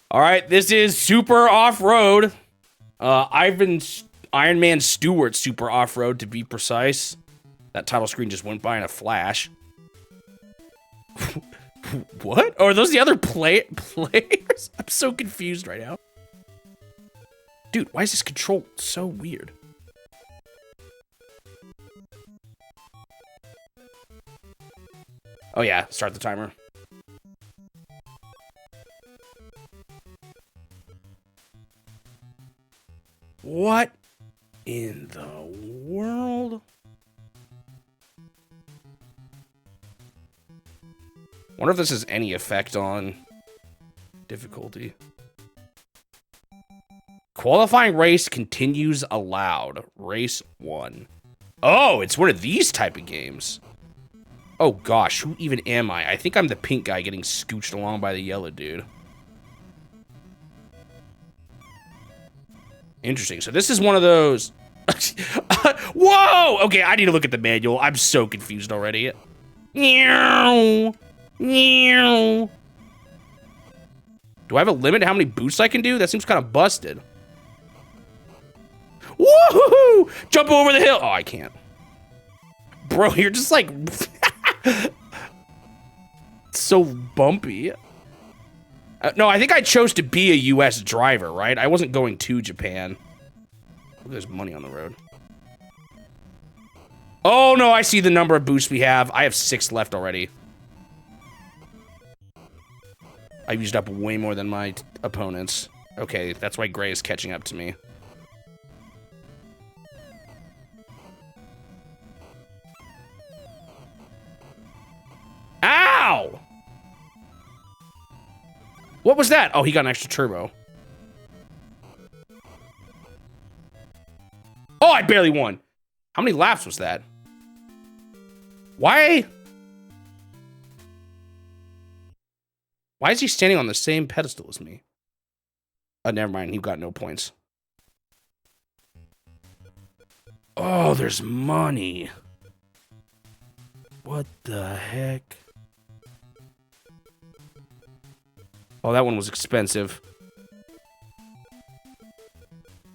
All right, this is super off-road. Iron Man Stewart super off-road, to be precise. That title screen just went by in a flash. What? Oh, are those the other players? I'm so confused right now. Dude, why is this control so weird? Oh yeah, start the timer. What in the world? Wonder if this has any effect on difficulty. Qualifying race continues allowed. Race 1. Oh, it's one of these type of games. Oh gosh, who even am I? I think I'm the pink guy getting scooched along by the yellow dude. Interesting. So this is one of those. Whoa! Okay, I need to look at the manual. I'm so confused already. Meow. Meow. Do I have a limit to how many boosts I can do? That seems kind of busted. Woohoo! Jump over the hill. Oh, I can't. Bro, you're just like so bumpy. No, I think I chose to be a U.S. driver, right? I wasn't going to Japan. Look, there's money on the road. Oh, no, I see the number of boosts we have. I have 6 left already. I've used up way more than my opponents. Okay, that's why Gray is catching up to me. Ow! What was that? Oh, he got an extra turbo. Oh, I barely won. How many laps was that? Why is he standing on the same pedestal as me? Oh, never mind. He got no points. Oh, there's money. What the heck? Oh, that one was expensive.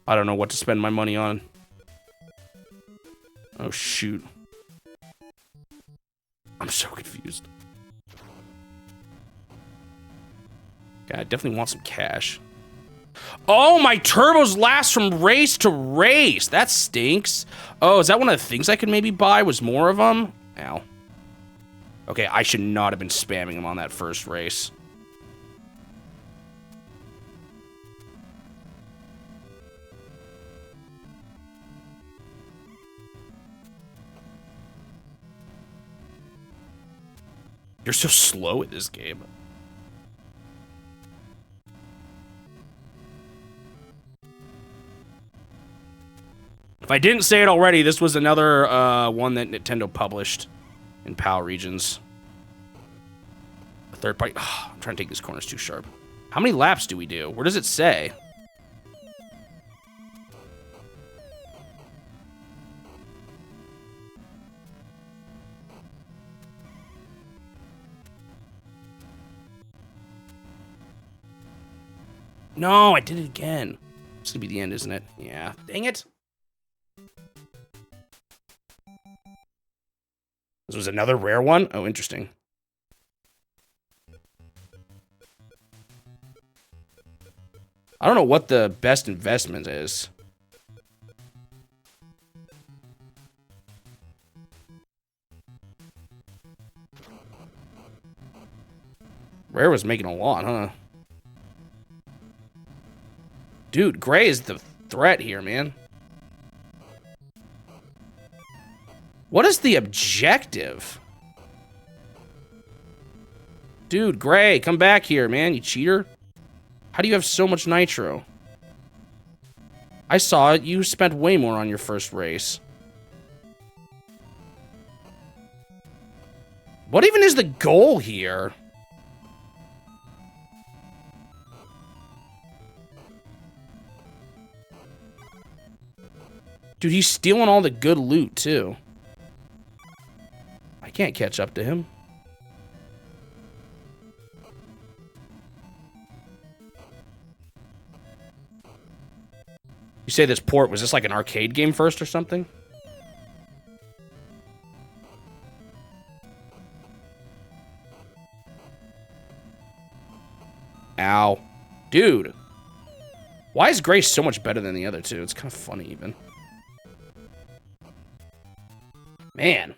I don't know what to spend my money on. Oh, shoot. I'm so confused. Okay, I definitely want some cash. Oh, my turbos last from race to race. That stinks. Oh, is that one of the things I could maybe buy? Was more of them? Ow. Okay, I should not have been spamming him on that first race. You're so slow at this game. If I didn't say it already, this was another one that Nintendo published in PAL regions. A third party. Oh, I'm trying to take these corners too sharp. How many laps do we do? Where does it say? No, I did it again. It's gonna be the end, isn't it? Yeah. Dang it. This was another rare one? Oh, interesting. I don't know what the best investment is. Rare was making a lot, huh? Dude, Gray is the threat here, man. What is the objective? Dude, Gray, come back here, man, you cheater. How do you have so much nitro? I saw it. You spent way more on your first race. What even is the goal here? Dude, he's stealing all the good loot, too. I can't catch up to him. You say this port, was this like an arcade game first or something? Ow. Dude. Why is Grace so much better than the other two? It's kind of funny, even. Man.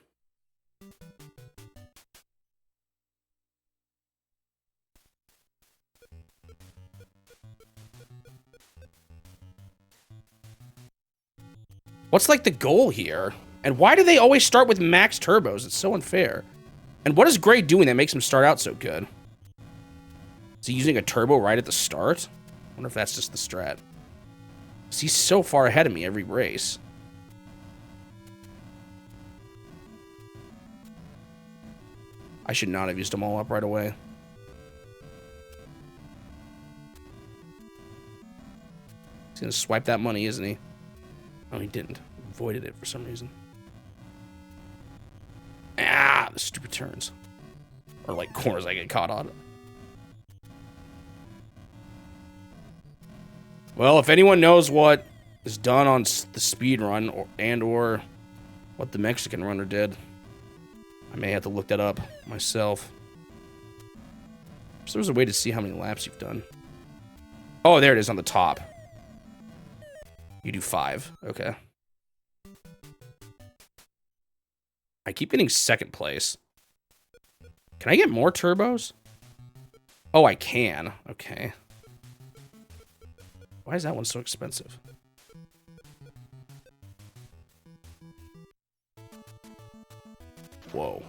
What's, like, the goal here? And why do they always start with max turbos? It's so unfair. And what is Gray doing that makes him start out so good? Is he using a turbo right at the start? I wonder if that's just the strat. 'Cause he's so far ahead of me every race. I should not have used them all up right away. He's gonna swipe that money, isn't he? Oh, he didn't. Avoided it for some reason. Ah, the stupid turns. Or like corners I get caught on. Well, if anyone knows what is done on the speed run or what the Mexican runner did, I may have to look that up myself. So there's a way to see how many laps you've done. Oh, there it is on the top. You do 5. Okay. I keep getting second place. Can I get more turbos? Oh, I can. Okay. Why is that one so expensive? Whoa.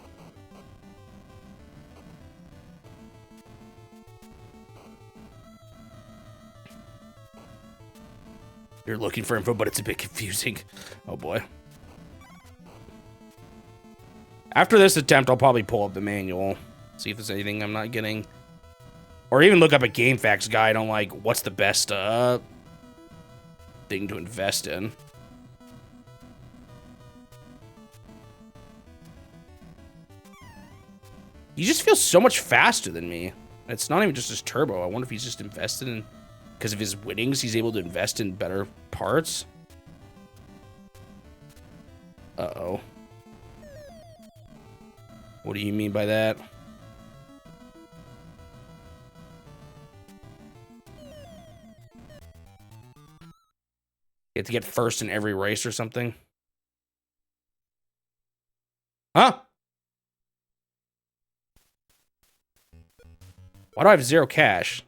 You're looking for info, but it's a bit confusing. Oh boy. After this attempt, I'll probably pull up the manual, see if there's anything I'm not getting. Or even look up a GameFAQs guide on, like, what's the best thing to invest in. He just feels so much faster than me. It's not even just his turbo. I wonder if he's just invested in... Because of his winnings, he's able to invest in better parts. Uh-oh. What do you mean by that? You have to get first in every race or something? Huh? Why do I have 0 cash?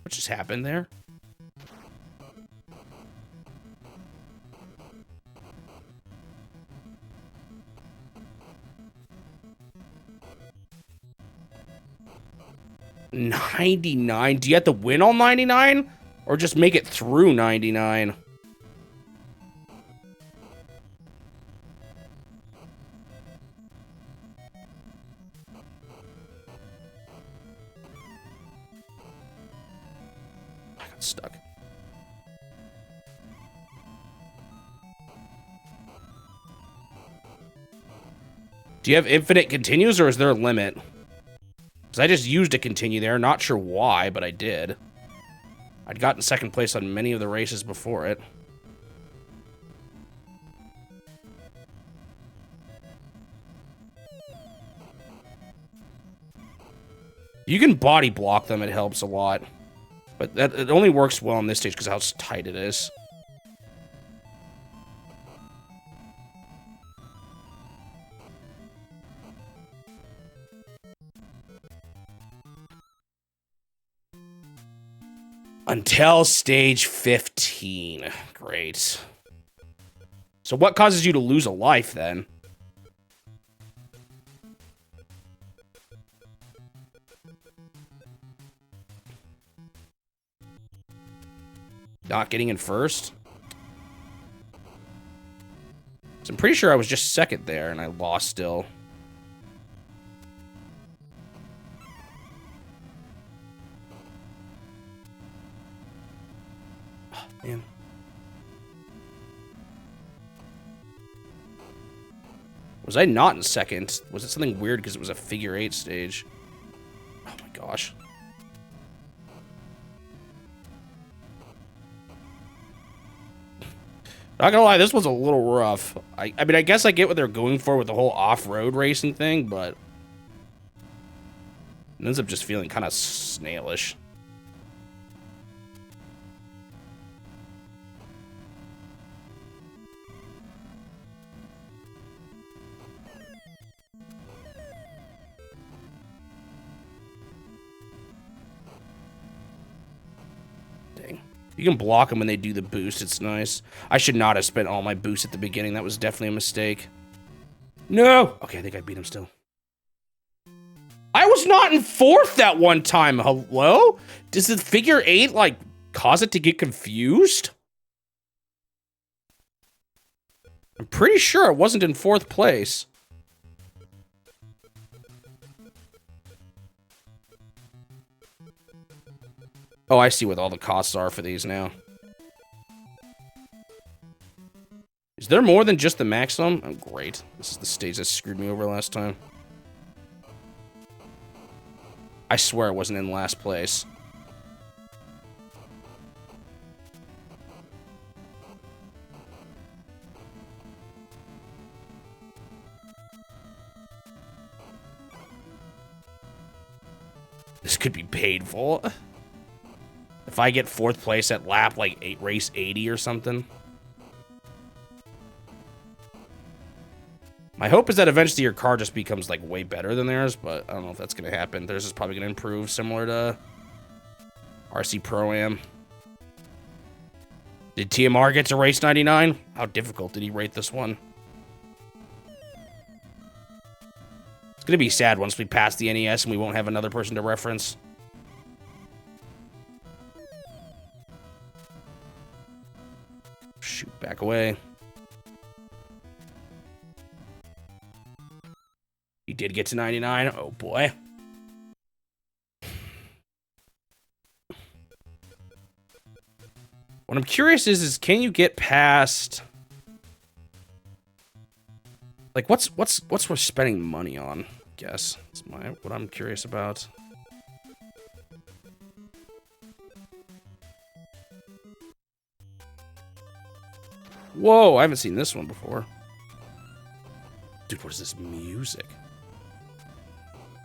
What just happened there? $99? Do you have to win all 99? Or just make it through 99? I got stuck. Do you have infinite continues or is there a limit? Because I just used a continue there. Not sure why, but I did. I'd gotten second place on many of the races before it. You can body block them, it helps a lot. But it only works well on this stage because how tight it is. Until stage 15. Great. So what causes you to lose a life, then? Not getting in first? So I'm pretty sure I was just second there, and I lost still. Man. Was I not in second? Was it something weird because it was a figure 8 stage? Oh my gosh. Not gonna lie, this was a little rough. I mean, I guess I get what they're going for with the whole off-road racing thing, but it ends up just feeling kind of snailish. You can block them when they do the boost. It's nice. I should not have spent all my boost at the beginning. That was definitely a mistake. No! Okay, I think I beat him still. I was not in 4th that one time. Hello? Does the figure 8, like, cause it to get confused? I'm pretty sure it wasn't in 4th place. Oh, I see what all the costs are for these now. Is there more than just the maximum? Oh, great. This is the stage that screwed me over last time. I swear I wasn't in last place. This could be painful. If I get 4th place at lap, like, race 80 or something. My hope is that eventually your car just becomes, like, way better than theirs, but I don't know if that's going to happen. Theirs is probably going to improve, similar to RC Pro-Am. Did TMR get to race 99? How difficult did he rate this one? It's going to be sad once we pass the NES and we won't have another person to reference. Shoot, back away. He did get to 99. Oh, boy. What I'm curious is can you get past... Like, what's worth spending money on, I guess. That's what I'm curious about. Whoa, I haven't seen this one before. Dude, what is this music?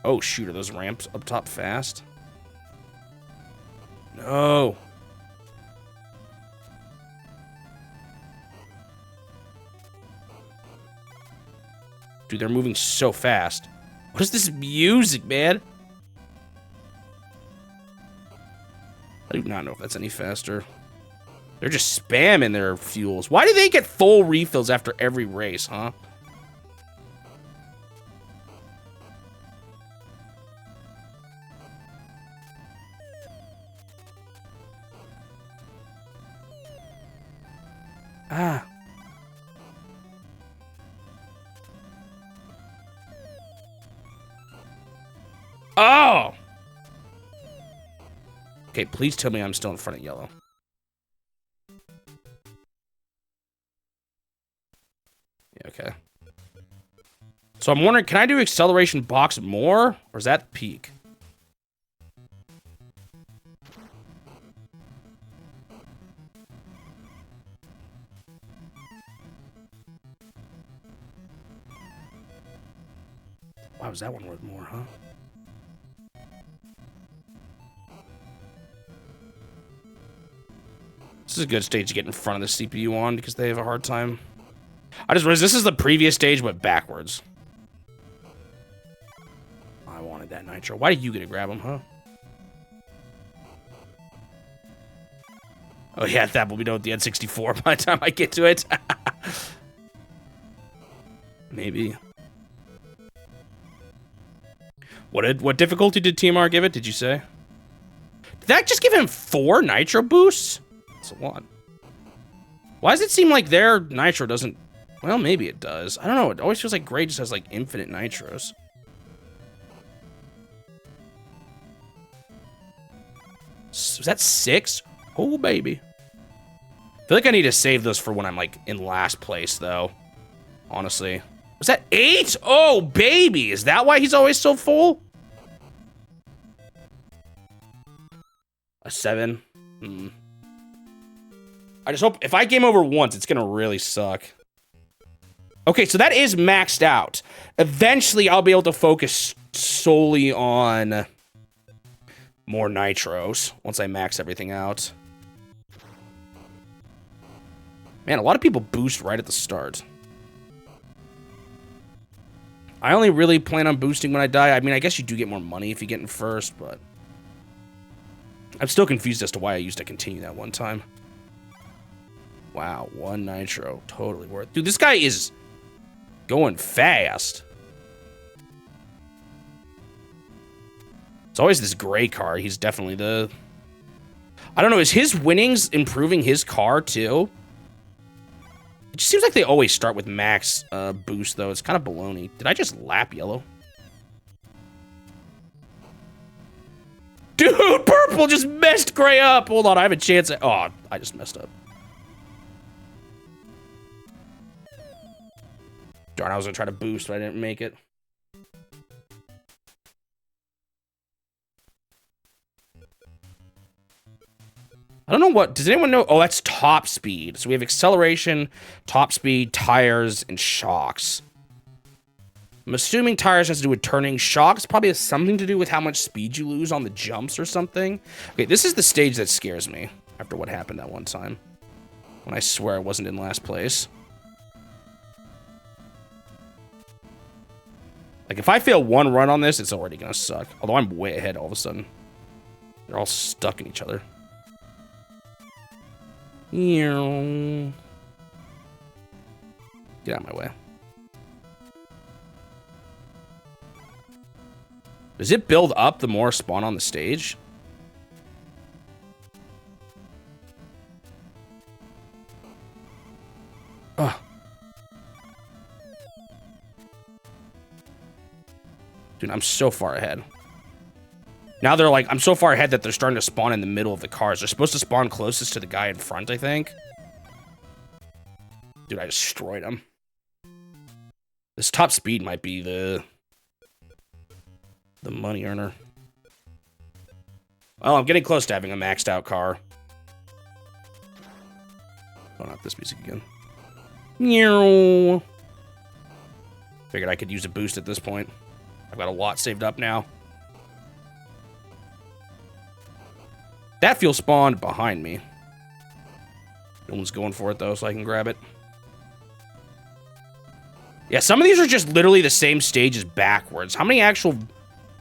Oh, shoot, are those ramps up top fast? No. Dude, they're moving so fast. What is this music, man? I do not know if that's any faster. They're just spamming their fuels. Why do they get full refills after every race, huh? Ah. Oh! Okay, please tell me I'm still in front of yellow. Yeah, okay. So I'm wondering, can I do acceleration box more? Or is that peak? Why was that one worth more, huh? This is a good stage to get in front of the CPU on because they have a hard time. I just realized this is the previous stage, but backwards. I wanted that nitro. Why did you get to grab him, huh? Oh yeah, that will be done with the N64 by the time I get to it. Maybe. What difficulty did TMR give it, did you say? Did that just give him 4 nitro boosts? That's a lot. Why does it seem like their nitro doesn't... Well, maybe it does. I don't know. It always feels like Gray just has, like, infinite nitros. Was that 6? Oh, baby. I feel like I need to save those for when I'm, like, in last place, though. Honestly. Was that 8? Oh, baby. Is that why he's always so full? A 7? I just hope if I game over once, it's gonna really suck. Okay, so that is maxed out. Eventually, I'll be able to focus solely on more nitros once I max everything out. Man, a lot of people boost right at the start. I only really plan on boosting when I die. I mean, I guess you do get more money if you get in first, but I'm still confused as to why I used to continue that one time. Wow, 1 nitro. Totally worth it. Dude, this guy is going fast. It's always this gray car. He's definitely the... I don't know, is his winnings improving his car too? It just seems like they always start with max boost, though. It's kind of baloney. Did I just lap yellow? Dude, purple just messed gray up. Hold on, I have a chance at... Oh, I just messed up. Darn, I was gonna try to boost, but I didn't make it. I don't know what... Does anyone know? Oh, that's top speed. So we have acceleration, top speed, tires, and shocks. I'm assuming tires has to do with turning. Shocks probably has something to do with how much speed you lose on the jumps or something. Okay, this is the stage that scares me after what happened that one time. When I swear I wasn't in last place. Like, if I fail one run on this, it's already gonna suck. Although I'm way ahead all of a sudden. They're all stuck in each other. Get out of my way. Does it build up the more spawn on the stage? Ugh. Dude, I'm so far ahead. Now they're like, I'm so far ahead that they're starting to spawn in the middle of the cars. They're supposed to spawn closest to the guy in front, I think. Dude, I destroyed him. This top speed might be the money earner. Oh, I'm getting close to having a maxed out car. Oh, not this music again. Figured I could use a boost at this point. I've got a lot saved up now. That fuel spawned behind me. No one's going for it, though, so I can grab it. Yeah, some of these are just literally the same stages backwards. How many actual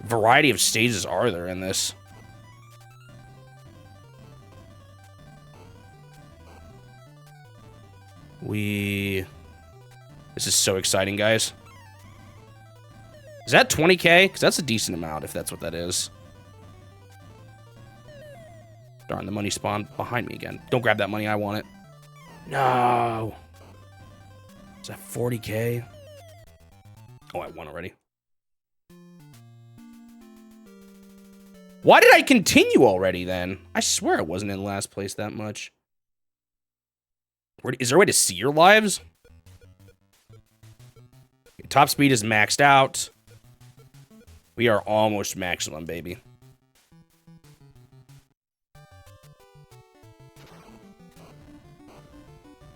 variety of stages are there in this? This is so exciting, guys. Is that 20K? Because that's a decent amount, if that's what that is. Darn, the money spawned behind me again. Don't grab that money, I want it. No. Is that 40K? Oh, I won already. Why did I continue already, then? I swear I wasn't in last place that much. Is there a way to see your lives? Okay, top speed is maxed out. We are almost maximum, baby.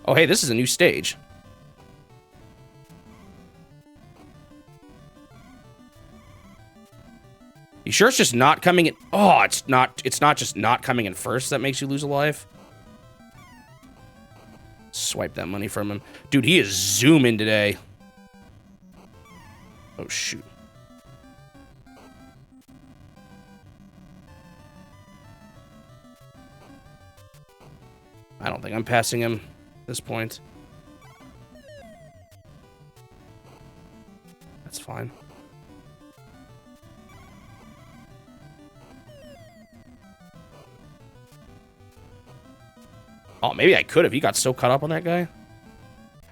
Oh, hey, this is a new stage. You sure it's just not coming in? Oh, it's not just not coming in first that makes you lose a life. Swipe that money from him. Dude, he is zooming today. Oh, shoot. I don't think I'm passing him at this point. That's fine. Oh, maybe I could have. He got so caught up on that guy.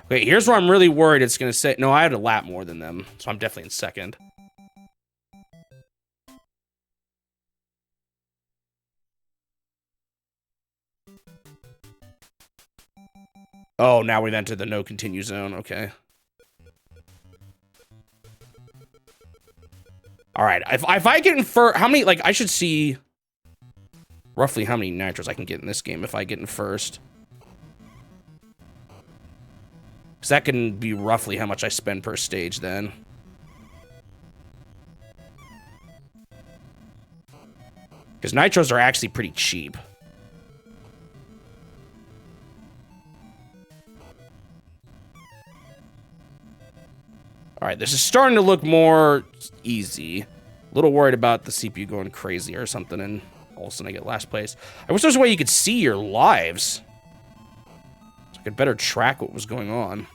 Okay, here's where I'm really worried it's going to say... No, I had a lap more than them, so I'm definitely in second. Oh, now we've entered the no continue zone. Okay. All right. If I get in first... How many... Like, I should see... roughly how many nitros I can get in this game if I get in first. Because that can be roughly how much I spend per stage then. Because nitros are actually pretty cheap. Alright, this is starting to look more easy. A little worried about the CPU going crazy or something, and all of a sudden I get last place. I wish there was a way you could see your lives. So I could better track what was going on.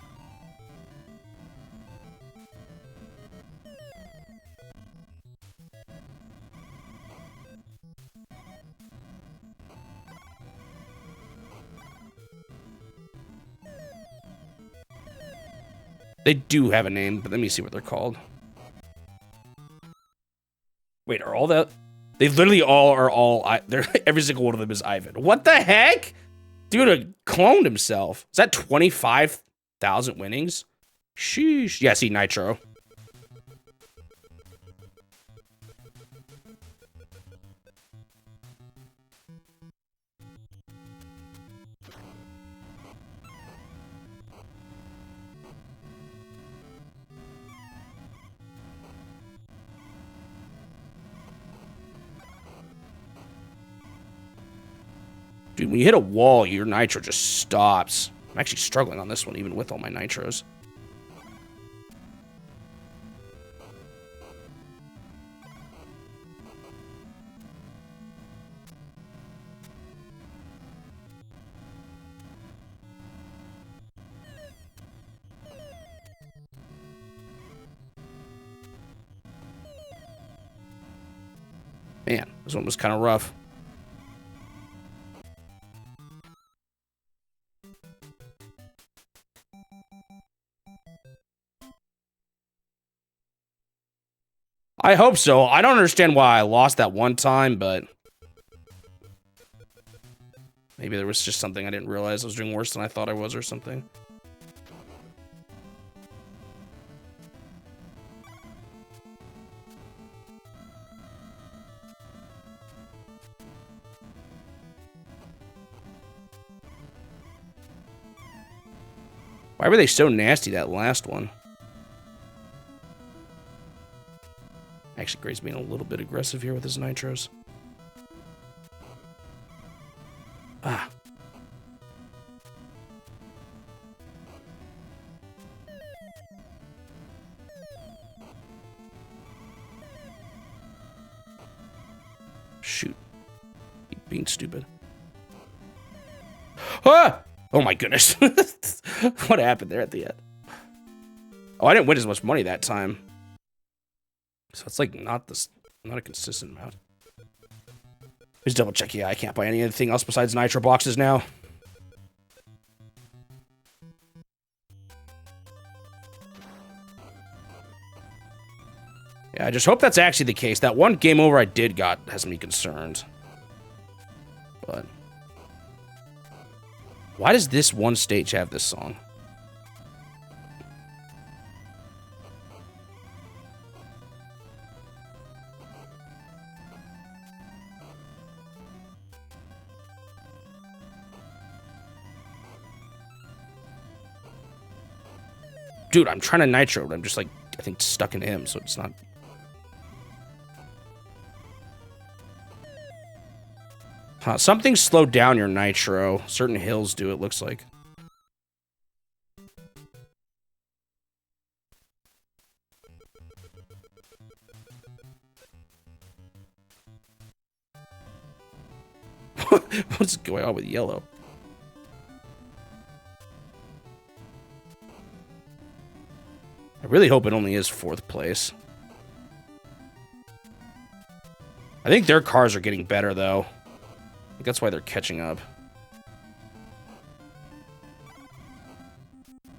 They do have a name, but let me see what they're called. Wait, are all that? They literally all are all. They're every single one of them is Ivan. What the heck? Dude cloned himself. Is that 25,000 winnings? Sheesh. Yeah, see Nitro. Dude, when you hit a wall, your nitro just stops. I'm actually struggling on this one, even with all my nitros. Man, this one was kind of rough. I hope so. I don't understand why I lost that one time, but maybe there was just something I didn't realize I was doing worse than I thought I was or something. Why were they so nasty, that last one? Actually, Gray's being a little bit aggressive here with his nitros. Ah. Shoot. Keep being stupid. Ah! Oh my goodness. What happened there at the end? Oh, I didn't win as much money that time. So it's like not a consistent amount. Just double check. Yeah, I can't buy anything else besides nitro boxes now. Yeah, I just hope that's actually the case. That one game over I did got has me concerned. But why does this one stage have this song? Dude, I'm trying to nitro, but I'm just like, I think stuck in him, so it's not. Huh, something slowed down your nitro. Certain hills do, it looks like. What's going on with yellow? I really hope it only is 4th place. I think their cars are getting better, though. I think that's why they're catching up. It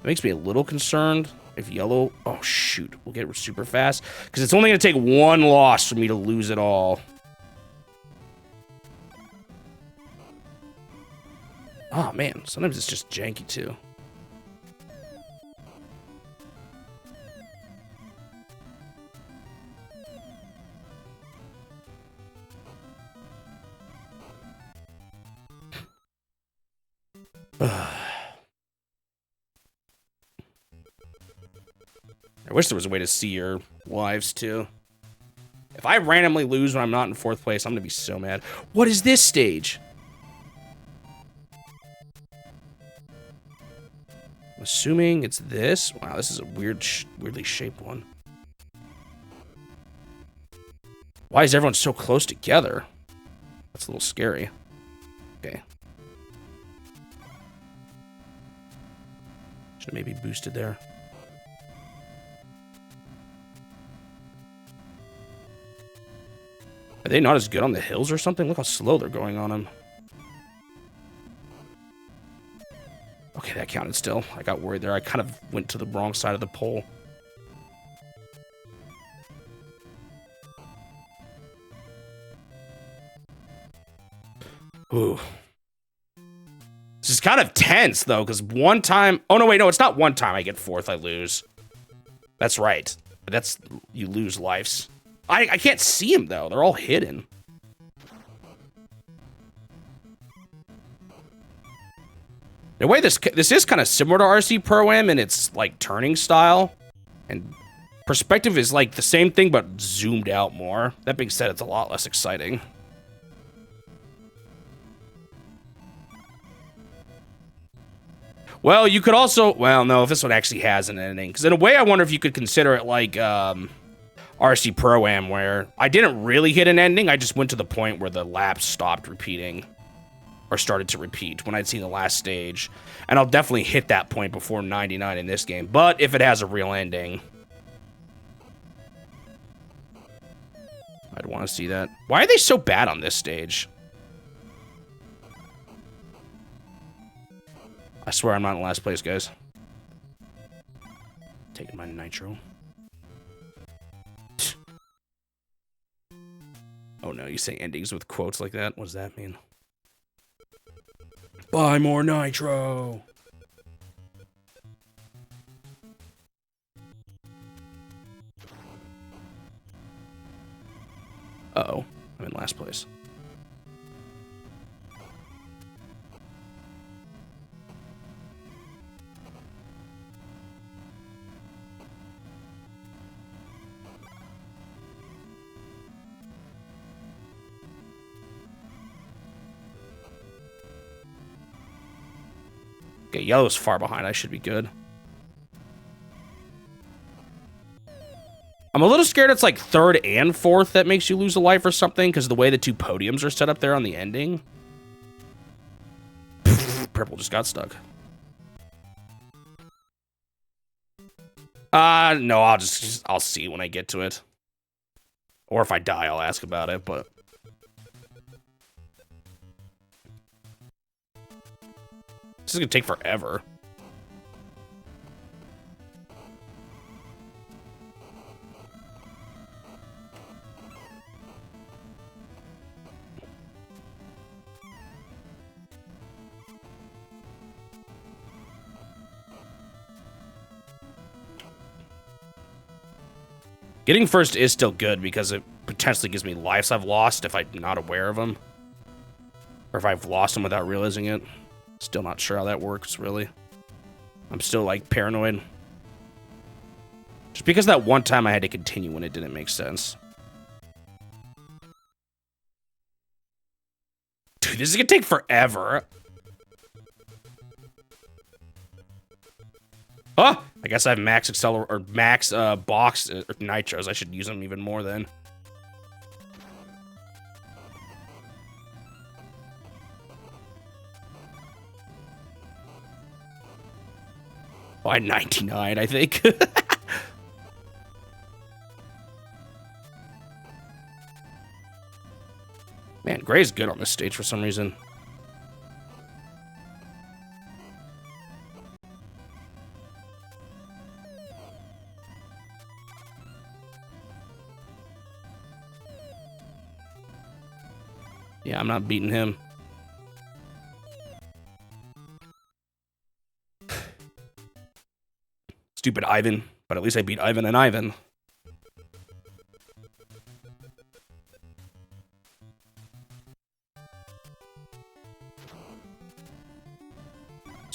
makes me a little concerned if yellow... Oh, shoot. We'll get it super fast. Because it's only going to take one loss for me to lose it all. Oh, man. Sometimes it's just janky, too. I wish there was a way to see your lives, too. If I randomly lose when I'm not in 4th place, I'm gonna be so mad. What is this stage? I'm assuming it's this. Wow, this is a weirdly shaped one. Why is everyone so close together? That's a little scary. Okay. Should have maybe boosted there. Are they not as good on the hills or something? Look how slow they're going on them. Okay, that counted still. I got worried there. I kind of went to the wrong side of the pole. Ooh. This is kind of tense, though, because one time... Oh, no, wait, no, it's not one time I get 4th, I lose. That's right. That's... You lose lives. I can't see them, though. They're all hidden. In a way, this is kind of similar to RC Pro-Am in its, like, turning style. And perspective is, like, the same thing, but zoomed out more. That being said, it's a lot less exciting. Well, you could also... Well, no, if this one actually has an ending. Because in a way, I wonder if you could consider it like RC Pro-Am, where I didn't really hit an ending. I just went to the point where the laps stopped repeating. Or started to repeat when I'd seen the last stage. And I'll definitely hit that point before 99 in this game. But if it has a real ending... I'd want to see that. Why are they so bad on this stage? I swear I'm not in last place, guys. Taking my nitro. Oh no, you say endings with quotes like that? What does that mean? Buy more nitro! Uh-oh, I'm in last place. Okay, yellow's far behind. I should be good. I'm a little scared it's like 3rd and 4th that makes you lose a life or something, because the way the 2 podiums are set up there on the ending. Purple just got stuck. No, I'll see when I get to it. Or if I die, I'll ask about it, but... This is gonna take forever. Getting first is still good because it potentially gives me lives I've lost if I'm not aware of them. Or if I've lost them without realizing it. Still not sure how that works, really. I'm still, like, paranoid. Just because that one time I had to continue when it didn't make sense. Dude, this is gonna take forever. Oh, I guess I have max or max box nitros. I should use them even more then. By 99, I think. Man, Gray's good on this stage for some reason. Yeah, I'm not beating him. Stupid Ivan, but at least I beat Ivan and Ivan.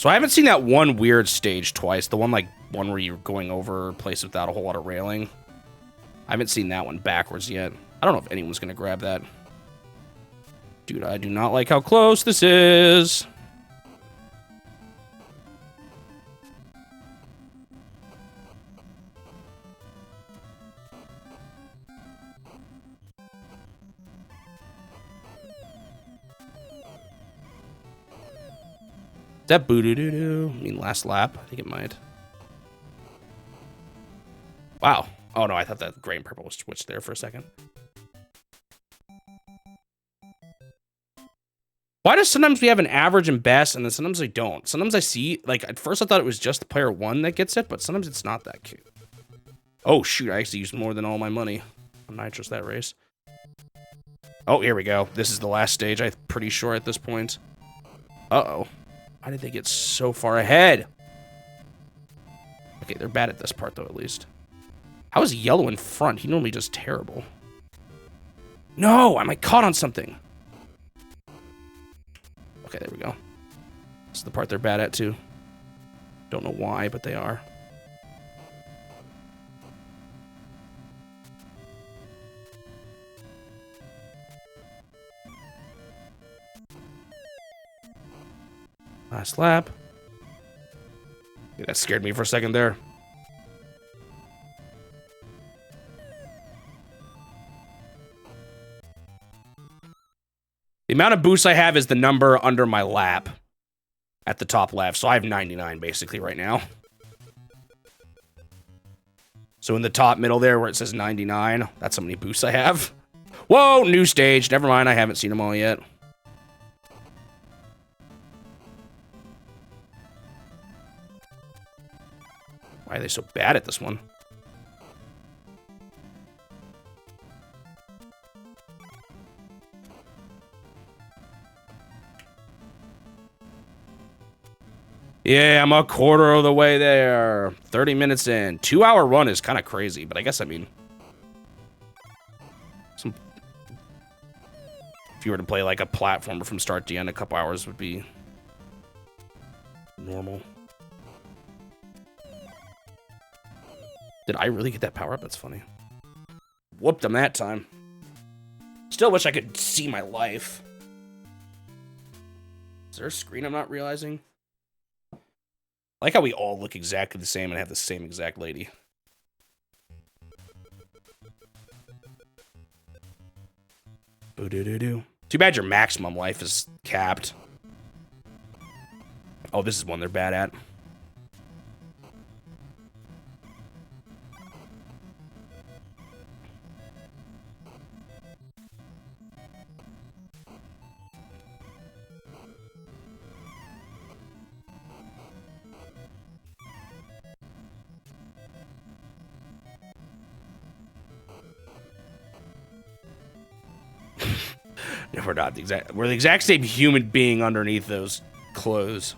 So I haven't seen that one weird stage twice. The one where you're going over a place without a whole lot of railing. I haven't seen that one backwards yet. I don't know if anyone's gonna grab that. Dude, I do not like how close this is. Is that boo-doo-doo-doo? I mean, last lap? I think it might. Wow. Oh, no, I thought that gray and purple was switched there for a second. Why does sometimes we have an average and best, and then sometimes we don't? Sometimes I see, at first I thought it was just the player 1 that gets it, but sometimes it's not that cute. Oh, shoot, I actually used more than all my money on nitrous that race. Oh, here we go. This is the last stage, I'm pretty sure at this point. Uh-oh. Why did they get so far ahead? Okay, they're bad at this part, though, at least. How is yellow in front? He normally does terrible. No, am I caught on something? Okay, there we go. This is the part they're bad at, too. Don't know why, but they are. Last lap. Yeah, that scared me for a second there. The amount of boosts I have is the number under my lap at the top left. So I have 99 basically right now. So in the top middle there where it says 99, that's how many boosts I have. Whoa, new stage. Never mind, I haven't seen them all yet. Why are they so bad at this one? Yeah, I'm a quarter of the way there. 30 minutes in. 2-hour run is kind of crazy, but I guess, I mean... If you were to play like a platformer from start to end, a couple hours would be... normal. Did I really get that power up? That's funny. Whooped him that time. Still wish I could see my life. Is there a screen I'm not realizing? I like how we all look exactly the same and have the same exact lady. Boo-doo-doo-doo. Too bad your maximum life is capped. Oh, this is one they're bad at. No, we're not the exact. We're the exact same human being underneath those clothes.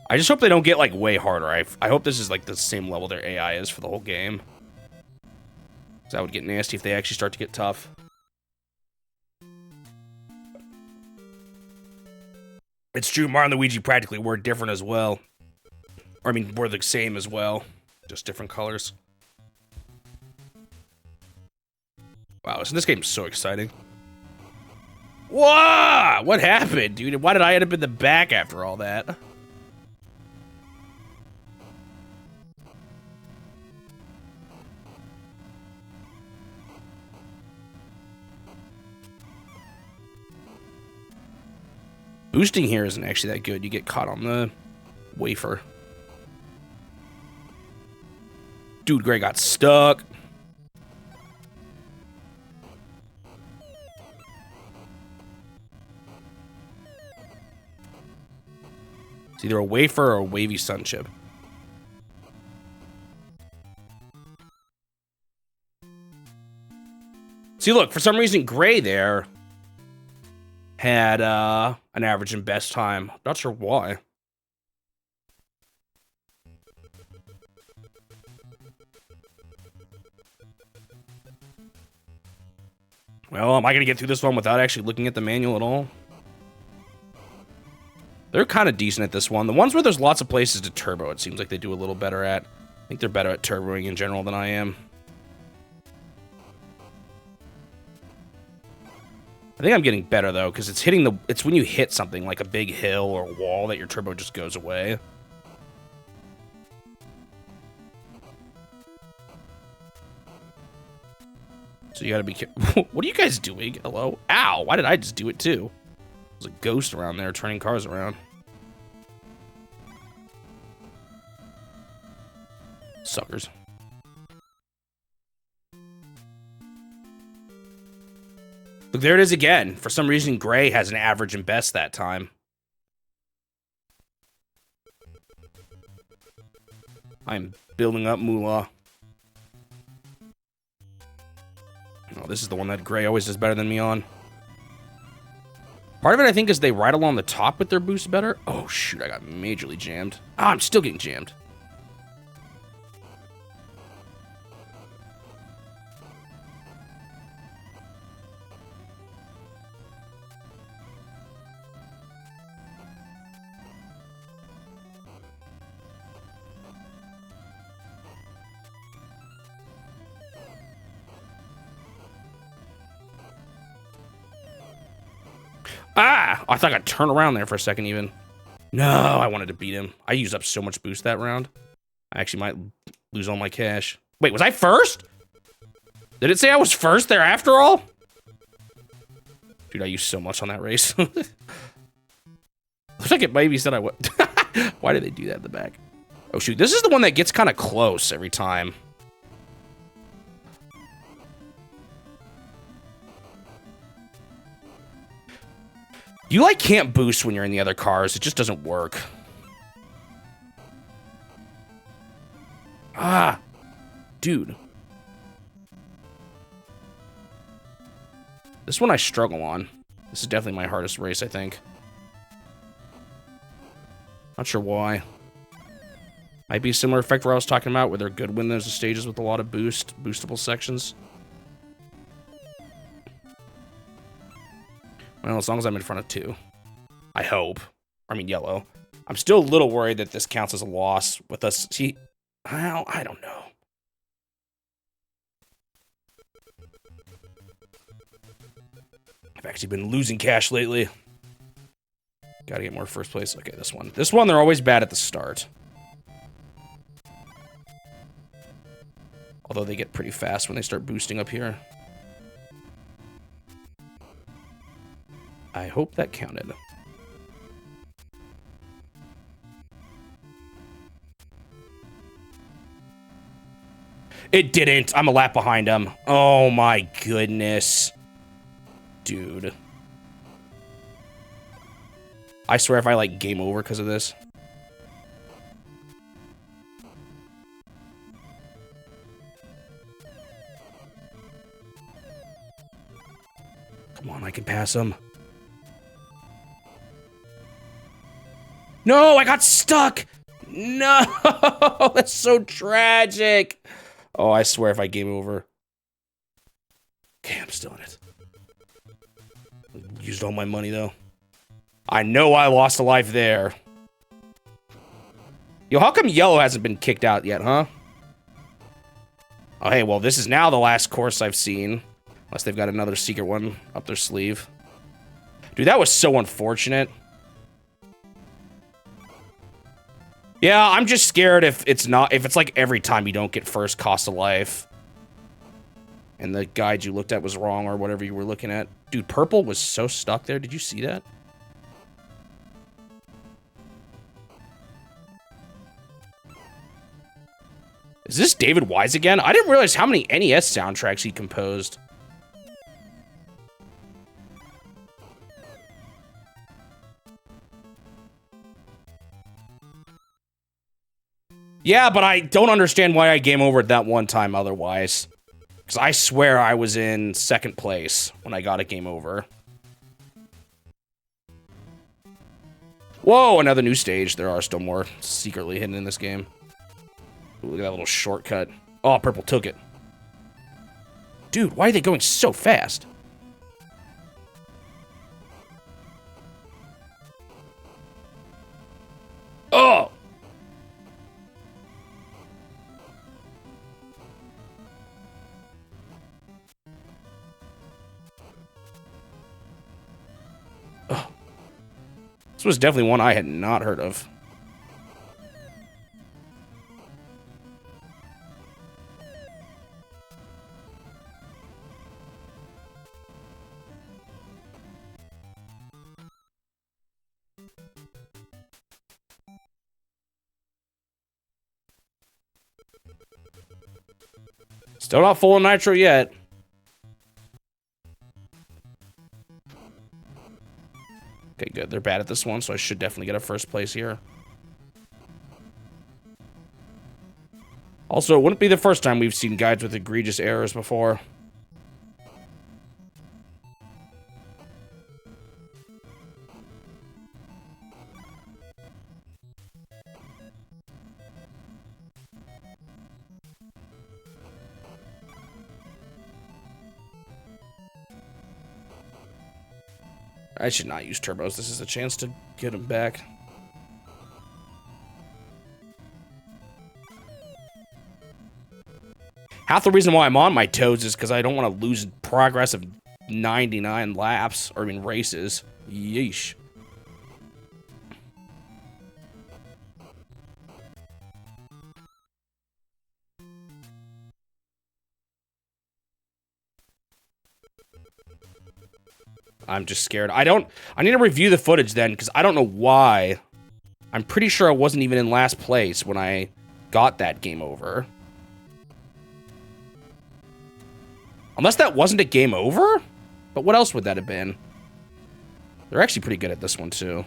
I just hope they don't get like way harder. I hope this is like the same level their AI is for the whole game. 'Cause that would get nasty if they actually start to get tough. It's true, Mario and Luigi practically were different as well. Or, I mean, were the same as well. Just different colors. Wow, this game's so exciting. Whoa! What happened, dude? Why did I end up in the back after all that? Boosting here isn't actually that good. You get caught on the wafer. Dude, Gray got stuck. It's either a wafer or a wavy sun chip. See, look, for some reason, Gray there had an average and best time. Not sure why. Well, am I going to get through this one without actually looking at the manual at all? They're kind of decent at this one. The ones where there's lots of places to turbo, it seems like they do a little better at. I think they're better at turboing in general than I am. I think I'm getting better, though, because it's hitting the... It's when you hit something, like a big hill or wall, that your turbo just goes away. So you gotta be careful. What are you guys doing? Hello? Ow! Why did I just do it, too? There's a ghost around there turning cars around. Suckers. Look, there it is again. For some reason, Gray has an average and best that time. I'm building up moolah. Oh, this is the one that Gray always does better than me on. Part of it, I think, is they ride along the top with their boost better. Oh, shoot, I got majorly jammed. Ah, I'm still getting jammed. Ah! I thought I'd turn around there for a second, even. No, I wanted to beat him. I used up so much boost that round. I actually might lose all my cash. Wait, was I first? Did it say I was first there after all? Dude, I used so much on that race. Looks like it maybe said I would. Why did they do that in the back? Oh, shoot. This is the one that gets kind of close every time. You, like, can't boost when you're in the other cars. It just doesn't work. Ah. Dude. This one I struggle on. This is definitely my hardest race, I think. Not sure why. Might be a similar effect where I was talking about, where they're good when there's stages with a lot of boostable sections. Well, as long as I'm in front of 2. I hope. I mean, yellow. I'm still a little worried that this counts as a loss with us. See, I don't know. I've actually been losing cash lately. Gotta get more first place. Okay, this one. This one, they're always bad at the start. Although they get pretty fast when they start boosting up here. I hope that counted. It didn't. I'm a lap behind him. Oh my goodness. Dude. I swear if I, like, game over because of this. Come on, I can pass him. No, I got stuck. No, that's so tragic. Oh, I swear if I game over. Okay, I'm still in it. Used all my money, though. I know I lost a life there. Yo, how come yellow hasn't been kicked out yet, huh? Oh, hey, well, this is now the last course I've seen. Unless they've got another secret one up their sleeve. Dude, that was so unfortunate. Yeah, I'm just scared if it's like every time you don't get first cost of life. And the guide you looked at was wrong or whatever you were looking at. Dude, purple was so stuck there. Did you see that? Is this David Wise again? I didn't realize how many NES soundtracks he composed. Yeah, but I don't understand why I game over at that one time otherwise. Because I swear I was in second place when I got a game over. Whoa, another new stage. There are still more secretly hidden in this game. Ooh, look at that little shortcut. Oh, purple took it. Dude, why are they going so fast? Oh! Oh. This was definitely one I had not heard of. Still not full of nitro yet. Okay, good. They're bad at this one, so I should definitely get a first place here. Also, it wouldn't be the first time we've seen guides with egregious errors before. I should not use turbos. This is a chance to get them back. Half the reason why I'm on my toes is because I don't want to lose progress of 99 laps, or I mean races. Yeesh. I'm just scared. I need to review the footage then, because I don't know why. I'm pretty sure I wasn't even in last place when I got that game over. Unless that wasn't a game over? But what else would that have been? They're actually pretty good at this one, too.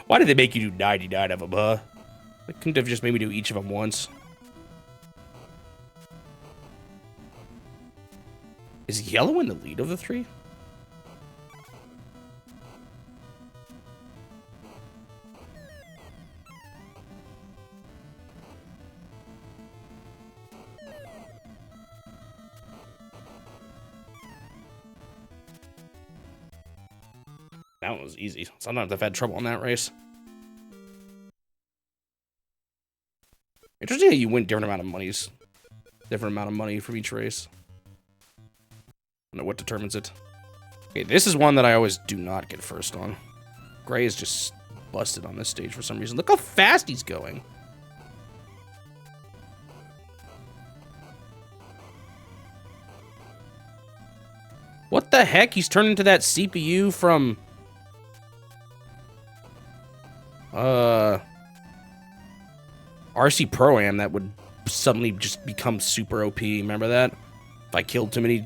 Why did they make you do 99 of them, huh? They couldn't have just made me do each of them once. Is yellow in the lead of the three? That one was easy. Sometimes I've had trouble in that race. Interesting how you win different amount of monies. Different amount of money from each race. I don't know what determines it. Okay, this is one that I always do not get first on. Gray is just busted on this stage for some reason. Look how fast he's going. What the heck? He's turned into that CPU from... RC Pro-Am that would suddenly just become super OP. Remember that? If I killed too many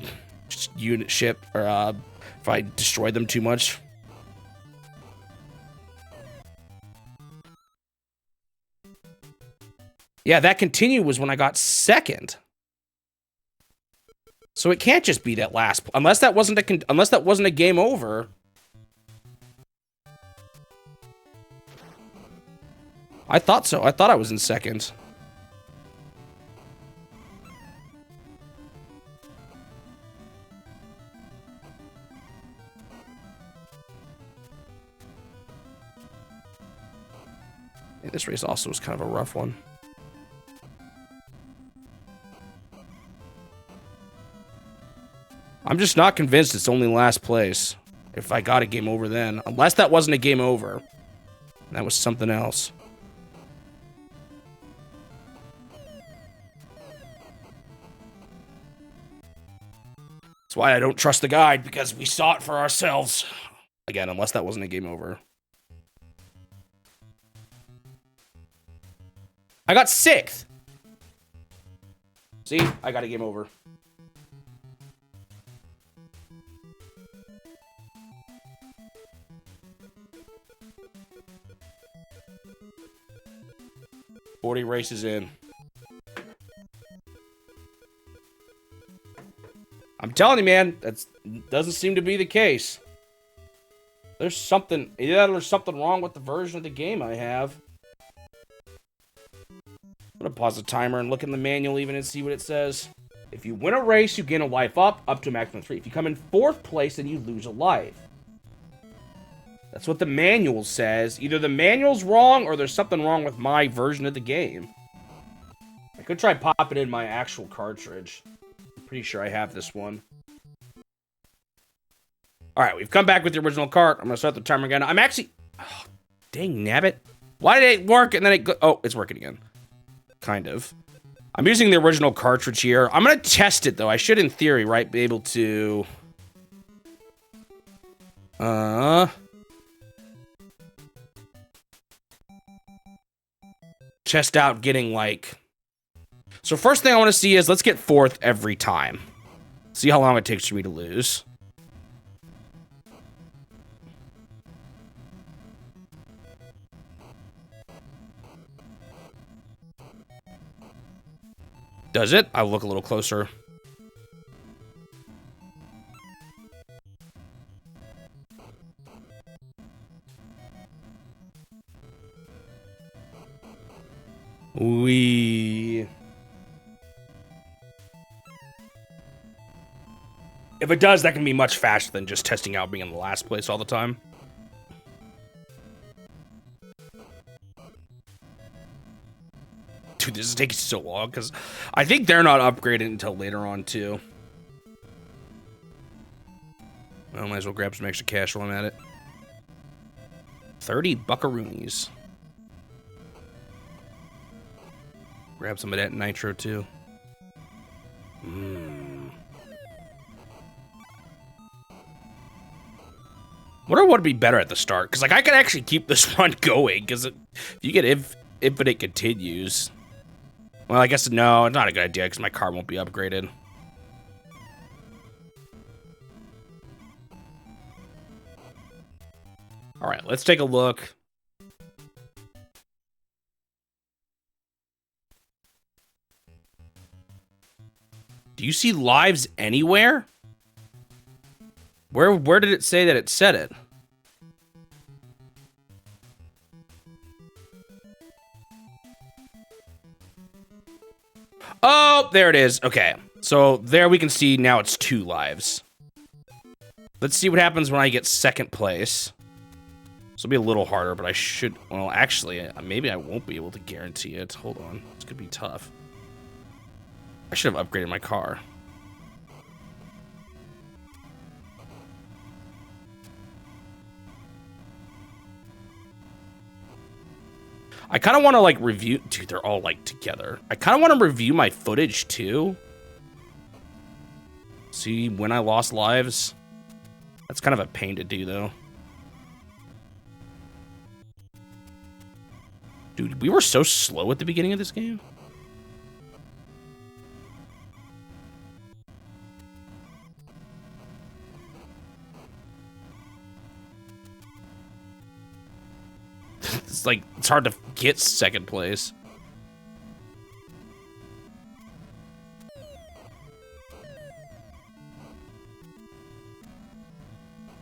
unit ship, or if I destroyed them too much. Yeah, that continue was when I got second. So it can't just be that last, unless that wasn't a game over. I thought so. I thought I was in second. Yeah, this race also was kind of a rough one. I'm just not convinced it's only last place. If I got a game over then. Unless that wasn't a game over. That was something else. That's why I don't trust the guide, because we saw it for ourselves. Again, unless that wasn't a game over. I got 6th. See? I got a game over. Forty races in. I'm telling you, man, that doesn't seem to be the case. There's something, there's something wrong with the version of the game I have. I'm gonna pause the timer and look in the manual even and see what it says. If you win a race, you gain a life up to a maximum of 3. If you come in 4th place, then you lose a life. That's what the manual says. Either the manual's wrong or there's something wrong with my version of the game. I could try popping in my actual cartridge. I'm pretty sure I have this one. Alright, we've come back with the original cart. I'm gonna start the timer again. I'm actually... Oh, dang nabbit. Why did it work and then it go... Oh, it's working again. Kind of. I'm using the original cartridge here. I'm gonna test it, though. I should, in theory, right, be able to... Test out getting, like... So first thing I want to see is, let's get 4th every time. See how long it takes for me to lose. Does it? I'll look a little closer. If it does, that can be much faster than just testing out being in the last place all the time. Dude, this is taking so long, because I think they're not upgraded until later on, too. Well, might as well grab some extra cash while I'm at it. 30 buckaroonies. Grab some of that nitro, too. Wonder what would be better at the start, because like I could actually keep this run going, because if you get infinite continues. Well, I guess no, it's not a good idea, because my car won't be upgraded. All right, let's take a look. Do you see lives anywhere? Where did it say that it said it? Oh, there it is. Okay. So there we can see now it's 2 lives. Let's see what happens when I get 2nd place. This will be a little harder, but I should... Well, actually, maybe I won't be able to guarantee it. Hold on. This could be tough. I should have upgraded my car. I kind of want to, like, review... Dude, they're all, like, together. I kind of want to review my footage, too. See when I lost lives. That's kind of a pain to do, though. Dude, we were so slow at the beginning of this game. It's like, it's hard to get 2nd place.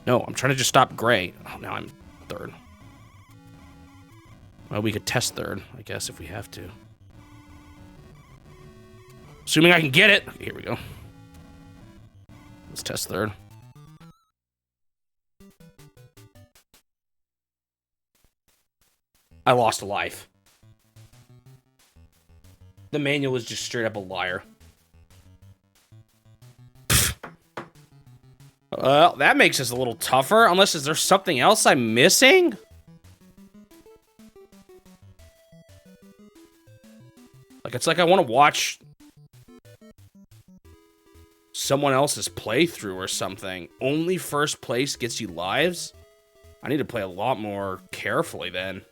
No, I'm trying to just stop Gray. Oh, now I'm 3rd. Well, we could test 3rd, I guess, if we have to. Assuming I can get it. Here we go. Let's test 3rd. I lost a life. The manual is just straight up a liar. Well, that makes this a little tougher. Unless, is there something else I'm missing? Like, it's like I want to watch someone else's playthrough or something. Only first place gets you lives? I need to play a lot more carefully then.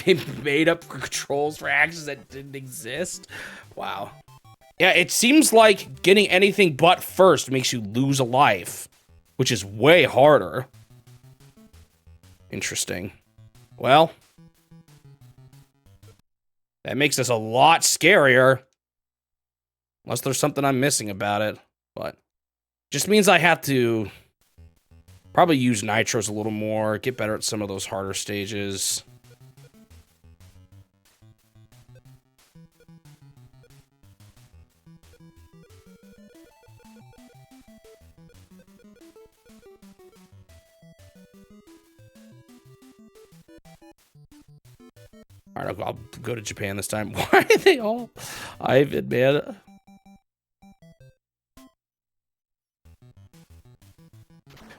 They made up controls for actions that didn't exist? Wow. Yeah, it seems like getting anything but first makes you lose a life, which is way harder. Interesting. Well, that makes this a lot scarier. Unless there's something I'm missing about it. But just means I have to probably use nitros a little more, get better at some of those harder stages. All right, I'll go to Japan this time. Why are they all Ivan, man?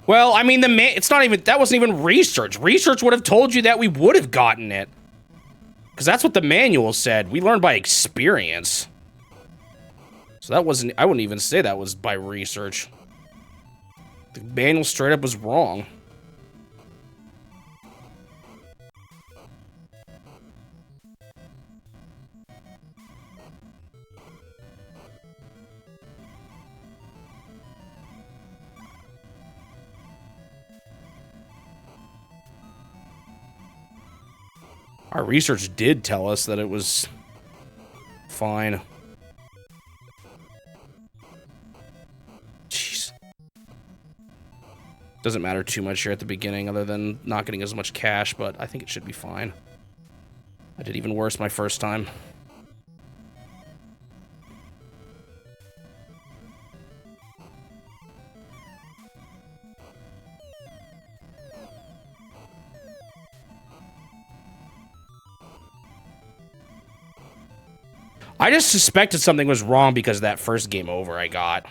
Well, I mean, it's not even, that wasn't even research. Research would have told you that we would have gotten it. Because that's what the manual said. We learned by experience. So that wasn't, I wouldn't even say that was by research. The manual straight up was wrong. Our research did tell us that it was fine. Jeez. Doesn't matter too much here at the beginning other than not getting as much cash, but I think it should be fine. I did even worse my first time. I just suspected something was wrong because of that first game over I got.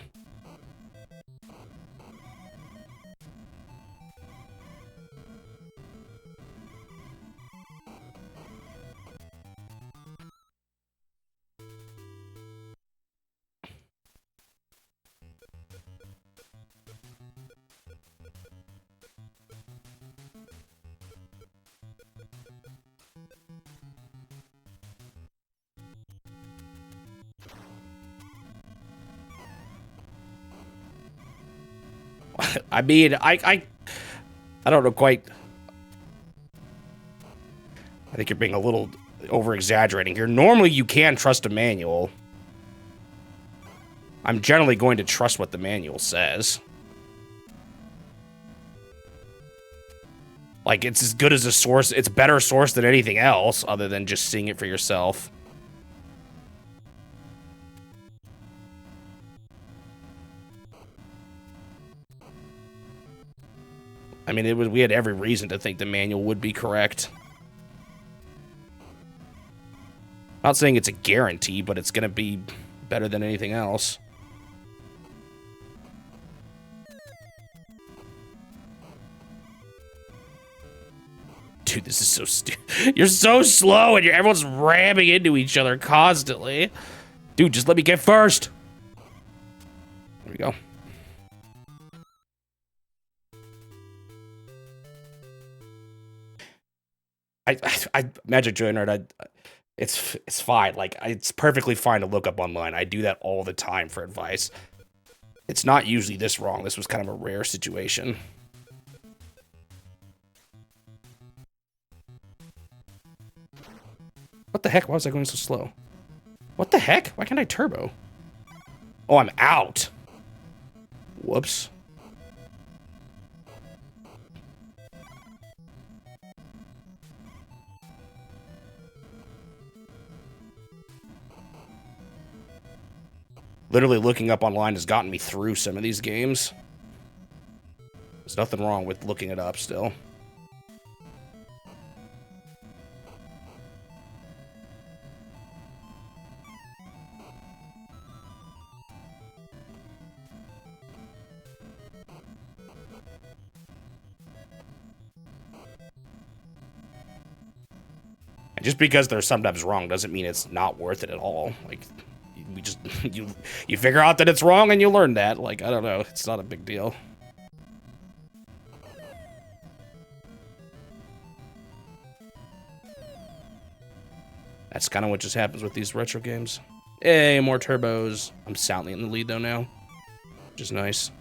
I mean, I don't know quite. I think you're being a little over-exaggerating here. Normally, you can trust a manual. I'm generally going to trust what the manual says. Like, it's as good as a source. It's a better source than anything else, other than just seeing it for yourself. I mean, we had every reason to think the manual would be correct. Not saying it's a guarantee, but it's going to be better than anything else. Dude, this is so stupid. You're so slow, and everyone's ramming into each other constantly. Dude, just let me get first. There we go. Magic Joy it's fine. Like, it's perfectly fine to look up online. I do that all the time for advice. It's not usually this wrong. This was kind of a rare situation. What the heck? Why was I going so slow? What the heck? Why can't I turbo? Oh, I'm out. Whoops. Literally looking up online has gotten me through some of these games. There's nothing wrong with looking it up still. And just because they're sometimes wrong doesn't mean it's not worth it at all. Like, we just, you figure out that it's wrong and you learn that. Like, I don't know. It's not a big deal. That's kind of what just happens with these retro games. Hey, more turbos. I'm soundly in the lead, though, now. Which is nice.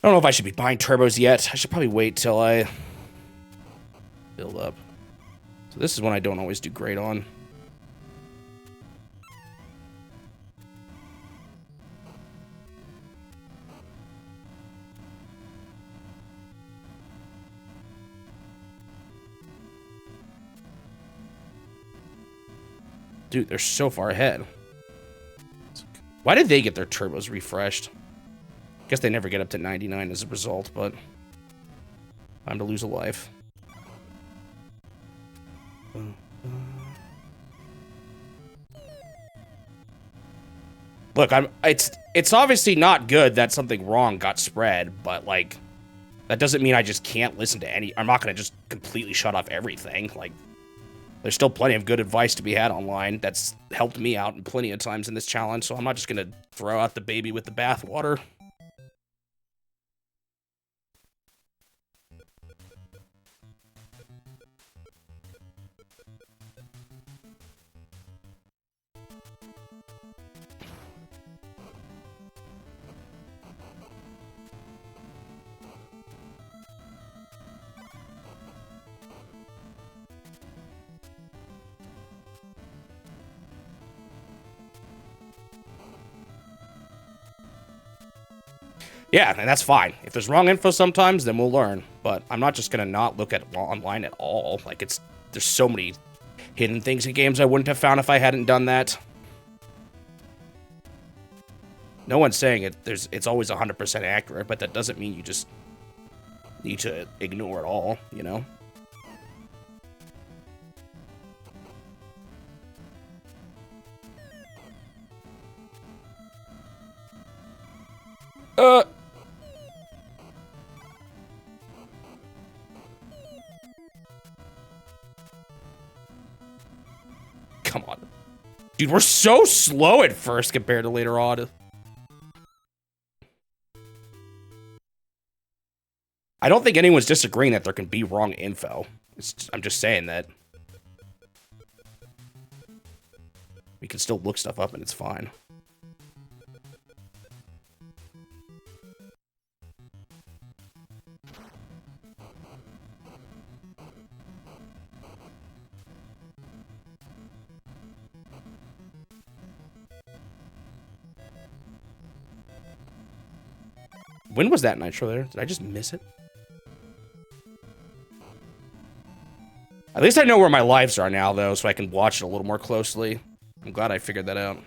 I don't know if I should be buying turbos yet. I should probably wait till I build up. So this is one I don't always do great on. Dude, they're so far ahead. Why did they get their turbos refreshed? Guess they never get up to 99 as a result, but time to lose a life. Look, it's obviously not good that something wrong got spread, but like that doesn't mean I just can't listen to any. I'm not gonna just completely shut off everything. Like, there's still plenty of good advice to be had online that's helped me out plenty of times in this challenge, so I'm not just gonna throw out the baby with the bathwater. Yeah, and that's fine. If there's wrong info sometimes, then we'll learn. But I'm not just gonna not look at online at all. Like, there's so many hidden things in games I wouldn't have found if I hadn't done that. No one's saying it's always 100% accurate, but that doesn't mean you just need to ignore it all, you know? Come on. Dude, we're so slow at first compared to later on. I don't think anyone's disagreeing that there can be wrong info. I'm just saying that we can still look stuff up and it's fine. When was that nitro there? Did I just miss it? At least I know where my lives are now, though, so I can watch it a little more closely. I'm glad I figured that out.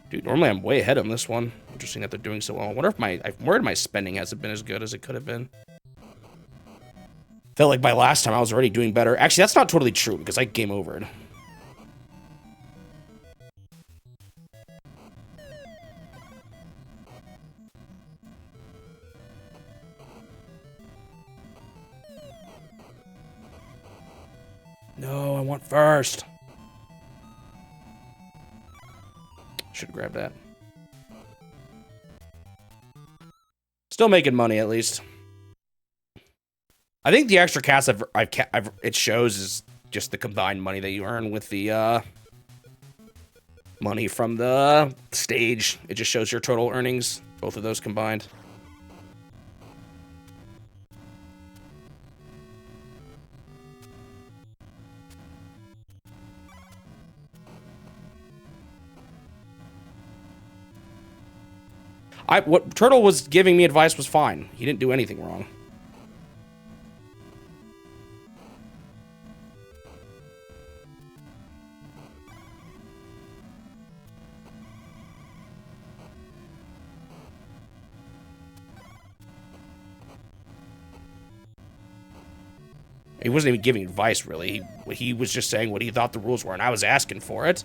Dude, normally I'm way ahead on this one. Interesting that they're doing so well. I wonder if I'm worried my spending hasn't been as good as it could have been. Felt like by last time I was already doing better. Actually, that's not totally true because I game overed. No, I want first. Should grab that. Still making money at least. I think the extra cash it shows is just the combined money that you earn with the money from the stage. It just shows your total earnings, both of those combined. What Turtle was giving me advice was fine. He didn't do anything wrong. He wasn't even giving advice, really. He was just saying what he thought the rules were, and I was asking for it.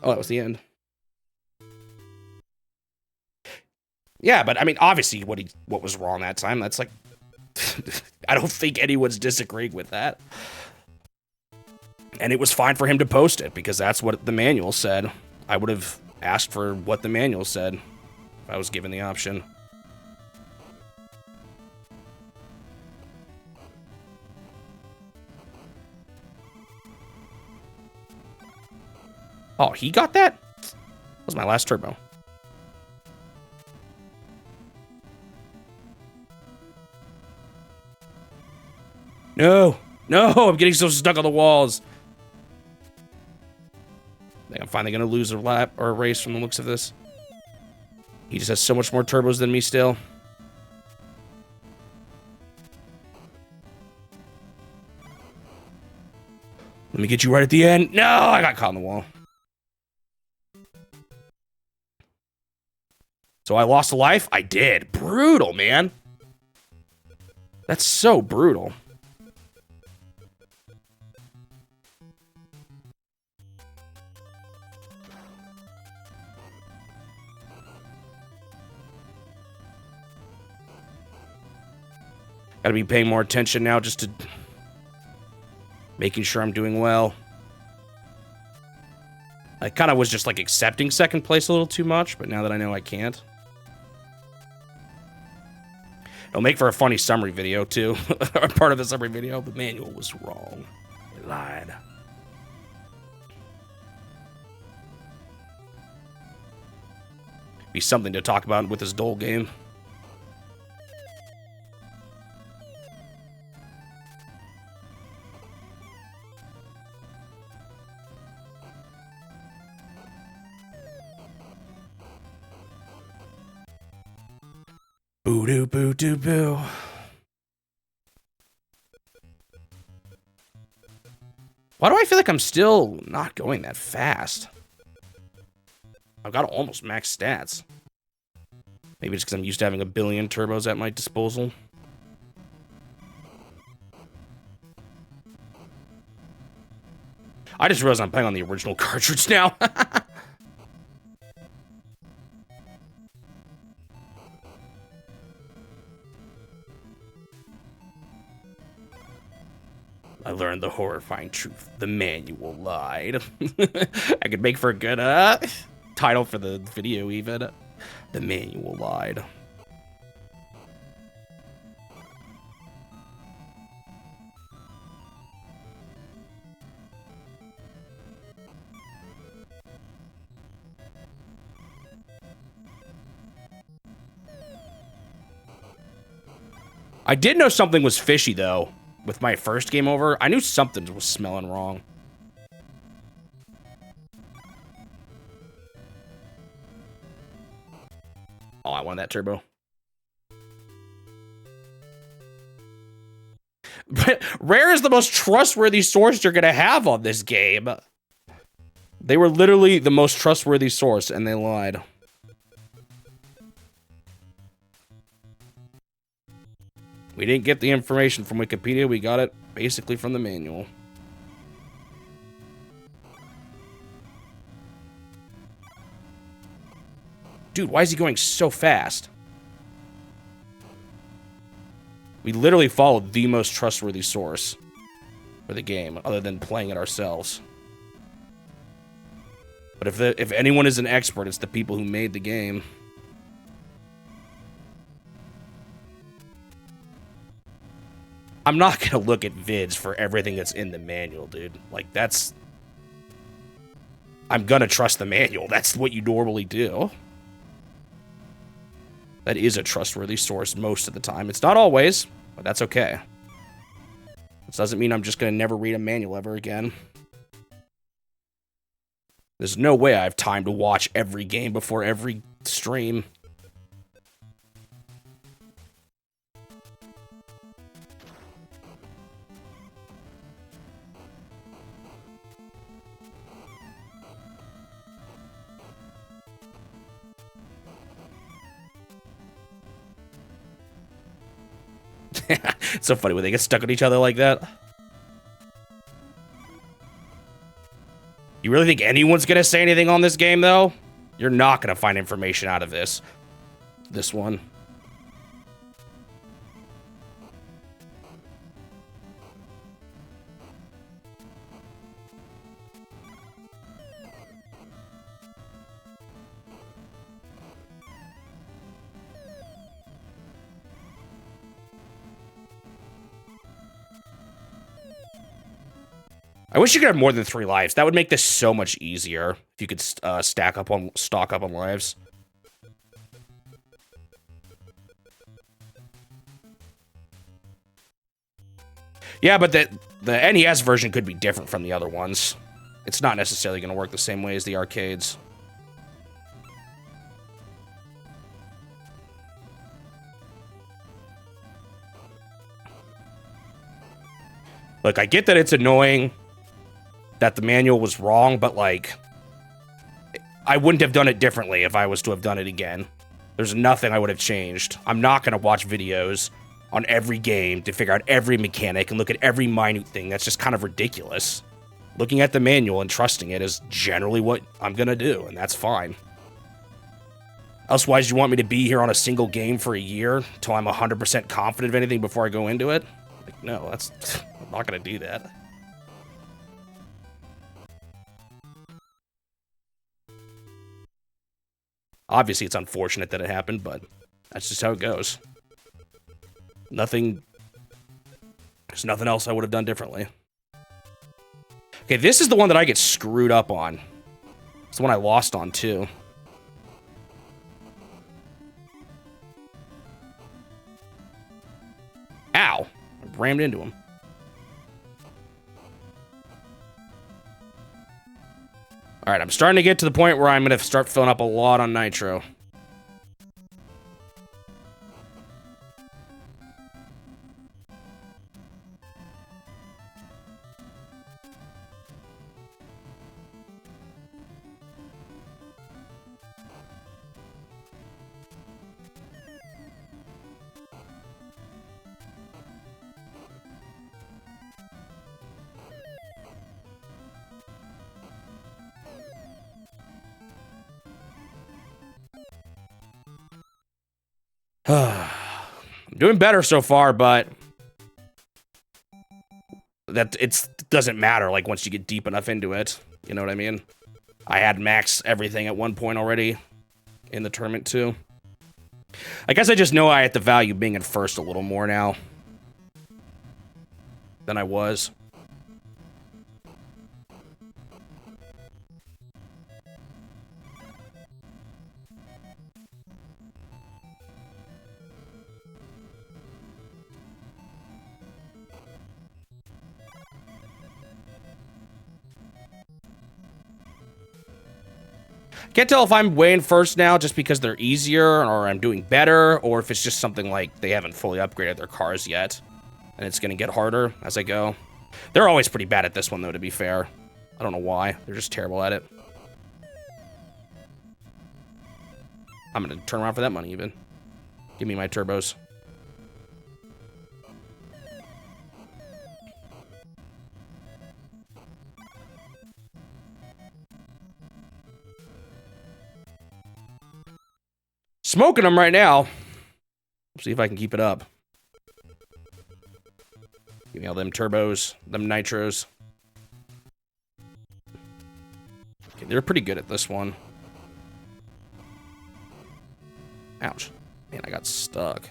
Oh, that was the end. Yeah, but I mean, obviously, what was wrong that time? That's like, I don't think anyone's disagreeing with that. And it was fine for him to post it because that's what the manual said. I would have asked for what the manual said if I was given the option. Oh, he got that? That was my last turbo. No, no, I'm getting so stuck on the walls. I think I'm finally going to lose a lap or a race from the looks of this. He just has so much more turbos than me still. Let me get you right at the end. No, I got caught in the wall. So I lost a life? I did. Brutal, man. That's so brutal. Gotta be paying more attention now just to making sure I'm doing well. I kind of was just like accepting second place a little too much, but now that I know I can't. It'll make for a funny summary video too. Part of the summary video, the manual was wrong. It lied. Be something to talk about with this Dole game. Boo doo boo doo boo. Why do I feel like I'm still not going that fast? I've got almost max stats. Maybe it's because I'm used to having a billion turbos at my disposal. I just realized I'm playing on the original cartridge now. I learned the horrifying truth. The manual lied. I could make for a good title for the video even. The manual lied. I did know something was fishy though. With my first game over, I knew something was smelling wrong. Oh, I wanted that turbo. But Rare is the most trustworthy source you're gonna have on this game. They were literally the most trustworthy source, and they lied. We didn't get the information from Wikipedia, we got it basically from the manual. Dude, why is he going so fast? We literally followed the most trustworthy source for the game, other than playing it ourselves. But if anyone is an expert, it's the people who made the game. I'm not gonna look at vids for everything that's in the manual, dude. Like, that's... I'm gonna trust the manual. That's what you normally do. That is a trustworthy source most of the time. It's not always, but that's okay. This doesn't mean I'm just gonna never read a manual ever again. There's no way I have time to watch every game before every stream. It's so funny when they get stuck on each other like that. You really think anyone's gonna say anything on this game, though? You're not gonna find information out of this one. I wish you could have more than 3 lives. That would make this so much easier if you could stock up on lives. Yeah, but the NES version could be different from the other ones. It's not necessarily going to work the same way as the arcades. Look, I get that it's annoying that the manual was wrong, but, like, I wouldn't have done it differently if I was to have done it again. There's nothing I would have changed. I'm not going to watch videos on every game to figure out every mechanic and look at every minute thing. That's just kind of ridiculous. Looking at the manual and trusting it is generally what I'm going to do, and that's fine. Elsewise, you want me to be here on a single game for a year until I'm 100% confident of anything before I go into it? Like, no, that's... I'm not going to do that. Obviously, it's unfortunate that it happened, but that's just how it goes. There's nothing else I would have done differently. Okay, this is the one that I get screwed up on. It's the one I lost on, too. Ow! I rammed into him. Alright, I'm starting to get to the point where I'm going to start filling up a lot on nitro. I'm doing better so far, but that it doesn't matter, like, once you get deep enough into it. You know what I mean? I had max everything at one point already in the tournament, too. I guess I just know I have to value being in first a little more now than I was. Can't tell if I'm weighing first now just because they're easier or I'm doing better, or if it's just something like they haven't fully upgraded their cars yet and it's going to get harder as I go. They're always pretty bad at this one, though, to be fair. I don't know why. They're just terrible at it. I'm going to turn around for that money, even. Give me my turbos. Smoking them right now. See if I can keep it up. Give me all them turbos, them nitros. Okay, they're pretty good at this one. Ouch. Man, I got stuck.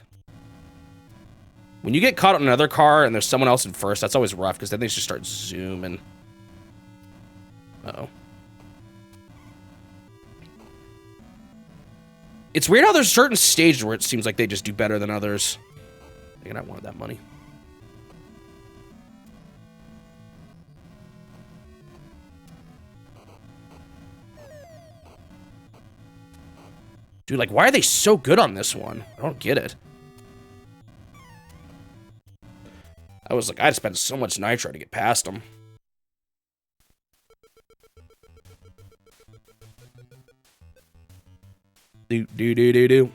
When you get caught on another car and there's someone else in first, that's always rough, because then they just start zooming. Uh-oh. It's weird how there's certain stages where it seems like they just do better than others. I think I wanted that money. Dude, like, why are they so good on this one? I don't get it. I was like, I had to spend so much nitro to get past them. Do.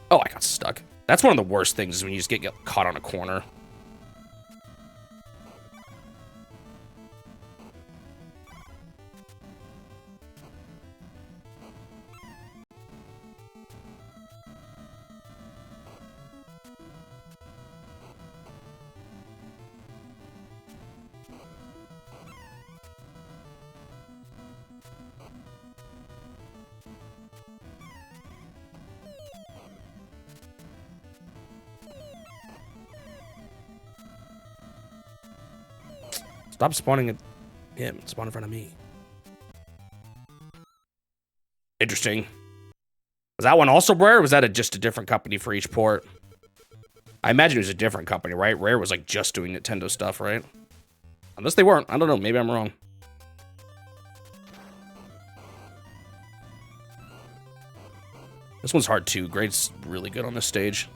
Oh, I got stuck. That's one of the worst things is when you just get caught on a corner. Stop spawning at him. Spawn in front of me. Interesting. Was that one also Rare, or was that just a different company for each port? I imagine it was a different company, right? Rare was like just doing Nintendo stuff, right? Unless they weren't. I don't know. Maybe I'm wrong. This one's hard too. Grade's really good on this stage.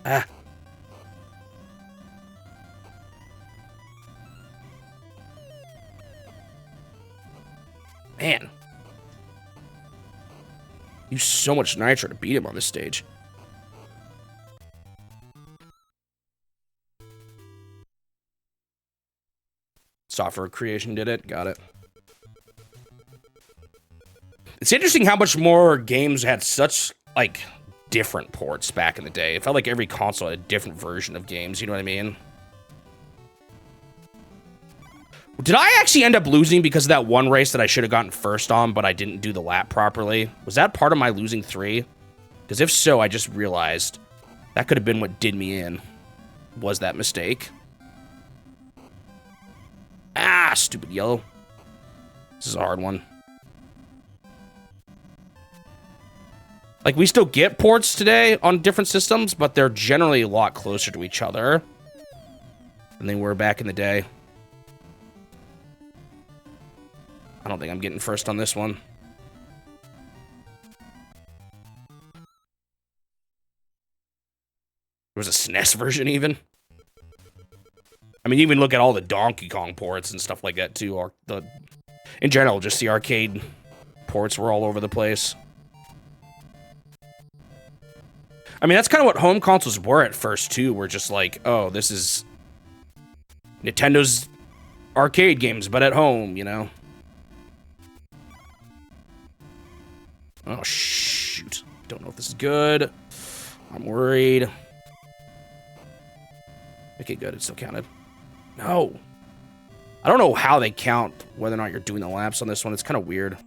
Ah. Man. Use so much nitro to beat him on this stage. Software creation did it. Got it. It's interesting how much more games had such, like, different ports back in the day. It felt like every console had a different version of games, you know what I mean? Did I actually end up losing because of that one race that I should have gotten first on, but I didn't do the lap properly? Was that part of my losing 3? Because if so, I just realized that could have been what did me in. Was that mistake? Ah, stupid yellow. This is a hard one. Like, we still get ports today on different systems, but they're generally a lot closer to each other than they were back in the day. I don't think I'm getting first on this one. There was a SNES version, even. I mean, even look at all the Donkey Kong ports and stuff like that, too. In general, just the arcade ports were all over the place. I mean, that's kind of what home consoles were at first, too. We're just like, oh, this is Nintendo's arcade games, but at home, you know? Oh, shoot. Don't know if this is good. I'm worried. Okay, good. It still counted. No. I don't know how they count whether or not you're doing the laps on this one. It's kind of weird.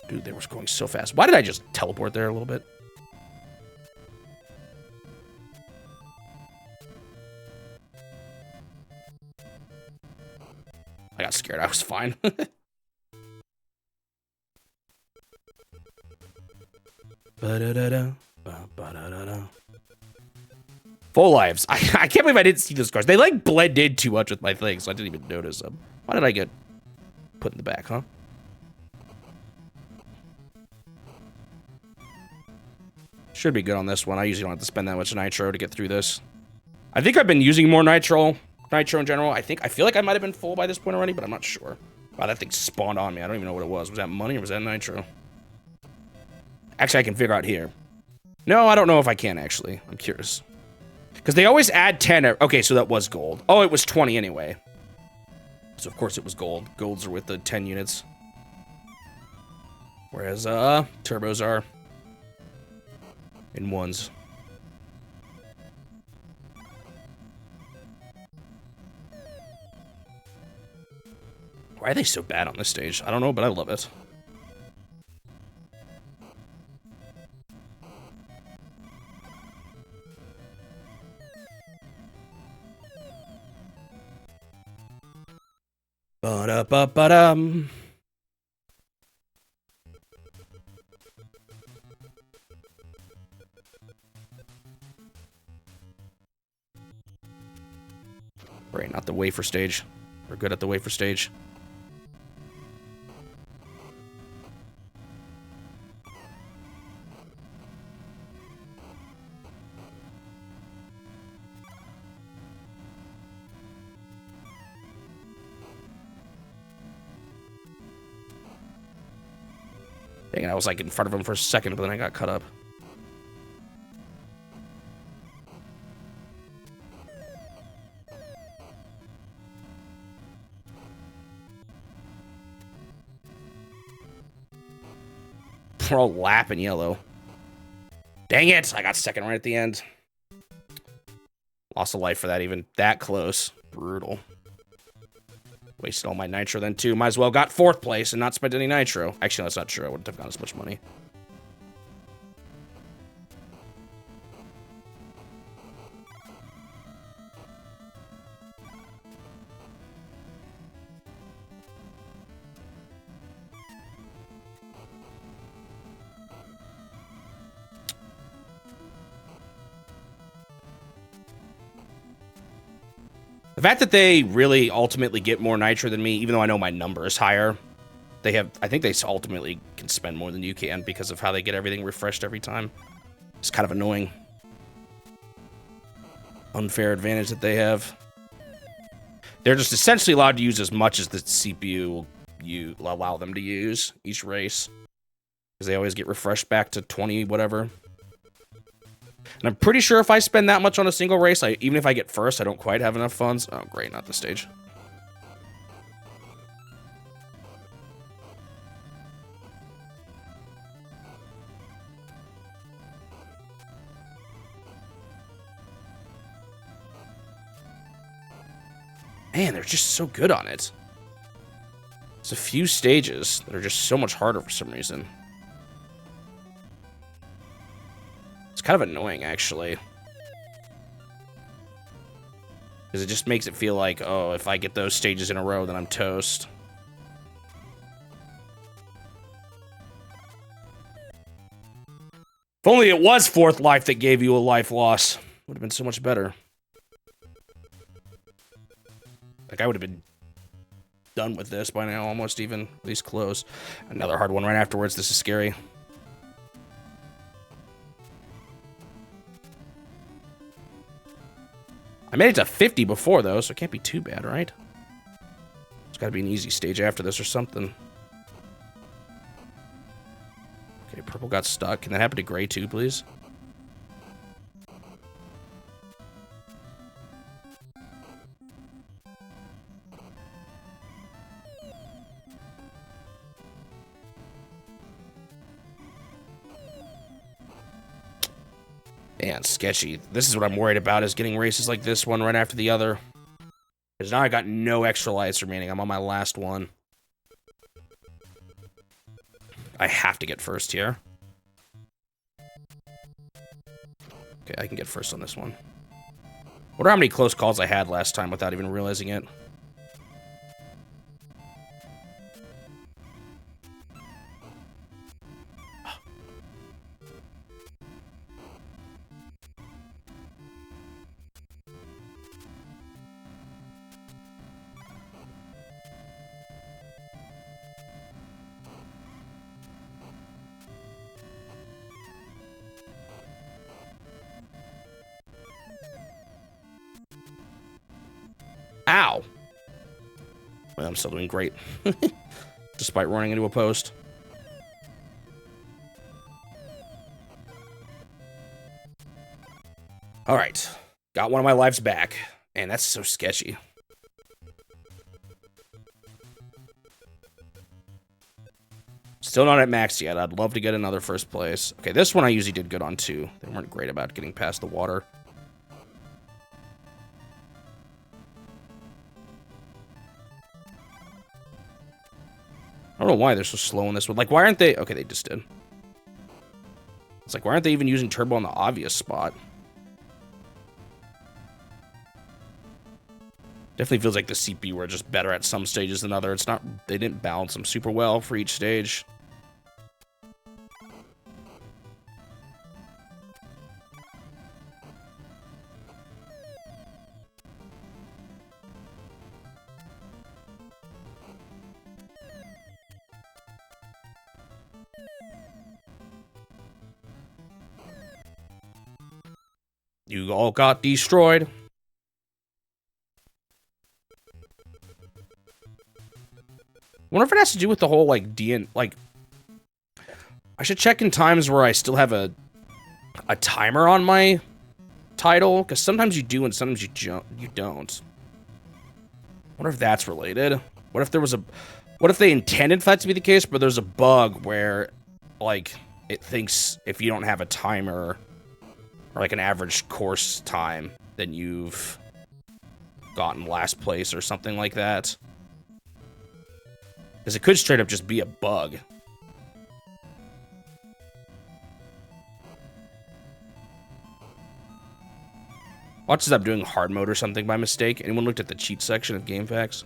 Dude, they were going so fast. Why did I just teleport there a little bit? I got scared. I was fine. Full lives. I can't believe I didn't see those cars. They like blended too much with my thing, so I didn't even notice them. Why did I get put in the back, huh? Should be good on this one. I usually don't have to spend that much nitro to get through this. I think I've been using more nitro in general. I feel like I might have been full by this point already, but I'm not sure. Wow, that thing spawned on me. I don't even know what it was. Was that money or was that nitro? Actually, I can figure out here. No, I don't know if I can, actually. I'm curious. Because they always add 10. Okay, so that was gold. Oh, it was 20 anyway. So, of course, it was gold. Golds are with the 10 units. Whereas, turbos are in ones. Why are they so bad on this stage? I don't know, but I love it. Ba-da-ba-ba-dum. Right, not the wafer stage. We're good at the wafer stage. Dang it, I was like in front of him for a second, but then I got cut up. We're all lapping yellow. Dang it, I got second right at the end. Lost a life for that, even that close. Brutal. Wasted all my nitro then, too. Might as well got 4th place and not spent any nitro. Actually, that's not true. I wouldn't have gotten as much money. The fact that they really ultimately get more nitro than me, even though I know my number is higher, they have, I think they ultimately can spend more than you can because of how they get everything refreshed every time. It's kind of annoying. Unfair advantage that they have. They're just essentially allowed to use as much as the CPU will allow them to use each race. Because they always get refreshed back to 20 whatever. And I'm pretty sure if I spend that much on a single race, even if I get first, I don't quite have enough funds. Oh, great, not this stage. Man, they're just so good on it. There's a few stages that are just so much harder for some reason. It's kind of annoying, actually. Because it just makes it feel like, oh, if I get those stages in a row, then I'm toast. If only it was 4th life that gave you a life loss. Would have been so much better. Like, I would have been done with this by now, almost even, at least close. Another hard one right afterwards. This is scary. I made it to 50 before, though, so it can't be too bad, right? It's got to be an easy stage after this or something. Okay, purple got stuck. Can that happen to gray, too, please? Man, sketchy. This is what I'm worried about, is getting races like this one right after the other. Because now I got no extra lives remaining. I'm on my last one. I have to get first here. Okay, I can get first on this one. Wonder how many close calls I had last time without even realizing it. Ow! Well, I'm still doing great. Despite running into a post. Alright. Got one of my lives back. Man, that's so sketchy. Still not at max yet. I'd love to get another first place. Okay, this one I usually did good on too. They weren't great about getting past the water. I don't know why they're so slow in this one. Like, why aren't they... Okay, they just did. It's like, why aren't they even using turbo on the obvious spot? Definitely feels like the CPU were just better at some stages than other. It's not... They didn't balance them super well for each stage. You all got destroyed. Wonder if it has to do with the whole, like, I should check in times where I still have a timer on my title, because sometimes you do and sometimes you don't. I wonder if that's related. What if there was what if they intended for that to be the case, but there's a bug where, like, it thinks if you don't have a timer or like an average course time, then you've gotten last place or something like that. Because it could straight up just be a bug. Watch as I'm doing hard mode or something by mistake. Anyone looked at the cheat section of GameFAQs?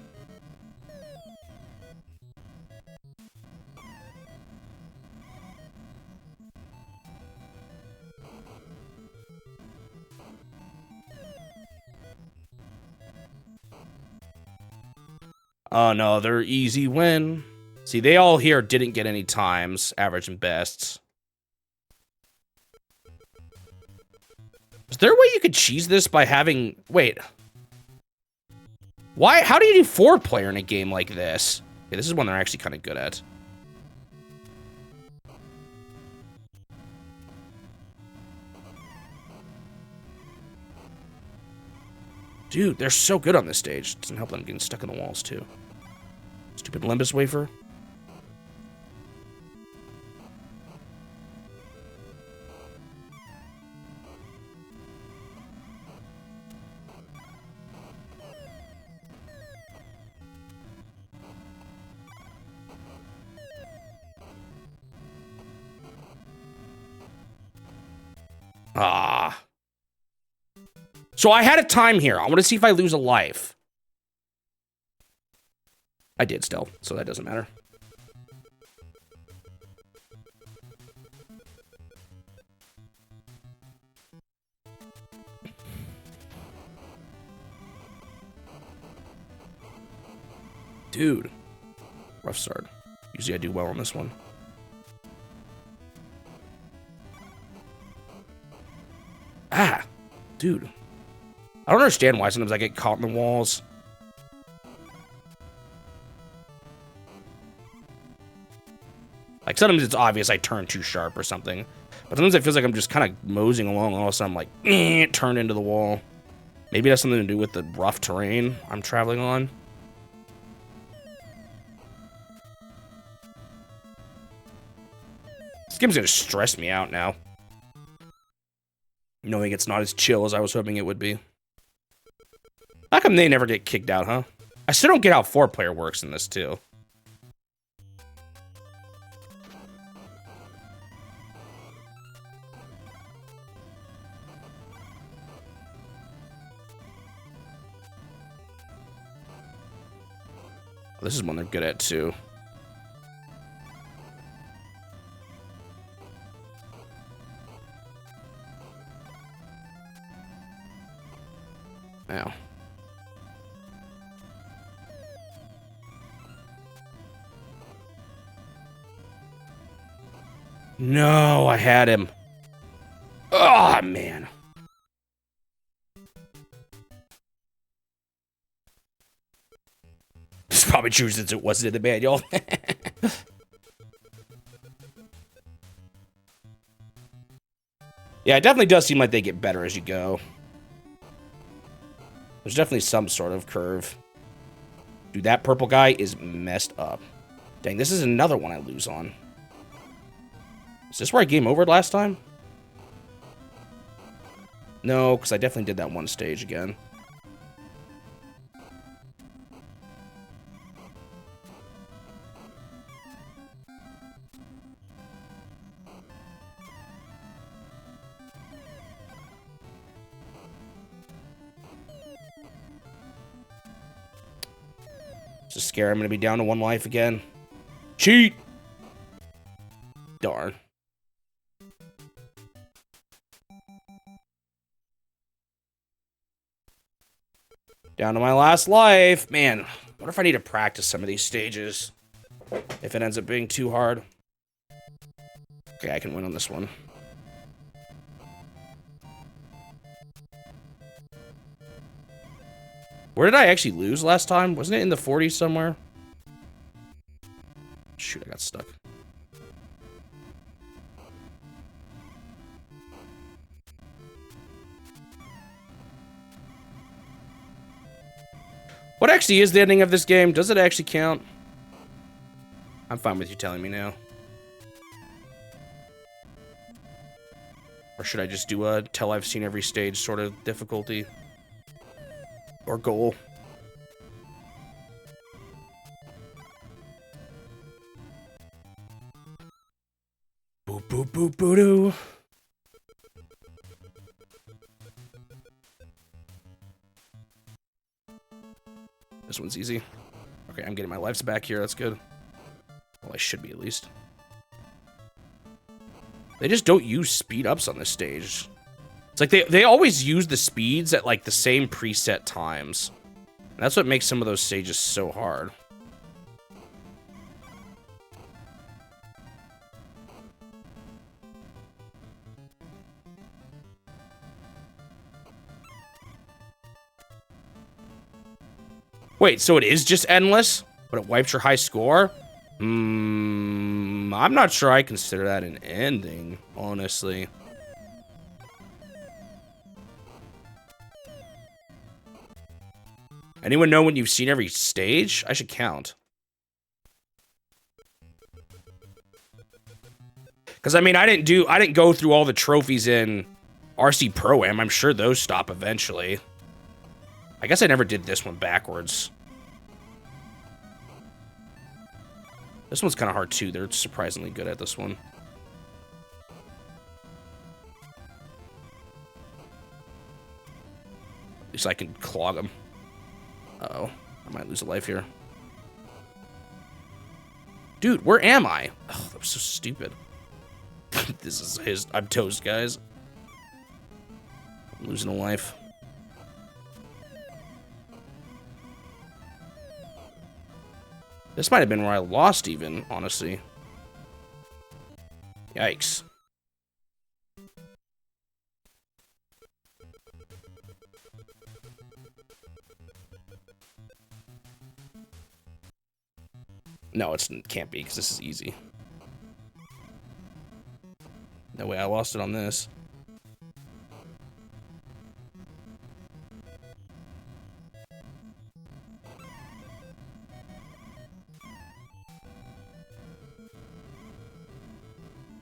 Oh no, they're easy win. See, they all here didn't get any times, average and bests. Is there a way you could cheese this by having... Wait. Why? How do you do 4-player in a game like this? Okay, this is one they're actually kind of good at. Dude, they're so good on this stage. Doesn't help that I'm getting stuck in the walls, too. Stupid Limbus wafer. Ah. So I had a time here. I want to see if I lose a life. I did still, so that doesn't matter. Dude. Rough start. Usually I do well on this one. Ah. Dude. I don't understand why sometimes I get caught in the walls. Like, sometimes it's obvious I turn too sharp or something. But sometimes it feels like I'm just kind of moseying along, and all of a sudden I'm like, turned into the wall. Maybe it has something to do with the rough terrain I'm traveling on. This game's gonna stress me out now. Knowing it's not as chill as I was hoping it would be. How come they never get kicked out, huh? I still don't get how 4-player works in this, too. This is one they're good at, too. Now. No, I had him. Oh, man. It's probably true since it wasn't in the manual. Yeah, it definitely does seem like they get better as you go. There's definitely some sort of curve. Dude, that purple guy is messed up. Dang, this is another one I lose on. Is this where I game overed last time? No, because I definitely did that one stage again. It's a scare. I'm going to be down to 1 life again. Cheat! Darn. Down to my last life. Man, what if I need to practice some of these stages? If it ends up being too hard. Okay, I can win on this one. Where did I actually lose last time? Wasn't it in the 40s somewhere? Shoot, I got stuck. What actually is the ending of this game? Does it actually count? I'm fine with you telling me now. Or should I just do a till I've seen every stage sort of difficulty? Or goal? Boop, boop, boop, boo doo. This one's easy. Okay, I'm getting my lives back here. That's good. Well, I should be at least. They just don't use speed ups on this stage. It's like they always use the speeds at like the same preset times. And that's what makes some of those stages so hard. Wait, so it is just endless, but it wipes your high score? I'm not sure I consider that an ending, honestly. Anyone know when you've seen every stage? I should count. Because, I mean, I didn't go through all the trophies in RC Pro-Am. I'm sure those stop eventually. I guess I never did this one backwards. This one's kind of hard, too. They're surprisingly good at this one. At least I can clog them. Uh-oh. I might lose a life here. Dude, where am I? Oh, that was so stupid. This is his... I'm toast, guys. I'm losing a life. This might have been where I lost even, honestly. Yikes. No, it can't be, because this is easy. No way, I lost it on this.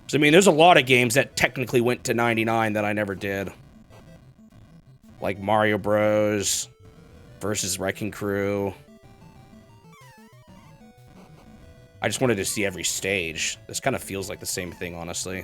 So, I mean, there's a lot of games that technically went to 99 that I never did. Like Mario Bros. Versus Wrecking Crew. I just wanted to see every stage. This kind of feels like the same thing, honestly.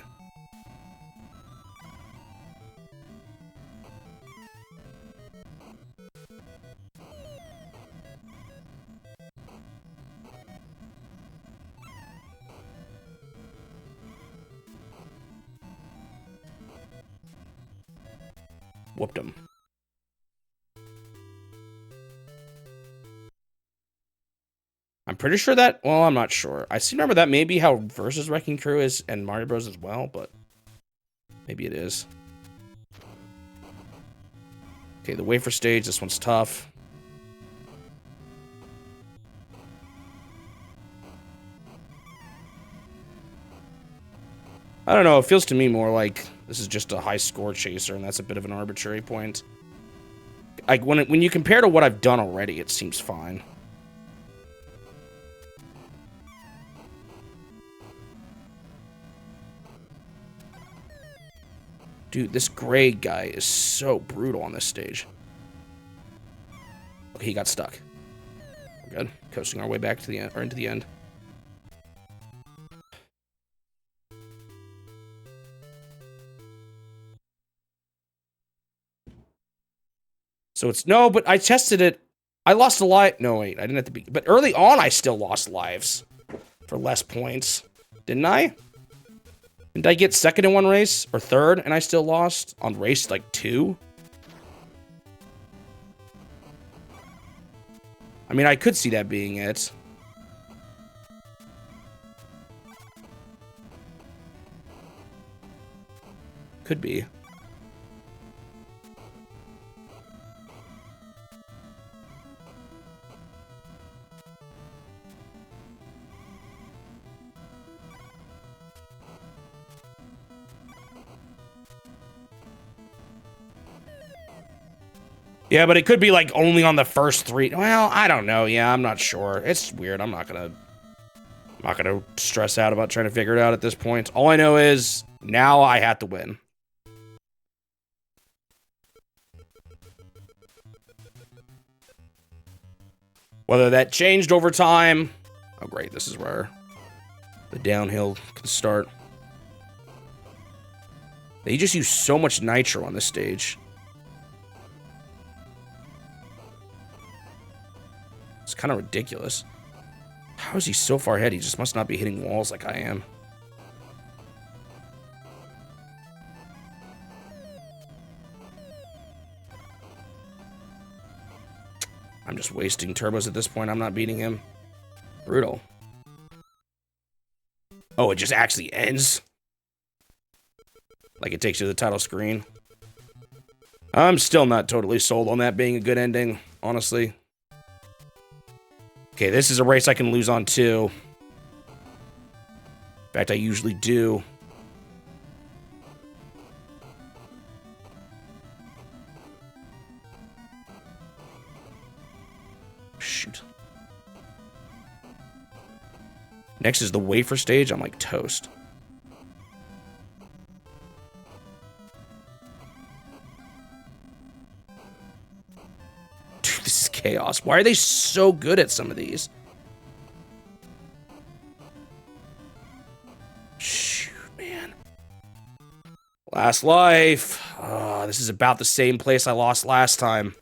Whooped him. I'm pretty sure that... Well, I'm not sure. I seem to remember that may be how Versus Wrecking Crew is and Mario Bros. As well, but... Maybe it is. Okay, the wafer stage. This one's tough. I don't know. It feels to me more like this is just a high score chaser, and that's a bit of an arbitrary point. Like, when you compare to what I've done already, it seems fine. Dude, this gray guy is so brutal on this stage. Okay, he got stuck. We're good. Coasting our way back to the end, or into the end. So it's... No, but I tested it. I lost a life. No, wait. I didn't have to be... But early on, I still lost lives. For less points. Didn't I? Didn't I get second in one race? Or third, and I still lost? On race, like, 2? I mean, I could see that being it. Could be. Yeah, but it could be like only on the first 3. Well, I don't know. Yeah, I'm not sure. It's weird. I'm not gonna stress out about trying to figure it out at this point. All I know is now I have to win. Whether that changed over time. Oh, great. This is where the downhill can start. They just use so much nitro on this stage. It's kind of ridiculous. How is he so far ahead? He just must not be hitting walls like I am. I'm just wasting turbos at this point. I'm not beating him. Brutal. Oh, it just actually ends? Like it takes you to the title screen? I'm still not totally sold on that being a good ending, honestly. Okay, this is a race I can lose on too. In fact, I usually do. Shoot. Next is the wafer stage. I'm like toast. Dude, this is chaos. Why are they so good at some of these? Shoot, man. Last life. Oh, this is about the same place I lost last time.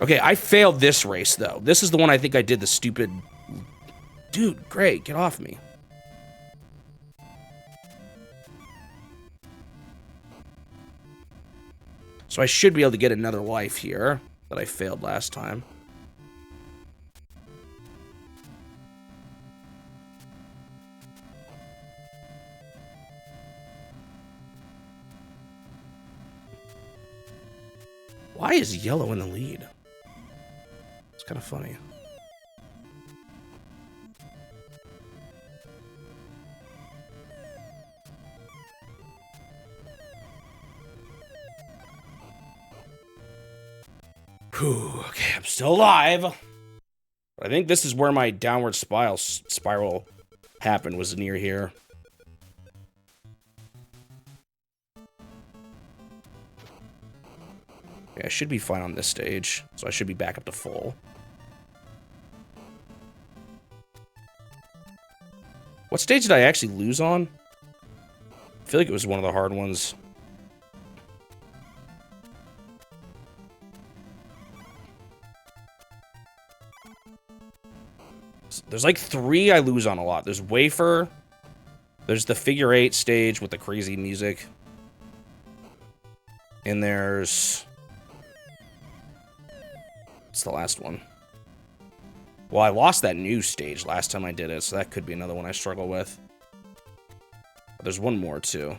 Okay, I failed this race, though. This is the one I think I did the stupid... Dude, great, get off me. So I should be able to get another life here that I failed last time. Why is yellow in the lead? It's kind of funny. Whew, okay, I'm still alive. But I think this is where my downward spiral happened, was near here. Okay, I should be fine on this stage, so I should be back up to full. What stage did I actually lose on? I feel like it was one of the hard ones. There's like 3 I lose on a lot. There's Wafer. There's the figure 8 stage with the crazy music. And there's... What's the last one? Well, I lost that new stage last time I did it, so that could be another one I struggle with. But there's one more, too.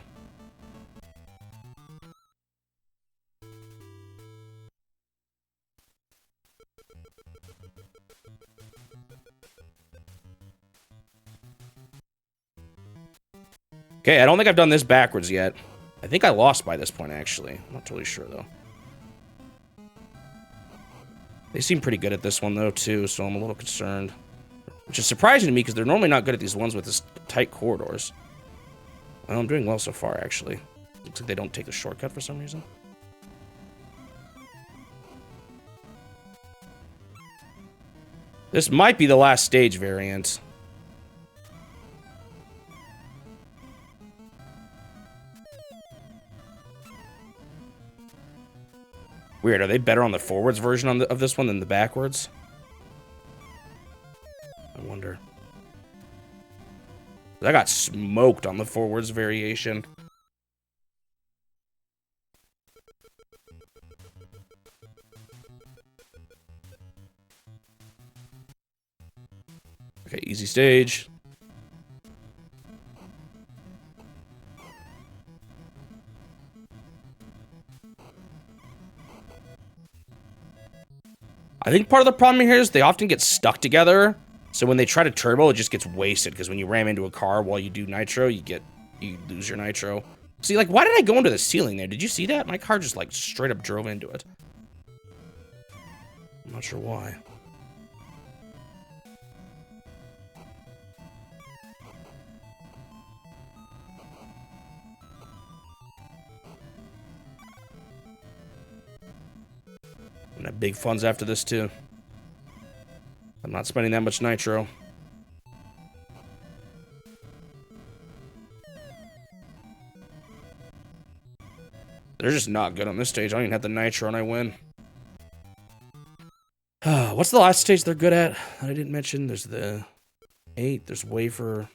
Okay, I don't think I've done this backwards yet. I think I lost by this point, actually. I'm not totally sure, though. They seem pretty good at this one, though, too, so I'm a little concerned. Which is surprising to me, because they're normally not good at these ones with this tight corridors. Well, I'm doing well so far, actually. Looks like they don't take the shortcut for some reason. This might be the last stage variant. Weird, are they better on the forwards version of this one than the backwards? I wonder. I got smoked on the forwards variation. Okay, easy stage. I think part of the problem here is they often get stuck together. So when they try to turbo, it just gets wasted. Because when you ram into a car while you do nitro, you lose your nitro. See, like, why did I go into the ceiling there? Did you see that? My car just, like, straight up drove into it. I'm not sure why. I'm gonna have big funds after this, too. I'm not spending that much nitro. They're just not good on this stage. I don't even have the nitro and I win. What's the last stage they're good at that I didn't mention? There's the 8. There's wafer.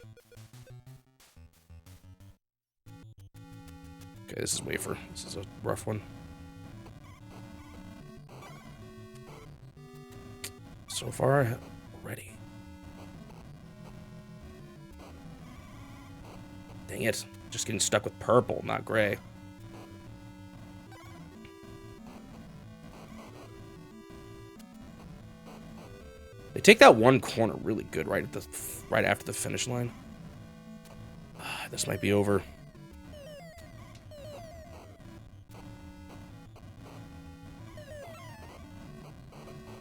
Okay, this is wafer. This is a rough one. So far, already. Dang it. Just getting stuck with purple, not gray. They take that one corner really good right after the finish line. This might be over.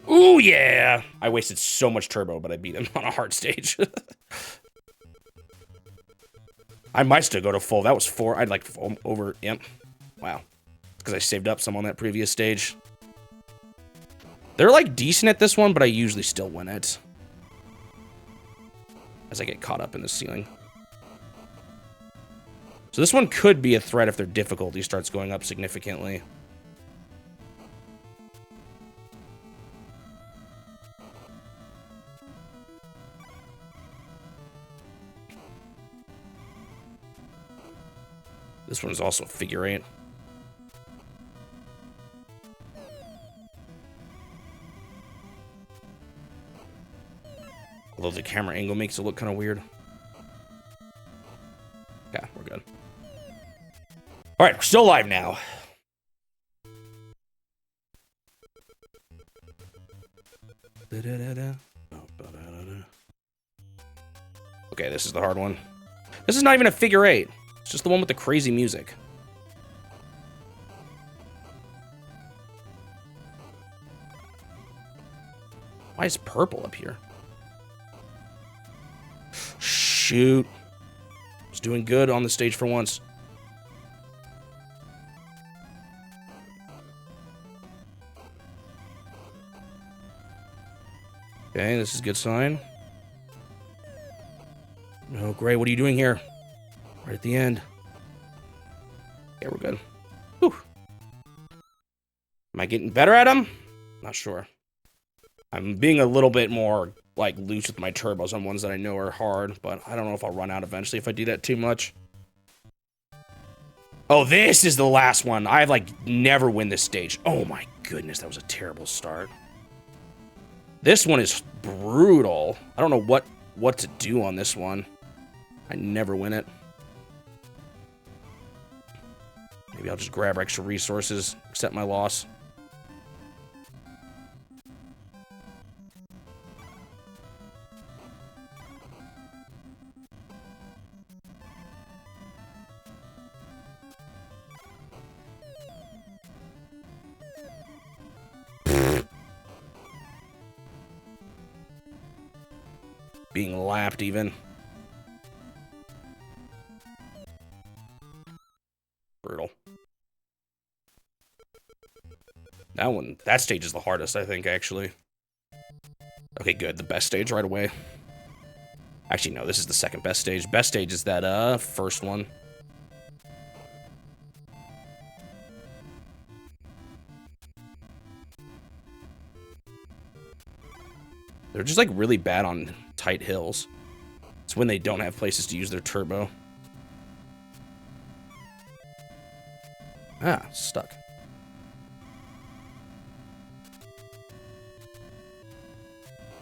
Ooh, yeah! I wasted so much turbo, but I beat him on a hard stage. I might still go to full. That was 4. I'd like full over imp. Wow. Because I saved up some on that previous stage. They're, like, decent at this one, but I usually still win it. As I get caught up in the ceiling. So this one could be a threat if their difficulty starts going up significantly. This one is also a figure 8. Although the camera angle makes it look kind of weird. Yeah, we're good. All right, we're still live now. Okay, this is the hard one. This is not even a figure 8. It's just the one with the crazy music. Why is purple up here? Shoot. I was doing good on the stage for once. Okay, this is a good sign. Oh, great. What are you doing here? Right at the end. Yeah, we're good. Whew. Am I getting better at them? Not sure. I'm being a little bit more, like, loose with my turbos on ones that I know are hard, but I don't know if I'll run out eventually if I do that too much. Oh, this is the last one. I, like, never win this stage. Oh, my goodness. That was a terrible start. This one is brutal. I don't know what to do on this one. I never win it. Maybe I'll just grab extra resources, accept my loss. Being lapped even. Brutal. That stage is the hardest, I think, actually. Okay, good. The best stage right away. Actually, no, this is the second best stage. Best stage is that, first one. They're just, like, really bad on tight hills. It's when they don't have places to use their turbo. Ah, stuck.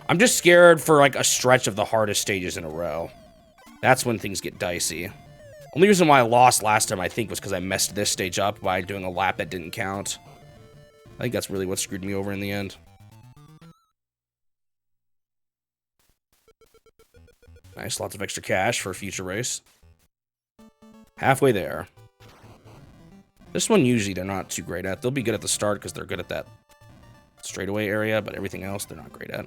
I'm just scared for, like, a stretch of the hardest stages in a row. That's when things get dicey. Only reason why I lost last time, I think, was because I messed this stage up by doing a lap that didn't count. I think that's really what screwed me over in the end. Nice, lots of extra cash for a future race. Halfway there. This one, usually, they're not too great at. They'll be good at the start because they're good at that straightaway area, but everything else, they're not great at.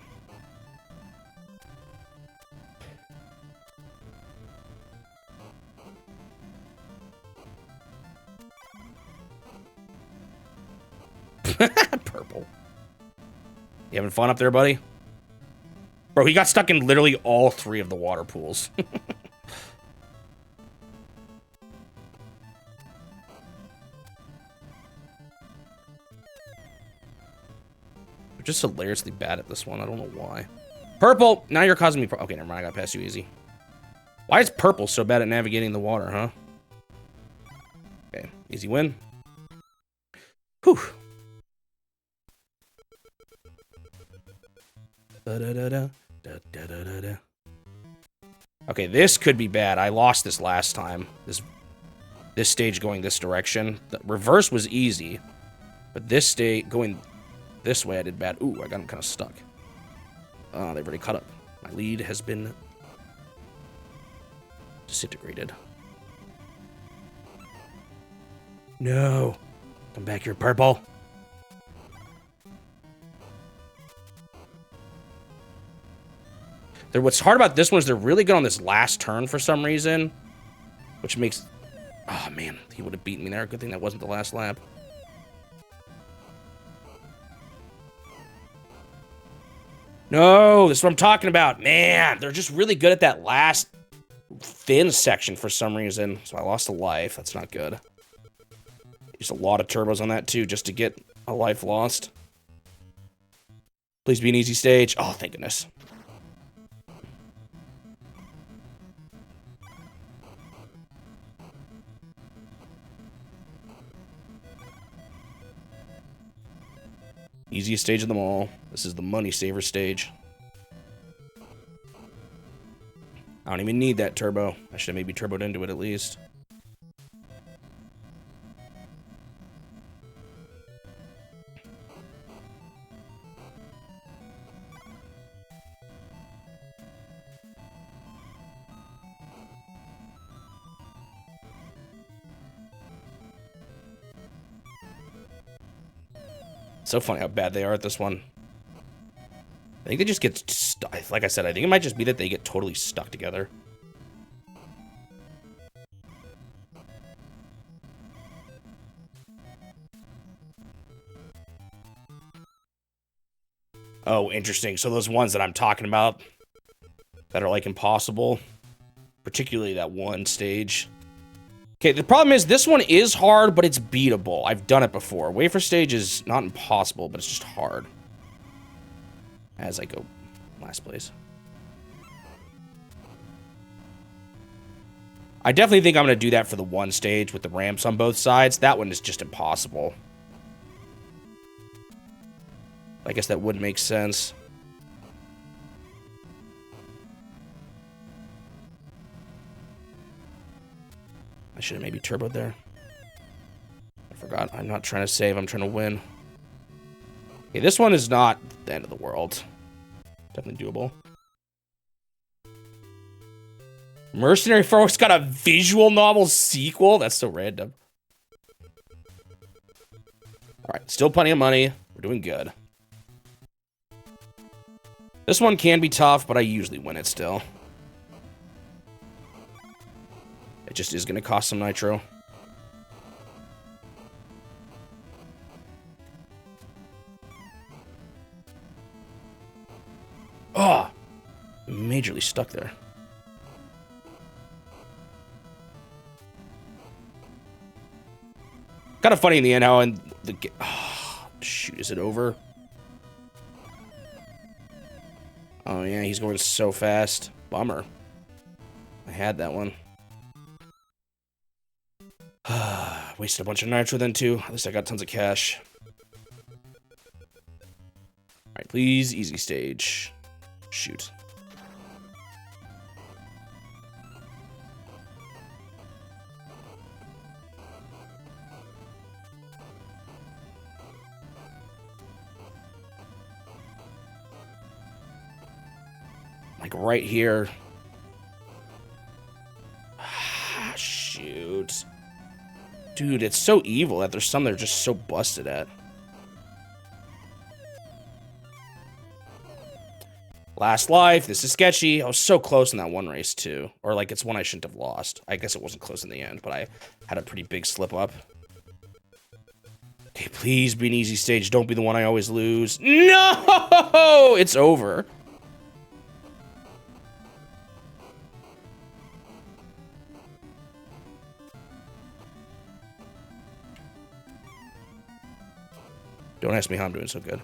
Purple. You having fun up there, buddy? Bro, he got stuck in literally all 3 of the water pools. We're just hilariously bad at this one. I don't know why. Purple! Now you're causing me... Okay, never mind. I got past you easy. Why is purple so bad at navigating the water, huh? Okay, easy win. Whew. Okay, this could be bad. I lost this last time. This stage going this direction. The reverse was easy, but this stage going this way I did bad. Ooh, I got him kind of stuck. Oh, they've already caught up. My lead has been disintegrated. No. Come back here, purple. What's hard about this one is they're really good on this last turn for some reason, which makes... Oh, man. He would have beaten me there. Good thing that wasn't the last lap. No, this is what I'm talking about. Man, they're just really good at that last thin section for some reason. So I lost a life. That's not good. Used a lot of turbos on that, too, just to get a life lost. Please be an easy stage. Oh, thank goodness. Easiest stage of them all. This is the money saver stage. I don't even need that turbo. I should have maybe turboed into it at least. So funny how bad they are at this one. I think they just get stuck. Like I said, I think it might just be that they get totally stuck together. Oh, interesting. So those ones that I'm talking about that are like impossible, particularly that one stage. Okay, the problem is this one is hard, but it's beatable. I've done it before. Wafer stage is not impossible, but it's just hard. As I go last place. I definitely think I'm going to do that for the one stage with the ramps on both sides. That one is just impossible. I guess that would make sense. I should have maybe turboed there. I forgot. I'm not trying to save. I'm trying to win. Okay, this one is not the end of the world. Definitely doable. Mercenary Folks got a visual novel sequel? That's so random. Alright, still plenty of money. We're doing good. This one can be tough, but I usually win it still. It just is going to cost some nitro. Oh! Majorly stuck there. Kind of funny in the end how in the... Oh, shoot, is it over? Oh, yeah, he's going so fast. Bummer. I had that one. Wasted a bunch of nitro then, too. At least I got tons of cash. Alright, please. Easy stage. Shoot. Like right here. Shoot. Dude, it's so evil that there's some that are just so busted at. Last life. This is sketchy. I was so close in that one race, too. Or, like, it's one I shouldn't have lost. I guess it wasn't close in the end, but I had a pretty big slip up. Okay, please be an easy stage. Don't be the one I always lose. No! It's over. Don't ask me how I'm doing so good.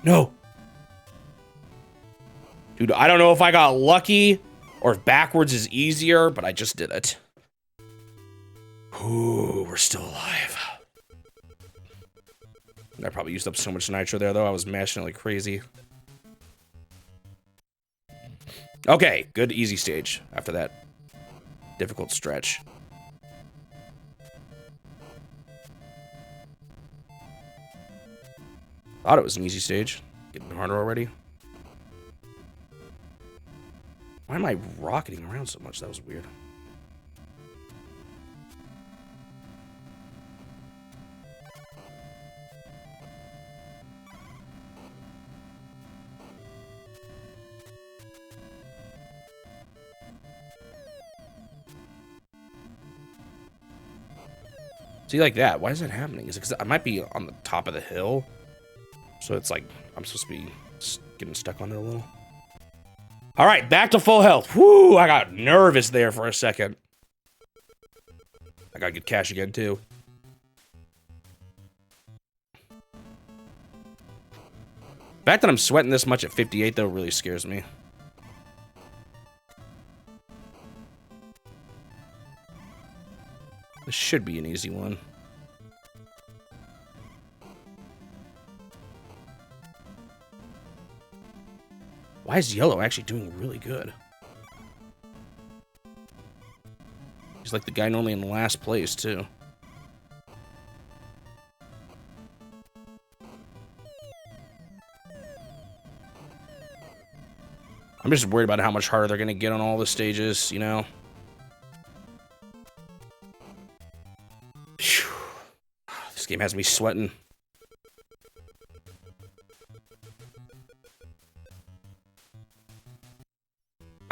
No. Dude, I don't know if I got lucky or if backwards is easier, but I just did it. Ooh, we're still alive. I probably used up so much nitro there, though. I was mashing it like crazy. Okay, good easy stage after that difficult stretch. Thought it was an easy stage. Getting harder already. Why am I rocketing around so much? That was weird. See, like that. Why is that happening? Is it because I might be on the top of the hill? So it's like I'm supposed to be getting stuck on it a little. All right, back to full health. Whoo, I got nervous there for a second. I gotta get cash again, too. The fact that I'm sweating this much at 58, though, really scares me. This should be an easy one. Why is yellow actually doing really good? He's like the guy normally in last place, too. I'm just worried about how much harder they're going to get on all the stages, you know? Whew. This game has me sweating.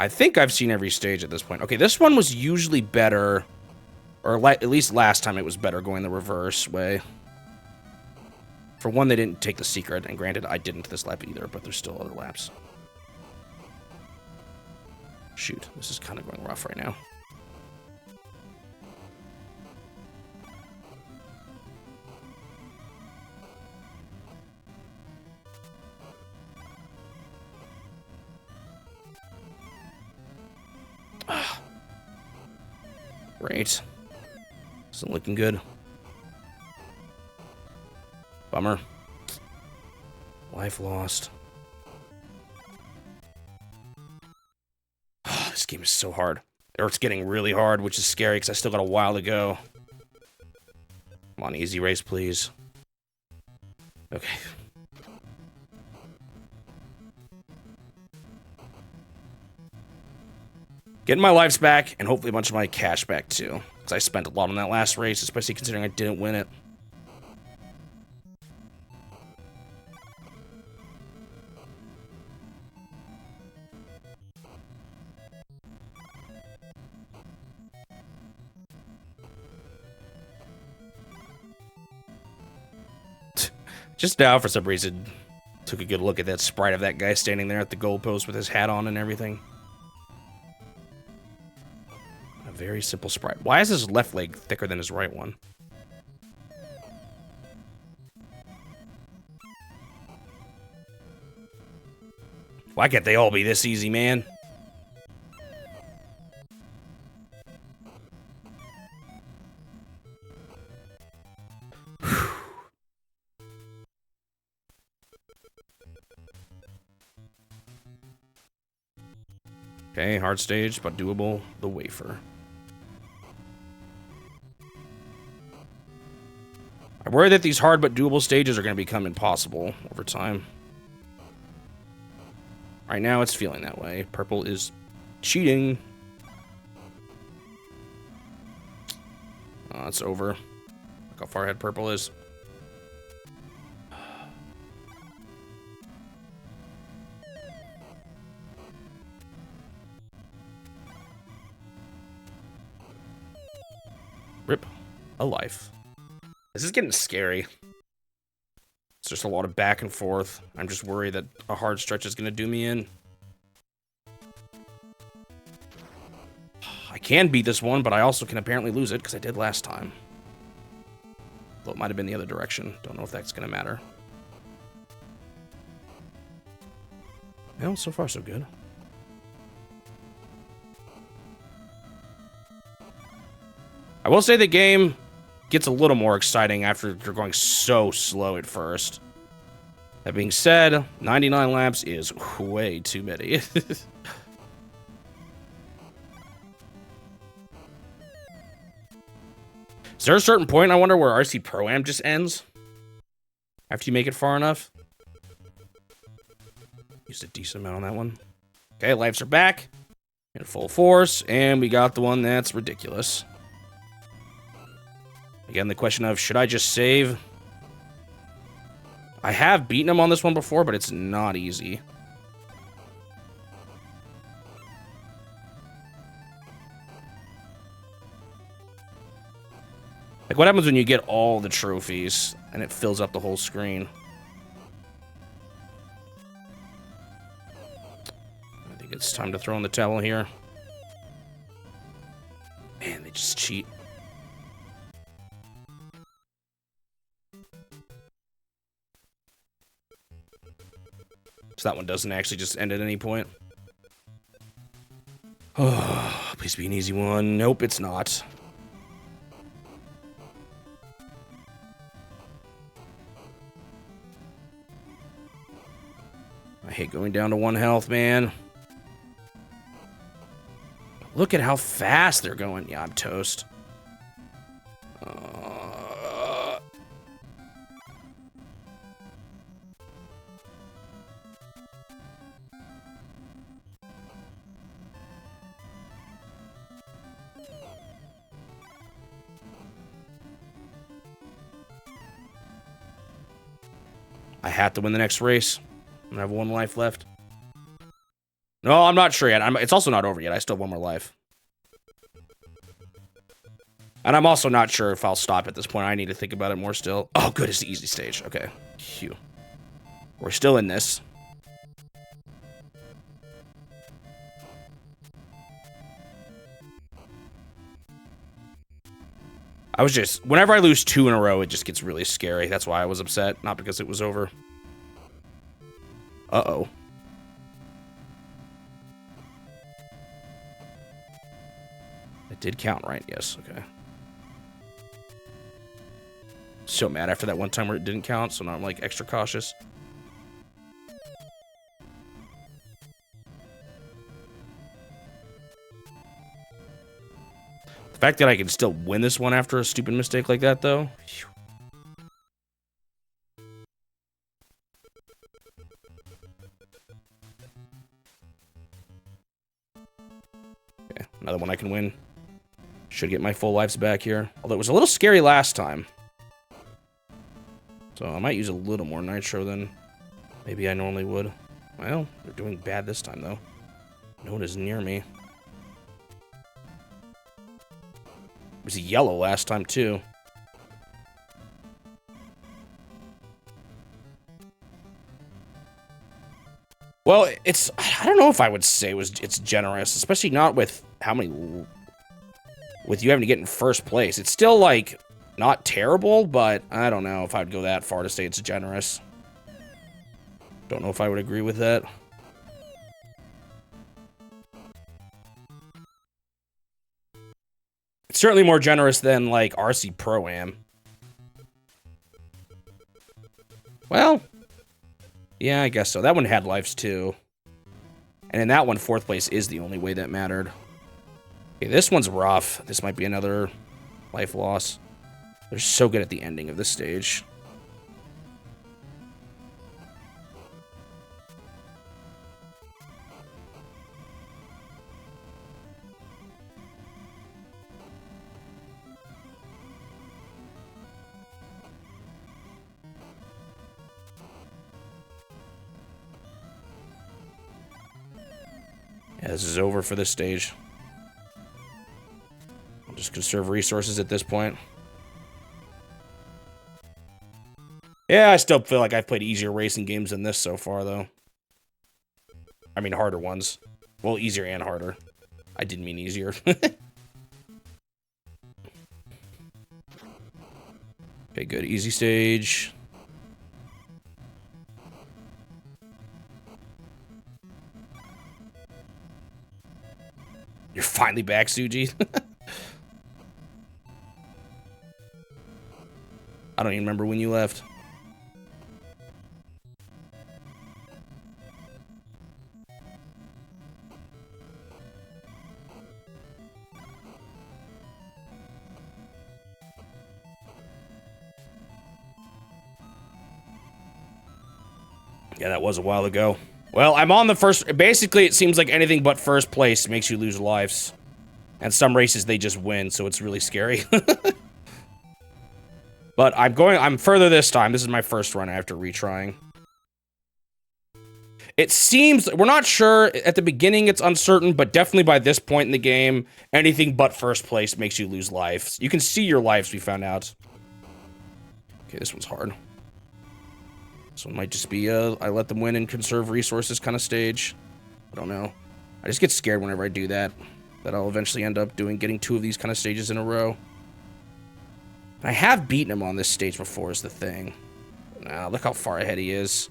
I think I've seen every stage at this point. Okay, this one was usually better, or at least last time it was better going the reverse way. For one, they didn't take the secret, and granted, I didn't this lap either, but there's still other laps. Shoot, this is kind of going rough right now. Great. Isn't looking good. Bummer. Life lost. Oh, this game is so hard. Or it's getting really hard, which is scary because I still got a while to go. Come on, easy race, please. Okay. Getting my lives back, and hopefully a bunch of my cash back, too. Because I spent a lot on that last race, especially considering I didn't win it. Just now, for some reason, took a good look at that sprite of that guy standing there at the goalpost with his hat on and everything. A very simple sprite. Why is his left leg thicker than his right one? Why can't they all be this easy, man? Okay, hard stage, but doable. The wafer. I worry that these hard but doable stages are going to become impossible over time. Right now, it's feeling that way. Purple is cheating. It's over. Look how far ahead purple is. Rip a life. This is getting scary. It's just a lot of back and forth. I'm just worried that a hard stretch is going to do me in. I can beat this one, but I also can apparently lose it because I did last time. Though it might have been the other direction. Don't know if that's going to matter. Well, so far so good. I will say the game gets a little more exciting after you're going so slow at first. That being said, 99 laps is way too many. Is there a certain point, I wonder, where RC Pro-Am just ends? After you make it far enough? Used a decent amount on that one. Okay, lives are back. In full force, and we got the one that's ridiculous. Again, the question of, should I just save? I have beaten him on this one before, but it's not easy. Like, what happens when you get all the trophies and it fills up the whole screen? I think it's time to throw in the towel here. Man, they just cheat. So that one doesn't actually just end at any point. Oh, please be an easy one. Nope, it's not. I hate going down to 1 health, man. Look at how fast they're going. Yeah, I'm toast. I have to win the next race. I'm gonna have 1 life left. No, I'm not sure yet. It's also not over yet. I still have 1 more life. And I'm also not sure if I'll stop at this point. I need to think about it more still. Oh, good. It's the easy stage. Okay. Phew. We're still in this. I was just... Whenever I lose 2 in a row, it just gets really scary. That's why I was upset. Not because it was over. Uh-oh. It did count, right? Yes, okay. So mad after that one time where it didn't count, so now I'm, like, extra cautious. The fact that I can still win this one after a stupid mistake like that, though. Phew. Okay, another one I can win. Should get my full lives back here. Although it was a little scary last time. So I might use a little more nitro than maybe I normally would. Well, they're doing bad this time, though. No one is near me. It was yellow last time, too. Well, it's... I don't know if I would say it's generous, especially not with how many... With you having to get in first place. It's still, like, not terrible, but I don't know if I'd go that far to say it's generous. Don't know if I would agree with that. It's certainly more generous than, like, RC Pro-Am. Well, yeah, I guess so. That one had lives, too. And in that one, 4th place is the only way that mattered. Okay, this one's rough. This might be another life loss. They're so good at the ending of this stage. Yeah, this is over for this stage. I'll just conserve resources at this point. Yeah, I still feel like I've played easier racing games than this so far, though. I mean, harder ones. Well, easier and harder. I didn't mean easier. Okay, good. Easy stage. You're finally back, Suji. I don't even remember when you left. Yeah, that was a while ago. Well, I'm on the first... Basically, it seems like anything but first place makes you lose lives. And some races, they just win, so it's really scary. But I'm further this time. This is my first run after retrying. It seems... We're not sure. At the beginning, it's uncertain, but definitely by this point in the game, anything but first place makes you lose lives. You can see your lives, we found out. Okay, this one's hard. This one might just be I let them win and conserve resources kind of stage. I don't know. I just get scared whenever I do that. That I'll eventually end up getting 2 of these kind of stages in a row. I have beaten him on this stage before is the thing. Nah, look how far ahead he is.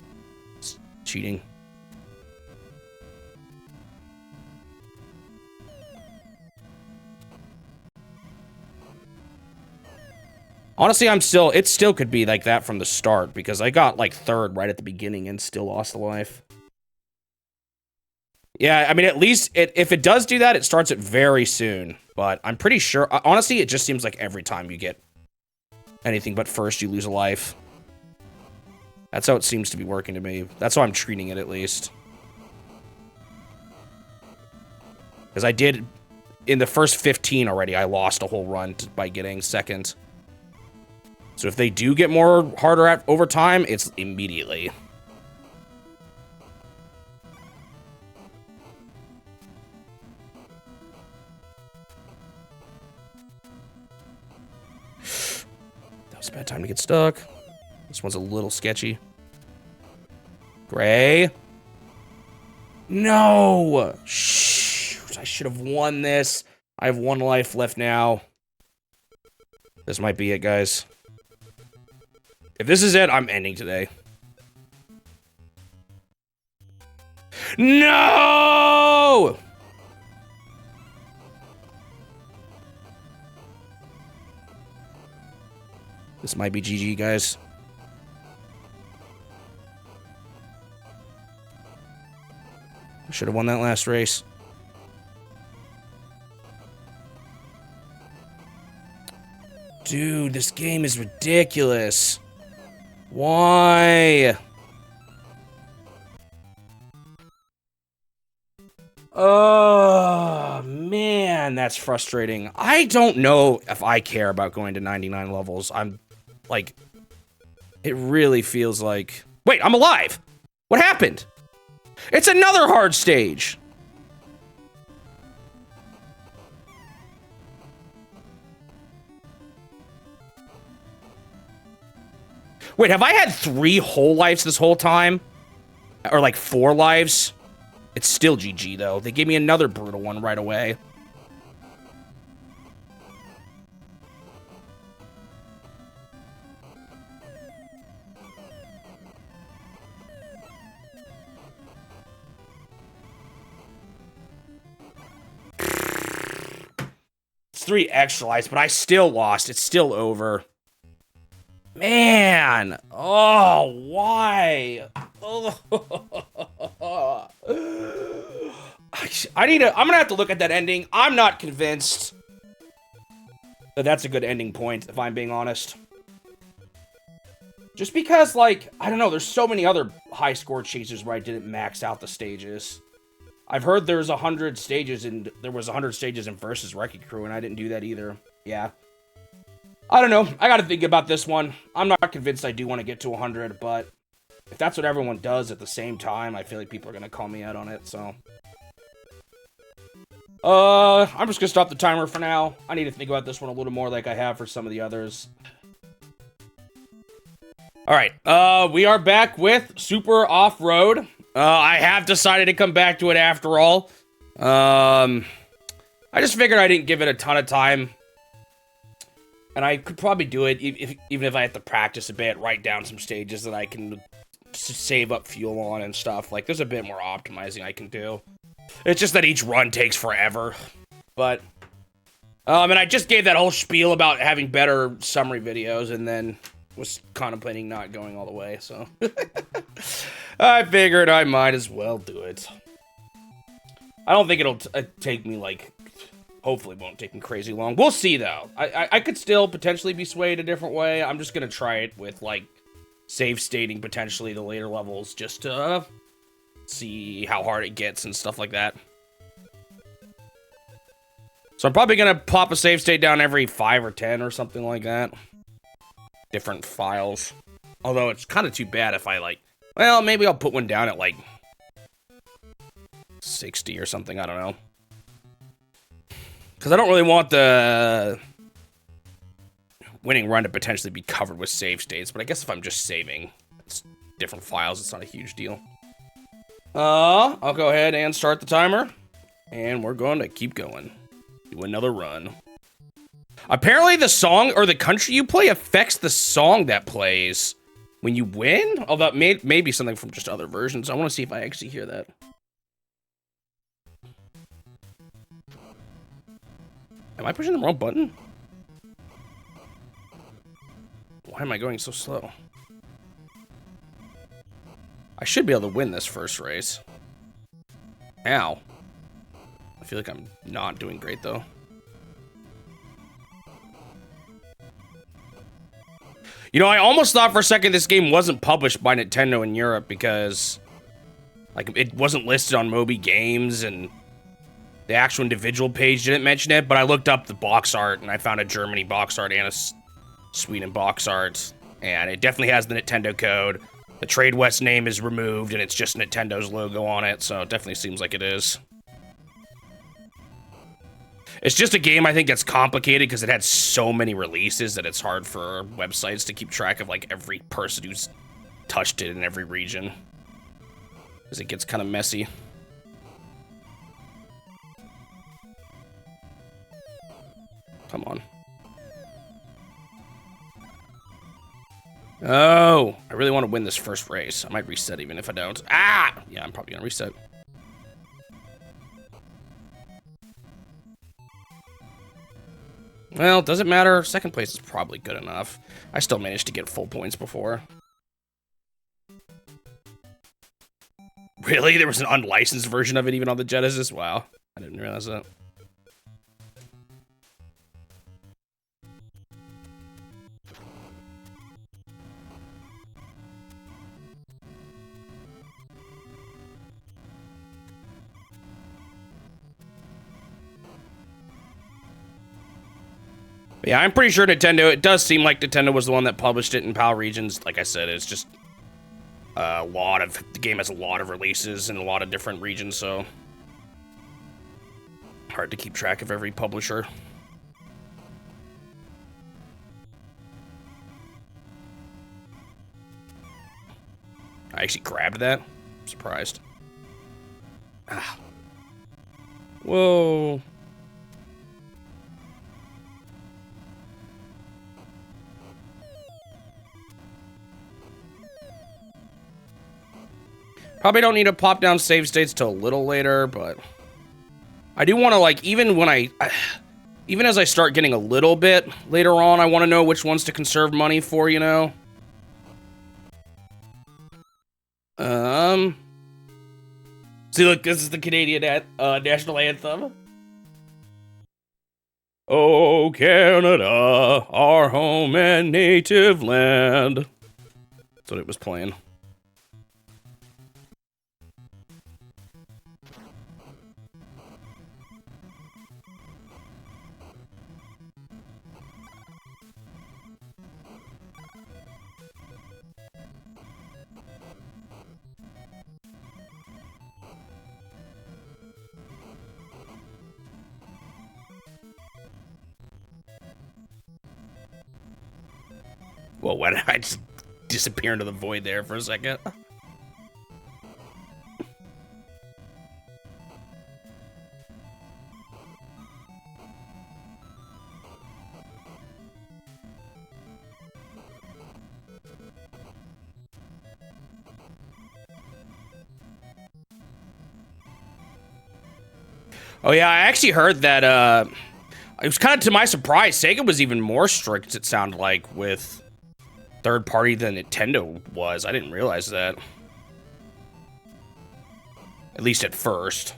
It's cheating. Honestly, it still could be like that from the start, because I got, like, 3rd right at the beginning and still lost a life. Yeah, I mean, at least, if it does do that, it starts it very soon. But I'm pretty sure, honestly, it just seems like every time you get anything but first, you lose a life. That's how it seems to be working to me. That's how I'm treating it, at least. Because I did, in the first 15 already, I lost a whole run by getting 2nd. So if they do get harder over time, it's immediately. That was a bad time to get stuck. This one's a little sketchy. Gray. No! Shoot, I should have won this. I have 1 life left now. This might be it, guys. If this is it, I'm ending today. No! This might be GG, guys. I should have won that last race. Dude, this game is ridiculous. Why? Oh, man, that's frustrating. I don't know if I care about going to 99 levels. I'm, like, it really feels like... Wait, I'm alive! What happened? It's another hard stage! Wait, have I had 3 whole lives this whole time? Or like 4 lives? It's still GG, though. They gave me another brutal one right away. It's 3 extra lives, but I still lost. It's still over. Man! Oh, why? Oh. I'm gonna have to look at that ending. I'm not convinced that that's a good ending point, if I'm being honest. Just because, like, I don't know, there's so many other high score chasers where I didn't max out the stages. I've heard there's 100 stages, and there was 100 stages in Versus Wrecking Crew, and I didn't do that either. Yeah. I don't know. I gotta think about this one. I'm not convinced I do want to get to 100, but if that's what everyone does at the same time, I feel like people are gonna call me out on it, so. I'm just gonna stop the timer for now. I need to think about this one a little more like I have for some of the others. Alright, we are back with Super Off-Road. I have decided to come back to it after all. I just figured I didn't give it a ton of time. And I could probably do it even if I have to practice a bit, write down some stages that I can save up fuel on and stuff. Like, there's a bit more optimizing I can do. It's just that each run takes forever. But, and I just gave that whole spiel about having better summary videos and then was contemplating not going all the way, so. I figured I might as well do it. I don't think it'll take me, like, hopefully won't take me crazy long. We'll see, though. I could still potentially be swayed a different way. I'm just gonna try it with, like, save stating potentially the later levels just to see how hard it gets and stuff like that. So I'm probably gonna pop a save state down every 5 or 10 or something like that. Different files. Although it's kind of too bad if I, like, well, maybe I'll put one down at, like, 60 or something, I don't know. Because I don't really want the winning run to potentially be covered with save states, but I guess if I'm just saving it's different files, it's not a huge deal. I'll go ahead and start the timer, and we're going to keep going. Do another run. Apparently the song or the country you play affects the song that plays when you win, although that may be something from just other versions. I want to see if I actually hear that. Am I pushing the wrong button? Why am I going so slow? I should be able to win this first race. Ow. I feel like I'm not doing great, though. You know, I almost thought for a second this game wasn't published by Nintendo in Europe because, like, it wasn't listed on Moby Games and the actual individual page didn't mention it, but I looked up the box art and I found a Germany box art and a Sweden box art, and it definitely has the Nintendo code. The Trade West name is removed and it's just Nintendo's logo on it, so it definitely seems like it is. It's just a game I think that's complicated because it had so many releases that it's hard for websites to keep track of, like, every person who's touched it in every region. Because it gets kind of messy. Come on. Oh, I really want to win this first race. I might reset even if I don't. Ah! Yeah, I'm probably going to reset. Well, doesn't matter. Second place is probably good enough. I still managed to get full points before. Really? There was an unlicensed version of it even on the Genesis? Wow. I didn't realize that. Yeah, I'm pretty sure Nintendo, it does seem like Nintendo was the one that published it in PAL regions. Like I said, it's just the game has a lot of releases in a lot of different regions, so hard to keep track of every publisher. I actually grabbed that. I'm surprised. Ah. Whoa. Probably don't need to pop down save states till a little later, but I do want to, like, even as I start getting a little bit later on, I want to know which ones to conserve money for, you know? See, look, this is the Canadian national anthem. Oh, Canada, our home and native land. That's what it was playing. Well, why did I just disappear into the void there for a second? Oh yeah, I actually heard that, it was kind of to my surprise, Sega was even more strict, it sounded like, with third party than Nintendo was. I didn't realize that. At least at first.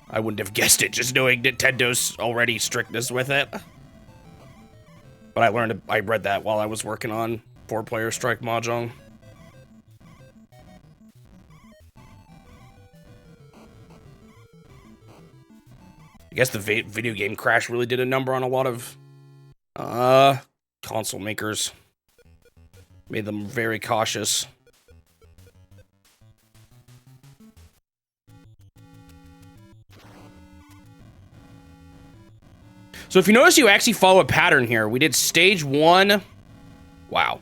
I wouldn't have guessed it, just knowing Nintendo's already strictness with it. But I read that while I was working on 4-player Strike Mahjong. I guess the video game crash really did a number on a lot of console makers. Made them very cautious. So if you notice, you actually follow a pattern here. We did stage 1. Wow.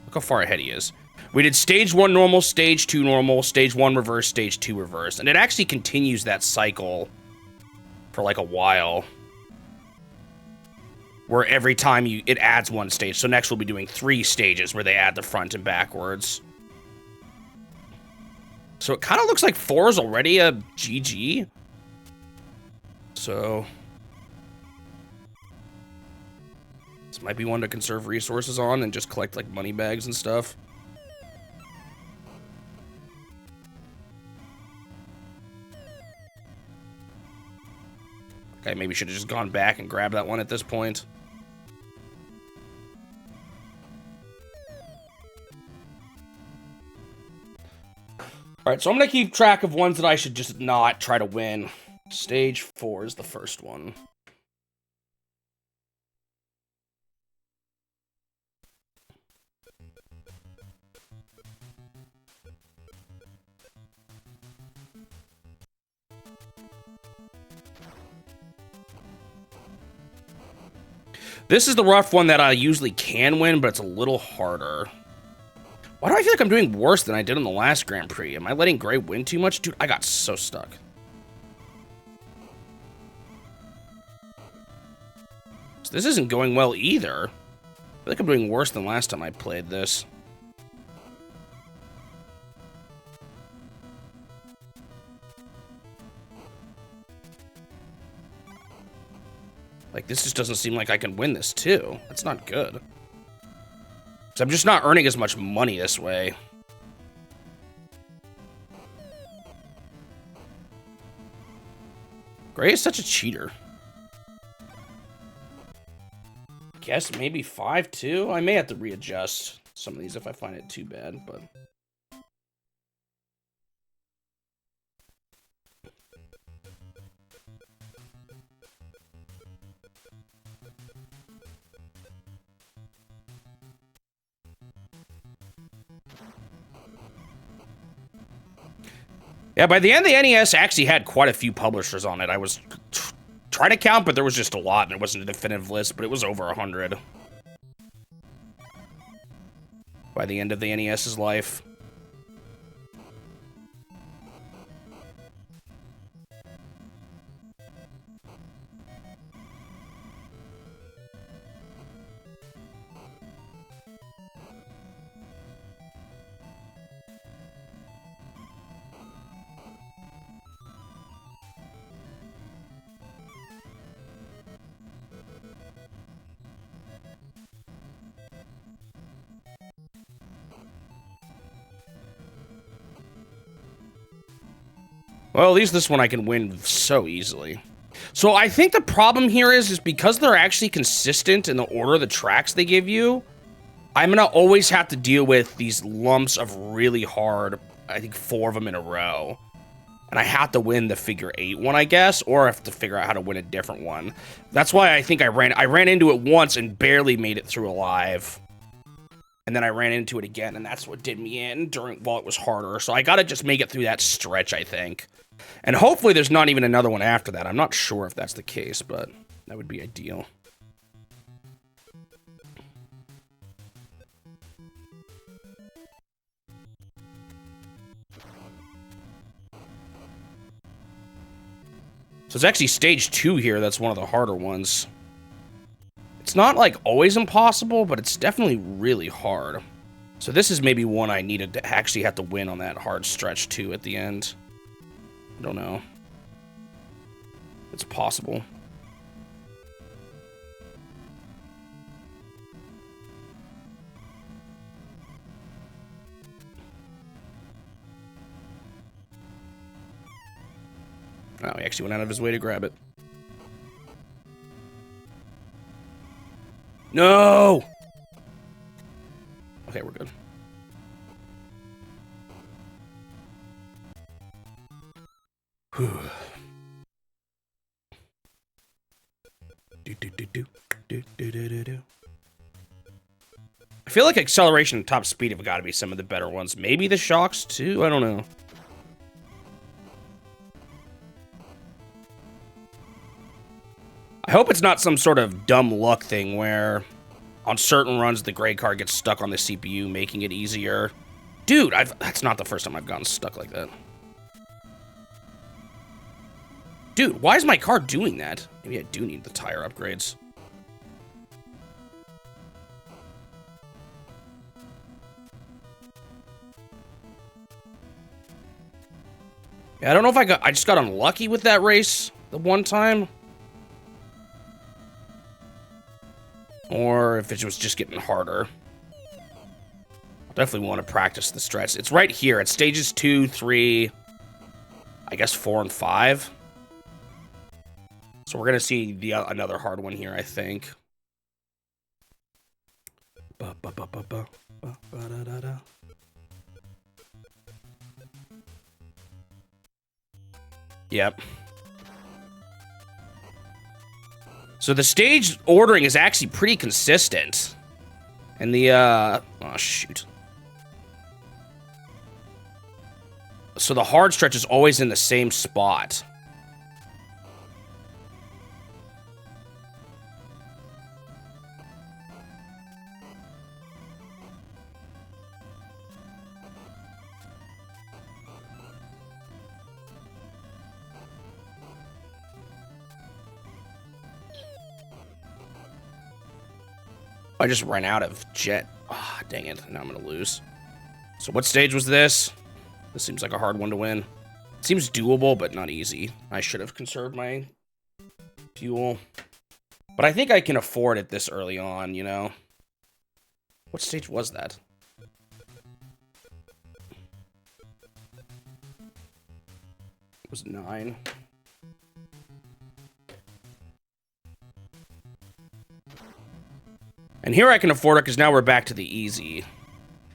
Look how far ahead he is. We did stage 1 normal, stage 2 normal, stage 1 reverse, stage 2 reverse. And it actually continues that cycle for like a while. Where every time it adds one stage. So next we'll be doing 3 stages where they add the front and backwards. So it kind of looks like 4 is already a GG. So this might be one to conserve resources on and just collect like money bags and stuff. Okay, maybe should have just gone back and grabbed that one at this point. Alright, so I'm going to keep track of ones that I should just not try to win. Stage 4 is the first one. This is the rough one that I usually can win, but it's a little harder. Why do I feel like I'm doing worse than I did in the last Grand Prix? Am I letting Gray win too much? Dude, I got so stuck. So this isn't going well either. I feel like I'm doing worse than last time I played this. Like, this just doesn't seem like I can win this, too. That's not good. So I'm just not earning as much money this way. Gray is such a cheater. Guess maybe 5, too? I may have to readjust some of these if I find it too bad, but... Yeah, by the end, the NES actually had quite a few publishers on it. I was trying to count, but there was just a lot, and it wasn't a definitive list, but it was over 100. By the end of the NES's life. Well, at least this one I can win so easily. So I think the problem here is because they're actually consistent in the order of the tracks they give you, I'm gonna always have to deal with these lumps of really hard, I think 4 of them in a row. And I have to win the figure 8 one, I guess, or I have to figure out how to win a different one. That's why I think I ran into it once and barely made it through alive. And then I ran into it again, and that's what did me in while it was harder. So I gotta just make it through that stretch, I think. And hopefully there's not even another one after that. I'm not sure if that's the case, but that would be ideal. So it's actually stage 2 here that's one of the harder ones. It's not, like, always impossible, but it's definitely really hard. So this is maybe one I needed to actually have to win on that hard stretch, too, at the end. I don't know. It's possible. Oh, he actually went out of his way to grab it. No! Okay, we're good. Whew. I feel like acceleration and top speed have got to be some of the better ones. Maybe the shocks, too? I don't know. I hope it's not some sort of dumb luck thing where on certain runs the gray car gets stuck on the CPU, making it easier. Dude, that's not the first time I've gotten stuck like that. Dude, why is my car doing that? Maybe I do need the tire upgrades. Yeah, I don't know if I just got unlucky with that race the one time. Or if it was just getting harder. Definitely want to practice the stretch. It's right here. It's stages 2, 3, I guess 4 and 5. So we're gonna see another hard one here, I think. Yep. So the stage ordering is actually pretty consistent. And the, oh, shoot. So the hard stretch is always in the same spot. I just ran out of jet. Ah, oh, dang it. Now I'm going to lose. So what stage was this? This seems like a hard one to win. It seems doable, but not easy. I should have conserved my fuel. But I think I can afford it this early on, you know? What stage was that? It was 9. And here I can afford it because now we're back to the easy.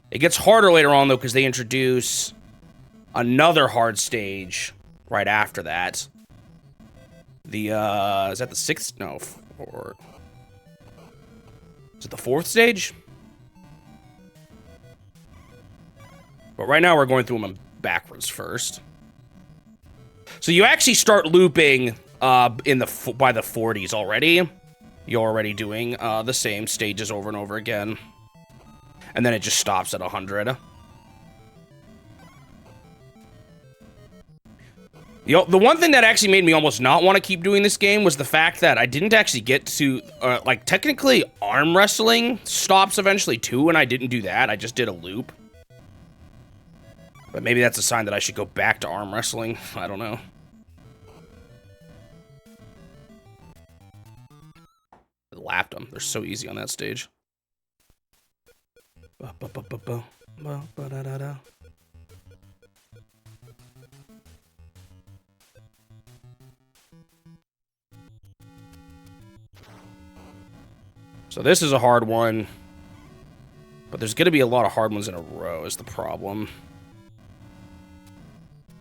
It gets harder later on, though, because they introduce another hard stage right after that. The, is that the 6th? No, 4. Is it the 4th stage? But right now we're going through them backwards first. So you actually start looping by the 40s already. You're already doing the same stages over and over again. And then it just stops at 100. The one thing that actually made me almost not want to keep doing this game was the fact that I didn't actually get to, like, technically arm wrestling stops eventually too, and I didn't do that. I just did a loop. But maybe that's a sign that I should go back to arm wrestling. I don't know. I lapped them. They're so easy on that stage. So this is a hard one. But there's going to be a lot of hard ones in a row is the problem.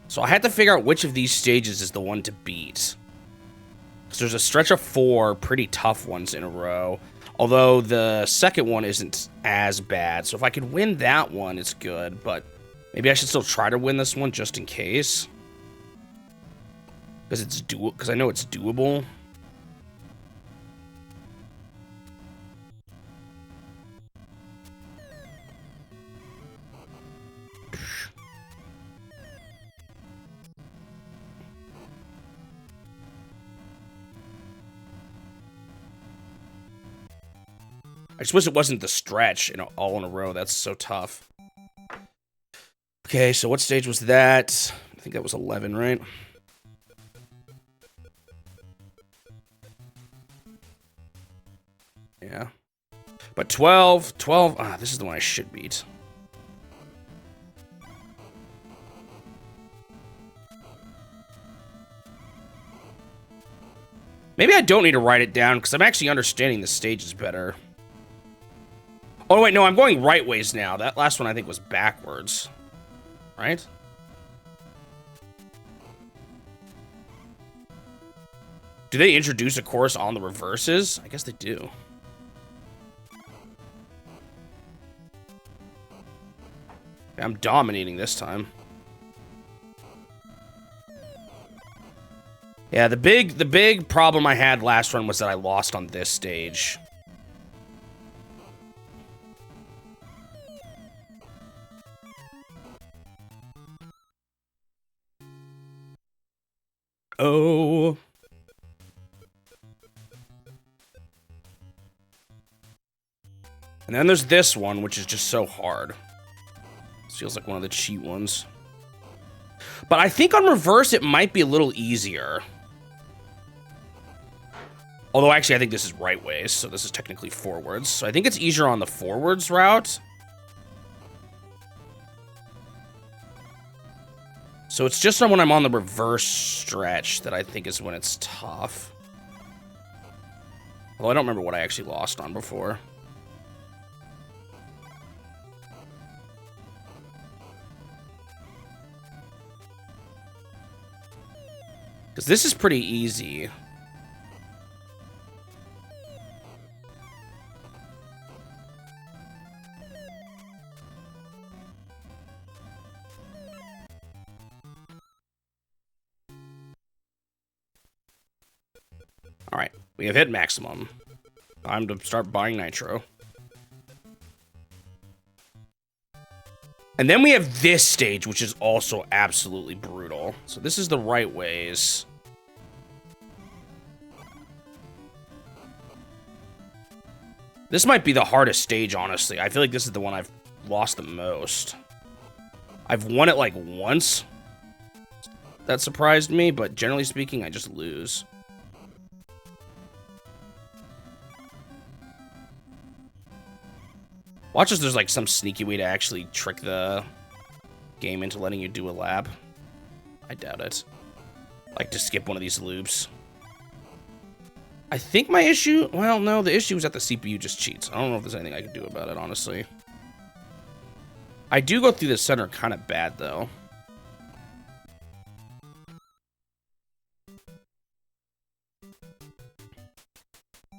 So I had to figure out which of these stages is the one to beat. Because there's a stretch of 4 pretty tough ones in a row. Although the second one isn't as bad. So if I could win that one, it's good. But maybe I should still try to win this one just in case. Because I know it's doable. I just wish it wasn't the stretch, all in a row. That's so tough. Okay, so what stage was that? I think that was 11, right? Yeah. But 12, this is the one I should beat. Maybe I don't need to write it down, because I'm actually understanding the stages better. Oh, wait, no, I'm going right ways now. That last one, I think, was backwards. Right? Do they introduce a course on the reverses? I guess they do. I'm dominating this time. Yeah, the big problem I had last run was that I lost on this stage. Oh. And then there's this one, which is just so hard. This feels like one of the cheat ones. But I think on reverse, it might be a little easier. Although, actually, I think this is right ways, so this is technically forwards. So I think it's easier on the forwards route. So it's just when I'm on the reverse stretch that I think is when it's tough. Although I don't remember what I actually lost on before. Because this is pretty easy. All right, we have hit maximum. Time to start buying nitro. And then we have this stage, which is also absolutely brutal. So this is the right ways. This might be the hardest stage, honestly. I feel like this is the one I've lost the most. I've won it like once. That surprised me, but generally speaking, I just lose. Watch as there's like some sneaky way to actually trick the game into letting you do a lap. I doubt it. Like to skip one of these loops. I think my issue, well, no, the issue is that the CPU just cheats. I don't know if there's anything I can do about it, honestly. I do go through the center kind of bad, though.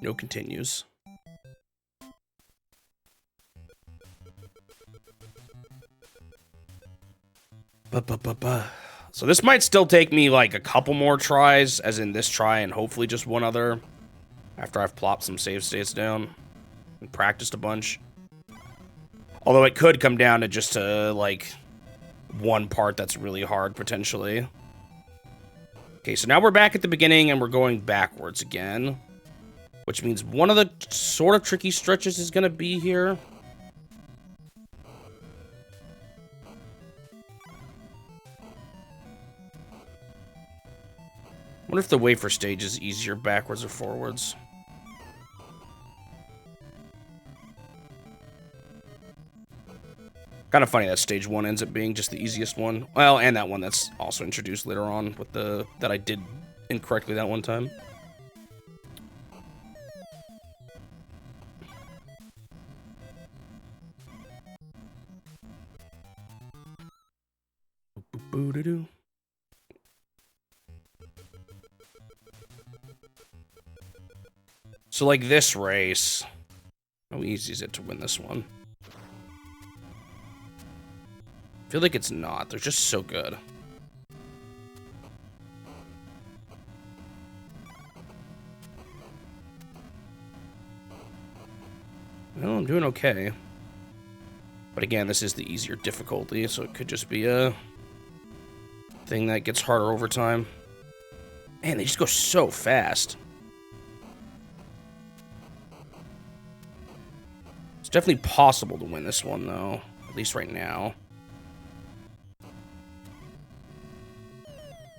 No continues. So this might still take me like a couple more tries, as in this try and hopefully just one other, after I've plopped some save states down and practiced a bunch. Although it could come down to just like one part that's really hard potentially. Okay, so now we're back at the beginning and we're going backwards again, which means one of the sort of tricky stretches is going to be here. I wonder if the wafer stage is easier backwards or forwards. Kind of funny that stage 1 ends up being just the easiest one. Well, and that one that's also introduced later on with the that I did incorrectly that one time. Boo-doo-doo. So, like, this race, how easy is it to win this one? I feel like it's not. They're just so good. Well, I'm doing okay. But again, this is the easier difficulty, so it could just be a thing that gets harder over time. Man, they just go so fast. It's definitely possible to win this one, though. At least right now.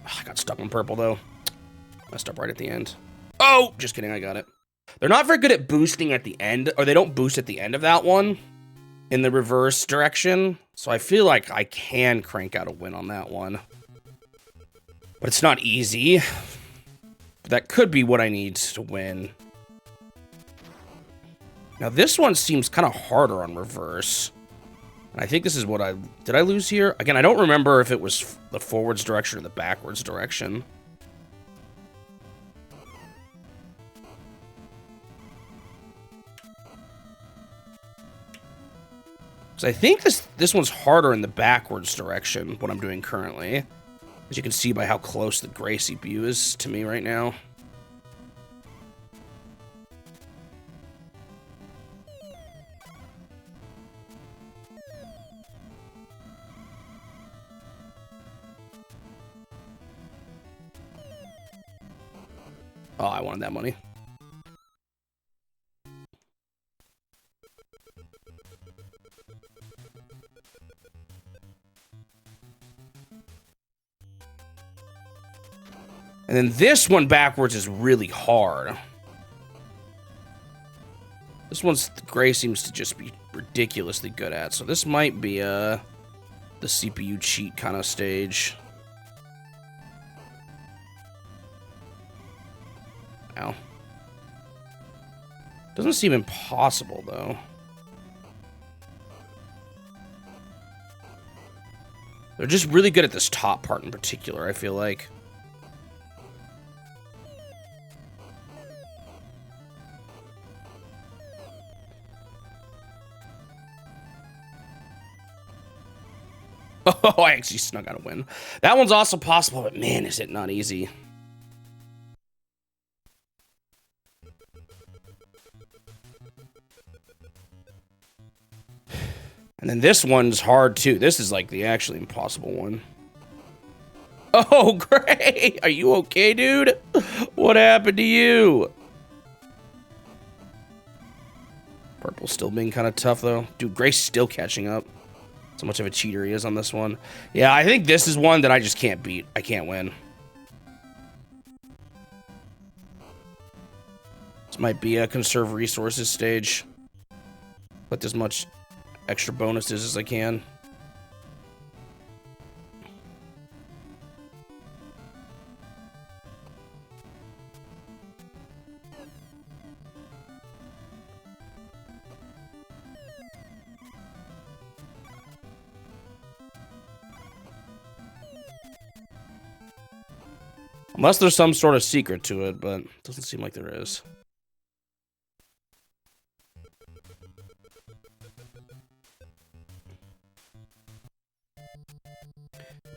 I got stuck on purple, though. Messed up right at the end. Oh! Just kidding, I got it. They're not very good at boosting at the end, or they don't boost at the end of that one in the reverse direction. So I feel like I can crank out a win on that one. But it's not easy. But that could be what I need to win. Now this one seems kind of harder on reverse. And I think this is what I... Did I lose here? Again, I don't remember if it was the forwards direction or the backwards direction. So I think this one's harder in the backwards direction, what I'm doing currently. As you can see by how close the gray CPU is to me right now. Oh, I wanted that money. And then this one backwards is really hard. This one's the gray seems to just be ridiculously good at. So this might be the CPU cheat kind of stage. Ow. Doesn't seem impossible though. They're just really good at this top part in particular, I feel like. Oh, I actually snuck out a win. That one's also possible, but man, is it not easy. And then this one's hard too. This is like the actually impossible one. Oh, great. Are you okay, dude? What happened to you? Purple's still being kind of tough, though. Dude, Gray's still catching up. So much of a cheater he is on this one. Yeah, I think this is one that I just can't beat. I can't win. This might be a conserve resources stage. Put as much extra bonuses as I can. Unless there's some sort of secret to it, but it doesn't seem like there is.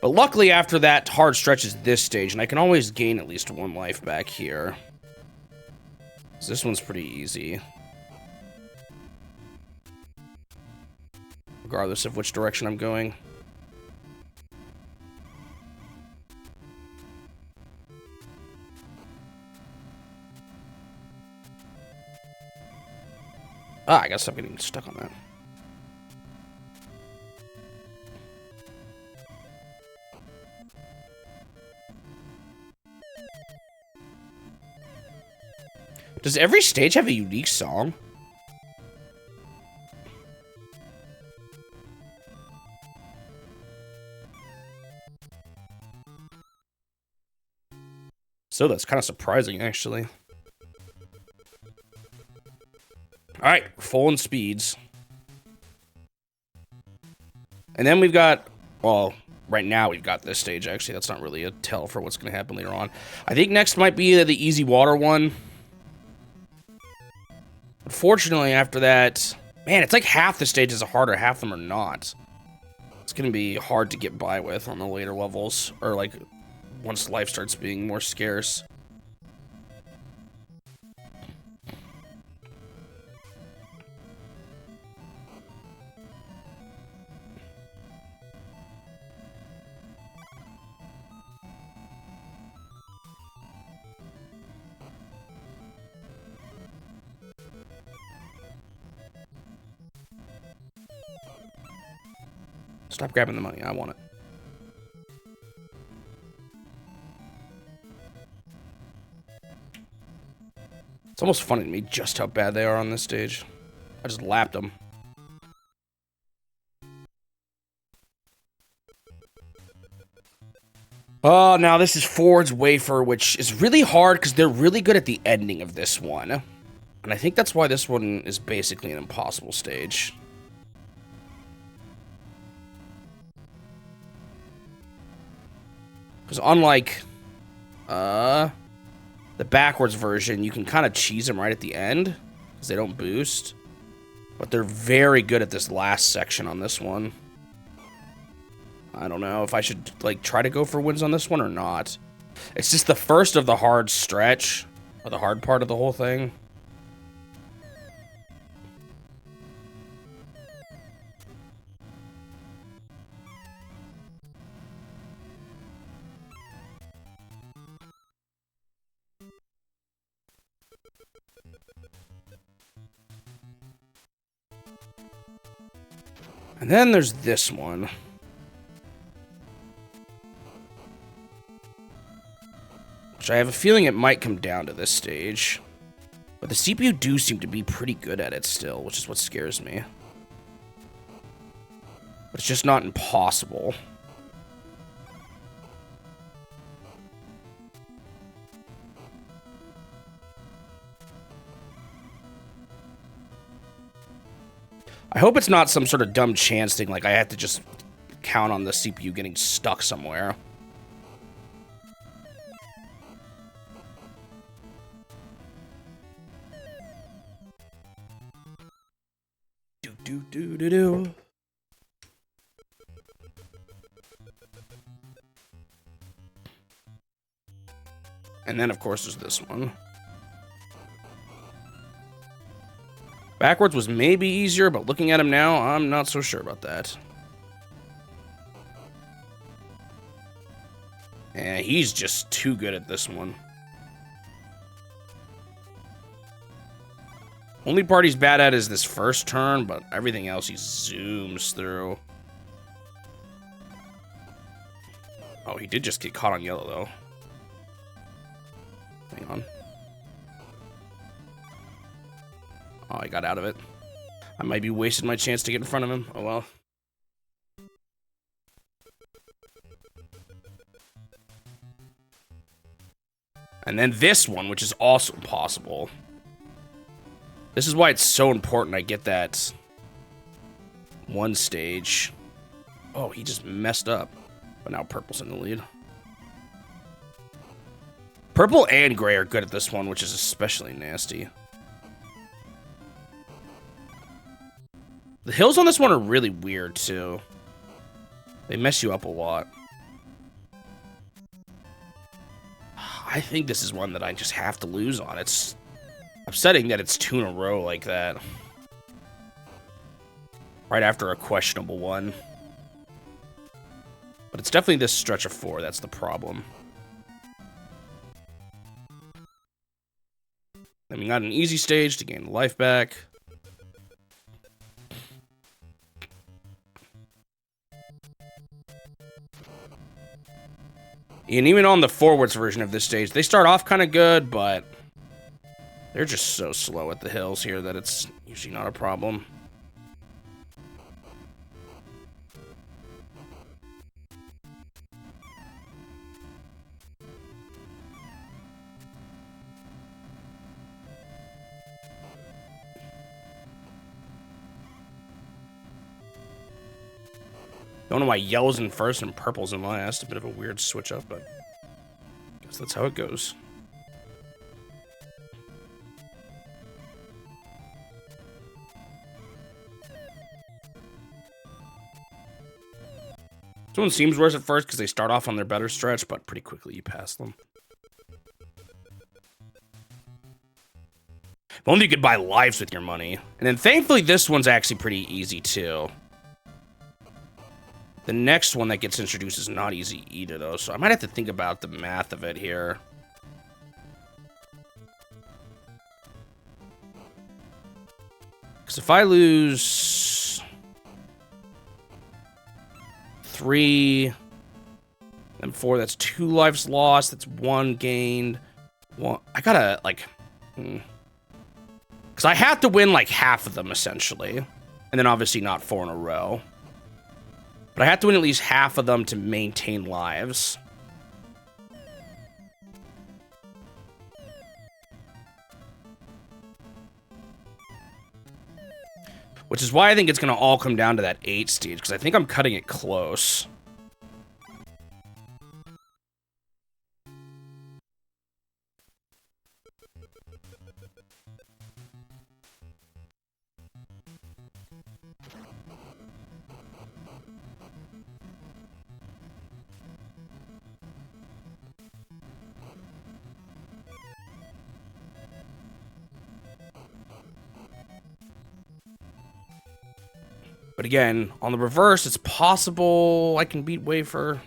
But luckily, after that hard stretch is this stage, and I can always gain at least one life back here. So this one's pretty easy. Regardless of which direction I'm going. Ah, I gotta stop getting stuck on that. Does every stage have a unique song? So that's kind of surprising, actually. All right, we're full in speeds. And then we've got, well, right now we've got this stage, actually. That's not really a tell for what's going to happen later on. I think next might be the easy water one. Unfortunately, after that... Man, it's like half the stages are harder, half of them are not. It's going to be hard to get by with on the later levels. Or, like, once life starts being more scarce. Stop grabbing the money. I want it. It's almost funny to me just how bad they are on this stage. I just lapped them. Oh, now this is Ford's Wafer, which is really hard because they're really good at the ending of this one. And I think that's why this one is basically an impossible stage. Because unlike the backwards version, you can kind of cheese them right at the end because they don't boost. But they're very good at this last section on this one. I don't know if I should like try to go for wins on this one or not. It's just the first of the hard stretch, or the hard part of the whole thing. And then there's this one. Which I have a feeling it might come down to this stage. But the CPU do seem to be pretty good at it still, which is what scares me. But it's just not impossible. I hope it's not some sort of dumb chance thing, like I have to just count on the CPU getting stuck somewhere. Do. And then, of course, there's this one. Backwards was maybe easier, but looking at him now, I'm not so sure about that. And he's just too good at this one. Only part he's bad at is this first turn, but everything else he zooms through. Oh, he did just get caught on yellow, though. Hang on. Oh, I got out of it. I might be wasting my chance to get in front of him. Oh, well. And then this one, which is also impossible. This is why it's so important I get that one stage. Oh, he just messed up. But now purple's in the lead. Purple and gray are good at this one, which is especially nasty. The hills on this one are really weird, too. They mess you up a lot. I think this is one that I just have to lose on. It's upsetting that it's 2 in a row like that. Right after a questionable one. But it's definitely this stretch of 4 that's the problem. Then we got an easy stage to gain life back. And even on the forwards version of this stage, they start off kind of good, but they're just so slow at the hills here that it's usually not a problem. Don't know why yellow's in first and purple's in last. A bit of a weird switch up, but I guess that's how it goes. This one seems worse at first because they start off on their better stretch, but pretty quickly you pass them. If only you could buy lives with your money. And then thankfully this one's actually pretty easy too. The next one that gets introduced is not easy either though, so I might have to think about the math of it here. Because if I lose 3 and 4, that's 2 lives lost, that's 1 gained. I gotta, like... Because I have to win, like, half of them, essentially. And then obviously not 4 in a row. But I have to win at least half of them to maintain lives. Which is why I think it's going to all come down to that 8 stage, because I think I'm cutting it close. But again, on the reverse, it's possible I can beat Wafer,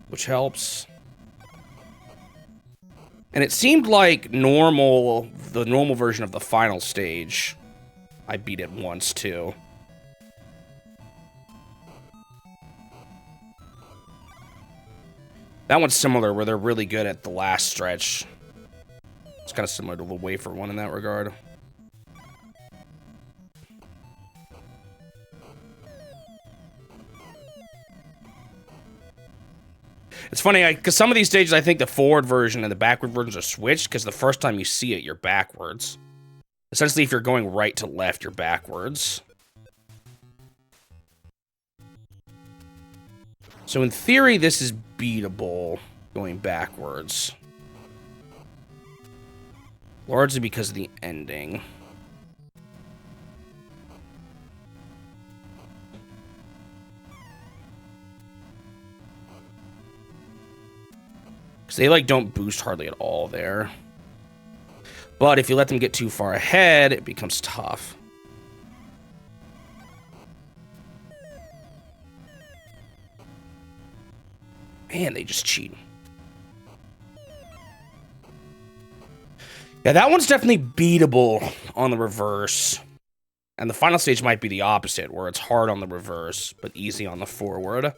which helps. And it seemed like the normal version of the final stage, I beat it once too. That one's similar, where they're really good at the last stretch. It's kind of similar to the Wafer one in that regard. It's funny, because some of these stages, I think the forward version and the backward versions are switched, because the first time you see it, you're backwards. Essentially, if you're going right to left, you're backwards. So in theory, this is beatable, going backwards. Largely because of the ending. Because they, like, don't boost hardly at all there. But if you let them get too far ahead, it becomes tough. Man, they just cheat. Yeah, that one's definitely beatable on the reverse. And the final stage might be the opposite, where it's hard on the reverse, but easy on the forward.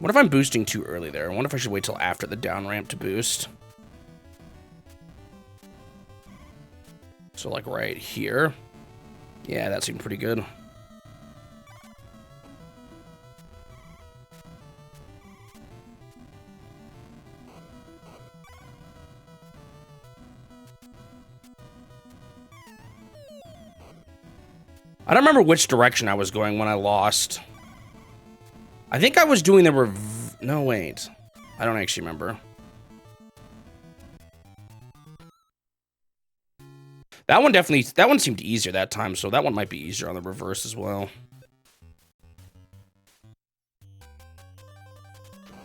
What if I'm boosting too early there? I wonder if I should wait till after the down ramp to boost. So, like, right here. Yeah, that seemed pretty good. I don't remember which direction I was going when I lost. I think I was doing the no, wait. I don't actually remember. That one seemed easier that time, so that one might be easier on the reverse as well.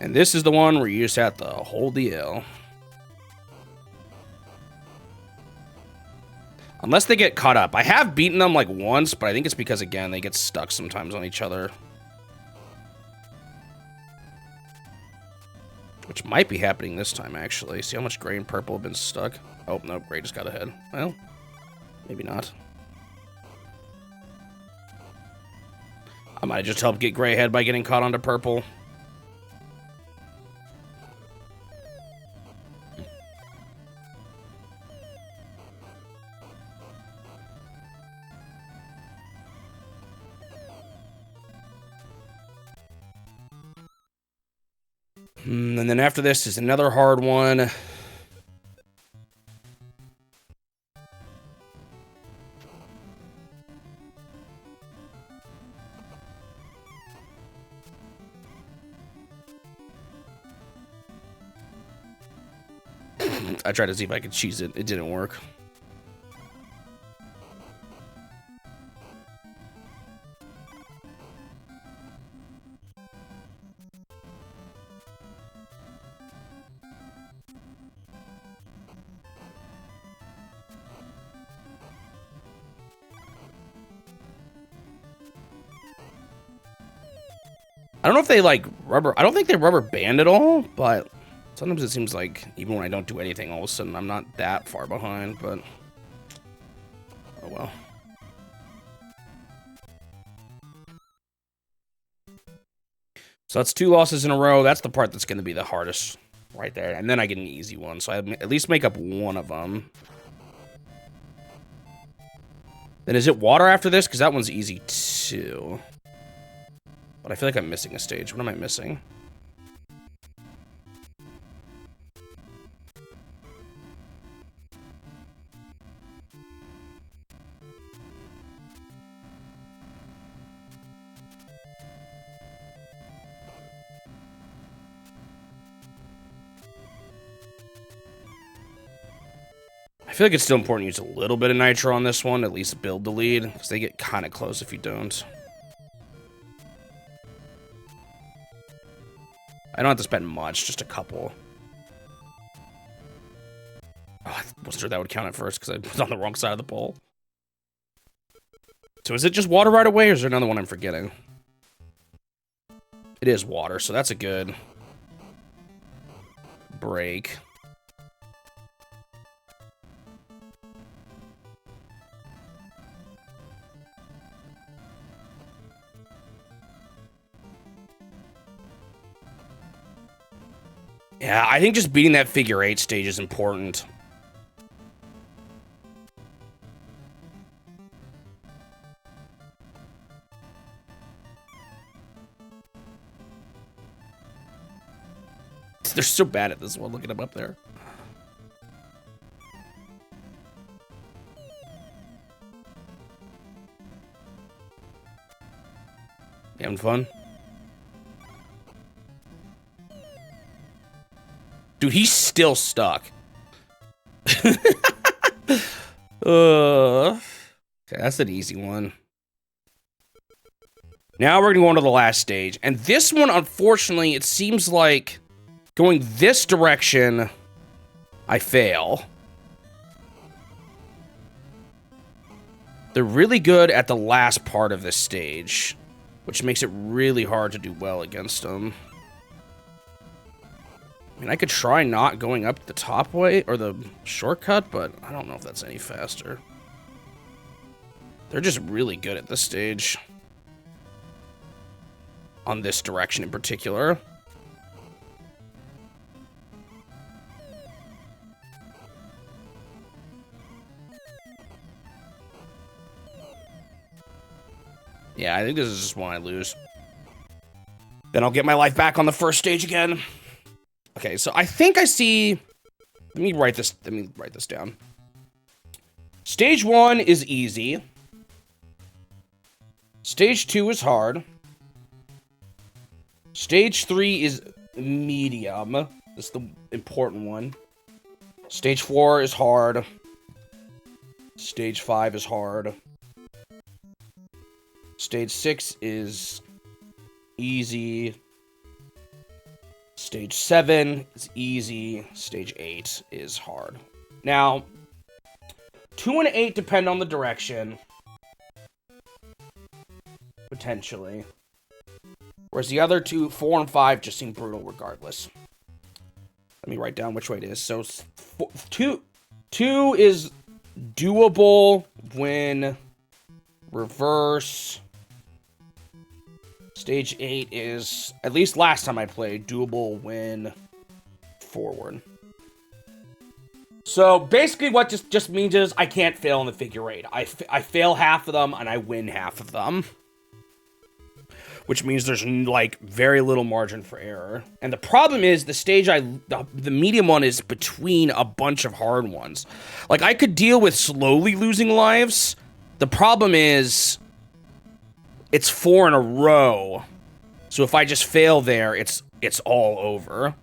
And this is the one where you just have to hold the L. Unless they get caught up. I have beaten them like once, but I think it's because, again, they get stuck sometimes on each other. Which might be happening this time, actually. See how much gray and purple have been stuck? Oh, no, gray just got ahead. Well, maybe not. I might just help get gray ahead by getting caught onto purple. And then after this is another hard one. I tried to see if I could cheese it. It didn't work. I don't know if they like rubber. I don't think they rubber band at all, but sometimes it seems like even when I don't do anything, all of a sudden I'm not that far behind, but oh well. So that's 2 losses in a row. That's the part that's going to be the hardest right there. And then I get an easy one, so I at least make up one of them. Then is it water after this? Because that one's easy too. But I feel like I'm missing a stage. What am I missing? I feel like it's still important to use a little bit of nitro on this one, at least build the lead, because they get kind of close if you don't. I don't have to spend much, just a couple. Oh, I wasn't sure that would count at first because I was on the wrong side of the pole. So is it just water right away, or is there another one I'm forgetting? It is water, so that's a good break. Yeah, I think just beating that figure 8 stage is important. They're so bad at this one. Look at them up there. You having fun? Dude, he's still stuck. Okay, that's an easy one. Now we're gonna go on to the last stage. And this one, unfortunately, it seems like going this direction, I fail. They're really good at the last part of this stage, which makes it really hard to do well against them. I mean, I could try not going up the top way, or the shortcut, but I don't know if that's any faster. They're just really good at this stage. On this direction in particular. Yeah, I think this is just one I lose. Then I'll get my life back on the first stage again. Okay, so I think I see... Let me write this down. Stage 1 is easy. Stage 2 is hard. Stage 3 is medium. That's the important one. Stage 4 is hard. Stage 5 is hard. Stage 6 is easy. Stage 7 is easy. Stage 8 is hard. Now, 2 and 8 depend on the direction. Potentially. Whereas the other two, 4 and 5, just seem brutal regardless. Let me write down which way it is. So, 2 is doable when reverse. Stage 8 is, at least last time I played, doable when forward. So basically what just means is I can't fail in the figure 8. I fail half of them and I win half of them. which means there's like very little margin for error. And the problem is the stage the medium one is between a bunch of hard ones. Like I could deal with slowly losing lives. The problem is it's 4 in a row. So if I just fail there, it's all over.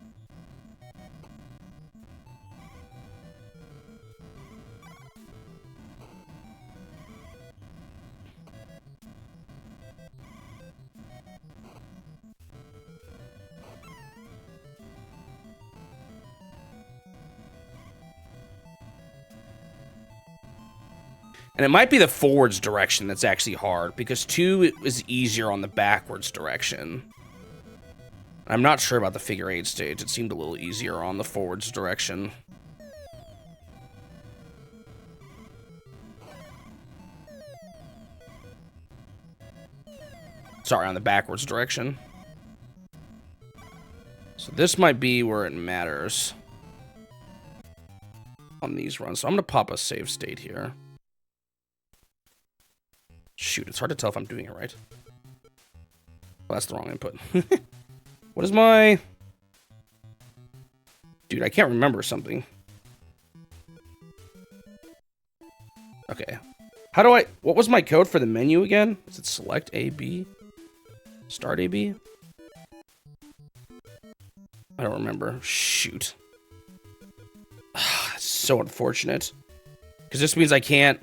And it might be the forwards direction that's actually hard, because 2 is easier on the backwards direction. I'm not sure about the figure 8 stage. It seemed a little easier on the forwards direction. Sorry, on the backwards direction. So this might be where it matters on these runs. So I'm going to pop a save state here. Shoot, it's hard to tell if I'm doing it right. Well, that's the wrong input. What is my... Dude, I can't remember something. Okay. How do I... What was my code for the menu again? Is it select A, B? Start A, B? I don't remember. Shoot. That's so unfortunate. Because this means I can't...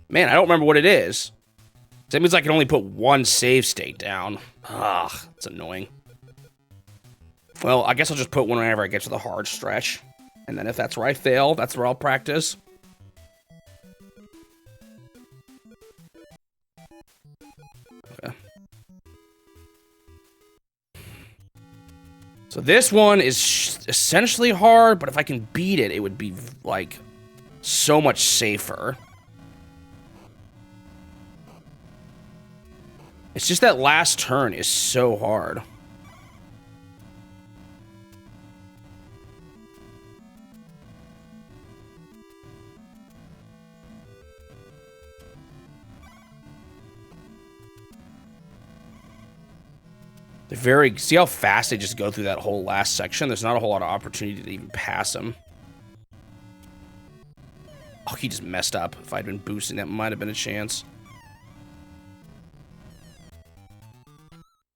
Man, I don't remember what it is. That means I can only put one save state down. Ugh, that's annoying. Well, I guess I'll just put one whenever I get to the hard stretch. And then if that's where I fail, that's where I'll practice. Okay. So this one is essentially hard, but if I can beat it, it would be, like, so much safer. It's just that last turn is so hard. They're very... See how fast they just go through that whole last section? There's not a whole lot of opportunity to even pass them. Oh, he just messed up. If I'd been boosting, that might have been a chance.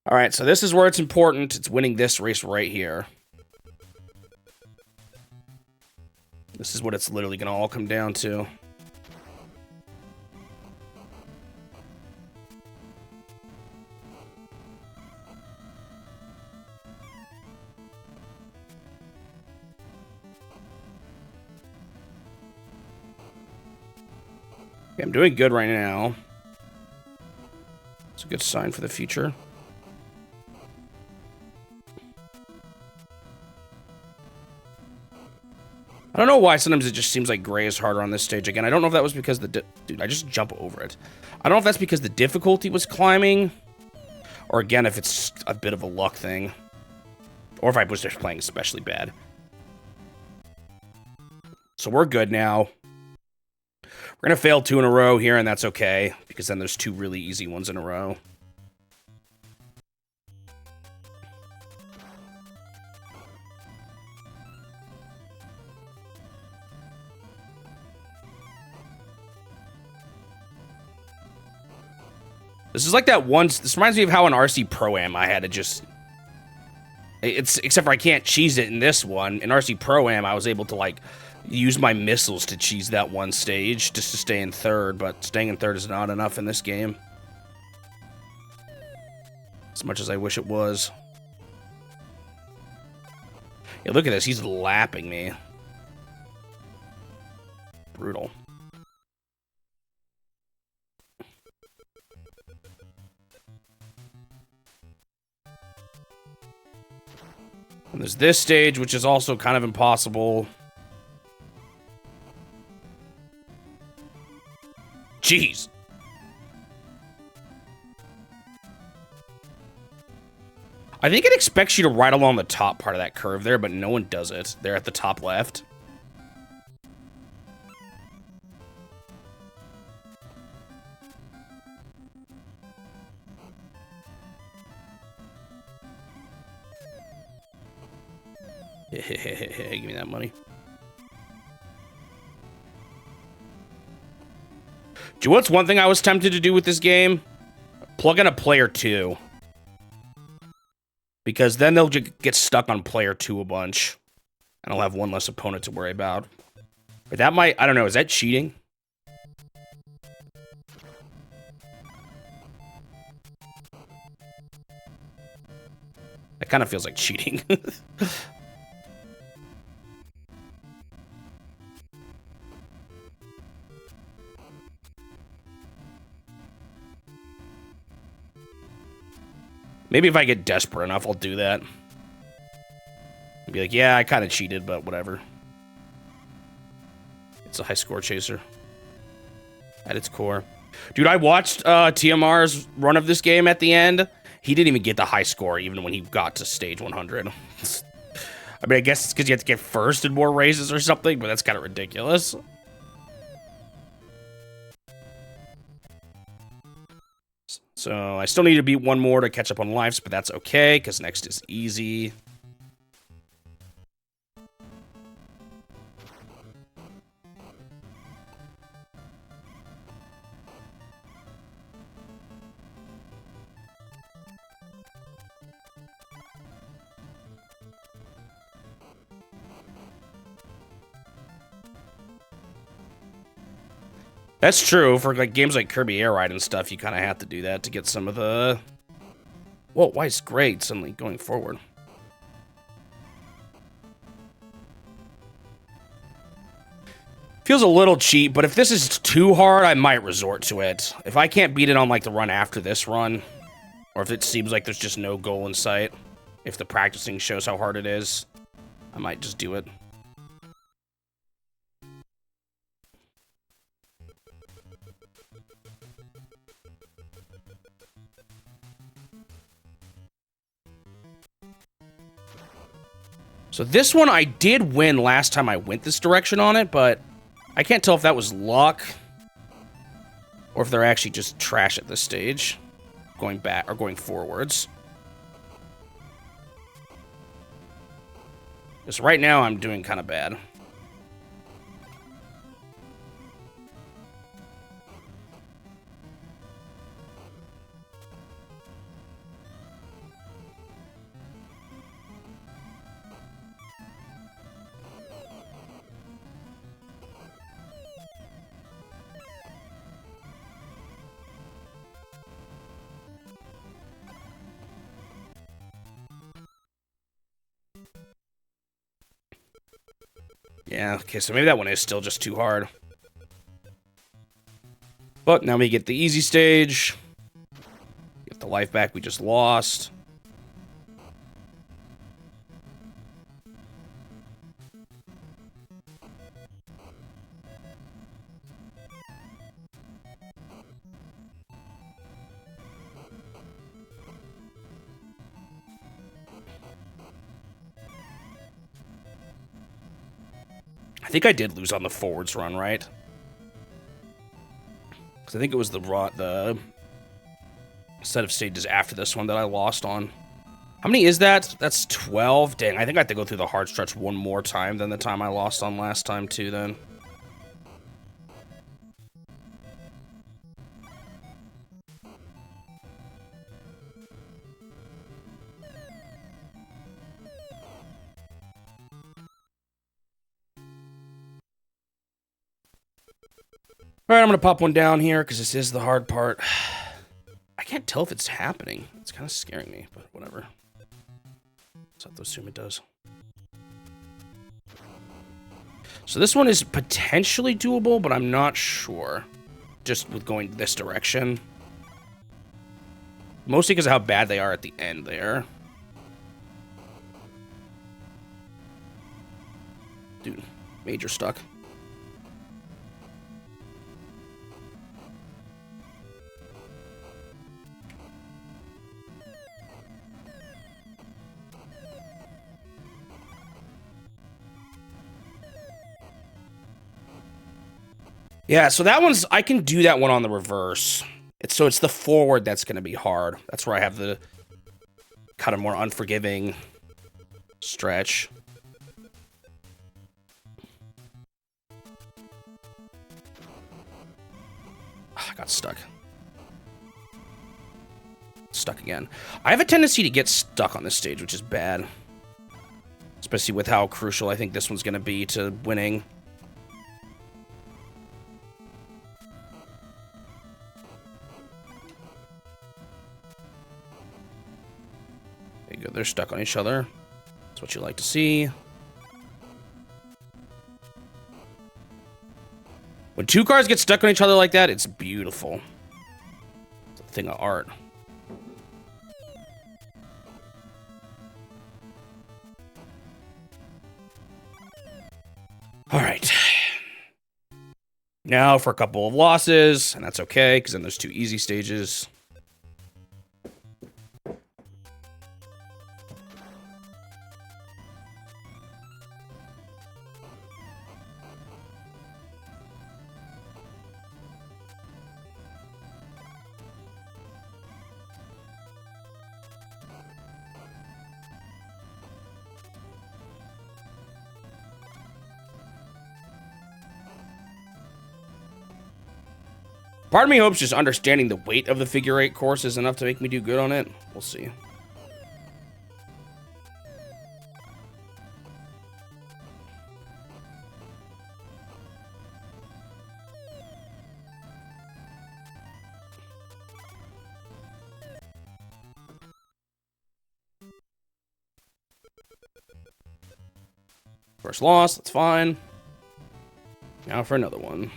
All right, so this is where it's important. It's winning this race right here. This is what it's literally going to all come down to. Okay, I'm doing good right now. It's a good sign for the future. I don't know why sometimes it just seems like gray is harder on this stage. Again, I don't know if that was because the... Dude, I just jump over it. I don't know if that's because the difficulty was climbing. Or again, if it's a bit of a luck thing. Or if I was just playing especially bad. So we're good now. We're going to fail 2 in a row here, and that's okay. Because then there's 2 really easy ones in a row. This is like that once. This reminds me of how in RC Pro-Am I had to just... Except for I can't cheese it in this one. In RC Pro-Am, I was able to, like, use my missiles to cheese that one stage just to stay in third, but staying in third is not enough in this game. As much as I wish it was. Yeah, look at this. He's lapping me. Brutal. And there's this stage, which is also kind of impossible. Jeez. I think it expects you to ride along the top part of that curve there, but no one does it. They're at the top left. Give me that money. Do you know what's one thing I was tempted to do with this game? Plug in a player 2. Because then they'll just get stuck on player 2 a bunch. And I'll have one less opponent to worry about. But that might, I don't know, is that cheating? That kind of feels like cheating. Maybe if I get desperate enough, I'll do that. I'll be like, yeah, I kind of cheated, but whatever. It's a high score chaser. At its core. Dude, I watched TMR's run of this game at the end. He didn't even get the high score, even when he got to stage 100. I mean, I guess it's because you have to get first in more races or something, but that's kind of ridiculous. So I still need to beat one more to catch up on lives, but that's okay, because next is easy. That's true. For like games like Kirby Air Ride and stuff, you kind of have to do that to get some of the... Whoa, why is grade suddenly going forward? Feels a little cheap, but if this is too hard, I might resort to it. If I can't beat it on like the run after this run, or if it seems like there's just no goal in sight, if the practicing shows how hard it is, I might just do it. So this one I did win last time I went this direction on it, but I can't tell if that was luck or if they're actually just trash at this stage, going back or going forwards. Because right now I'm doing kind of bad. Yeah, okay, so maybe that one is still just too hard. But now we get the easy stage. Get the life back we just lost. I think I did lose on the forwards run, right? Because I think it was the set of stages after this one that I lost on. How many is that? That's 12? Dang, I think I have to go through the hard stretch one more time than the time I lost on last time, too, then. Alright, I'm going to pop one down here, because this is the hard part. I can't tell if it's happening. It's kind of scaring me, but whatever. So I'll assume it does. So this one is potentially doable, but I'm not sure. Just with going this direction. Mostly because of how bad they are at the end there. Dude, major stuck. Yeah, so that one's, I can do that one on the reverse. It's the forward that's going to be hard. That's where I have the kind of more unforgiving stretch. I got stuck. Stuck again. I have a tendency to get stuck on this stage, which is bad. Especially with how crucial I think this one's going to be to winning. There you go. They're stuck on each other. That's what you like to see. When two cars get stuck on each other like that, it's beautiful. It's a thing of art. All right. Now for a couple of losses, and that's okay, because then there's two easy stages. Part of me hopes just understanding the weight of the figure eight course is enough to make me do good on it. We'll see. First loss, that's fine. Now for another one.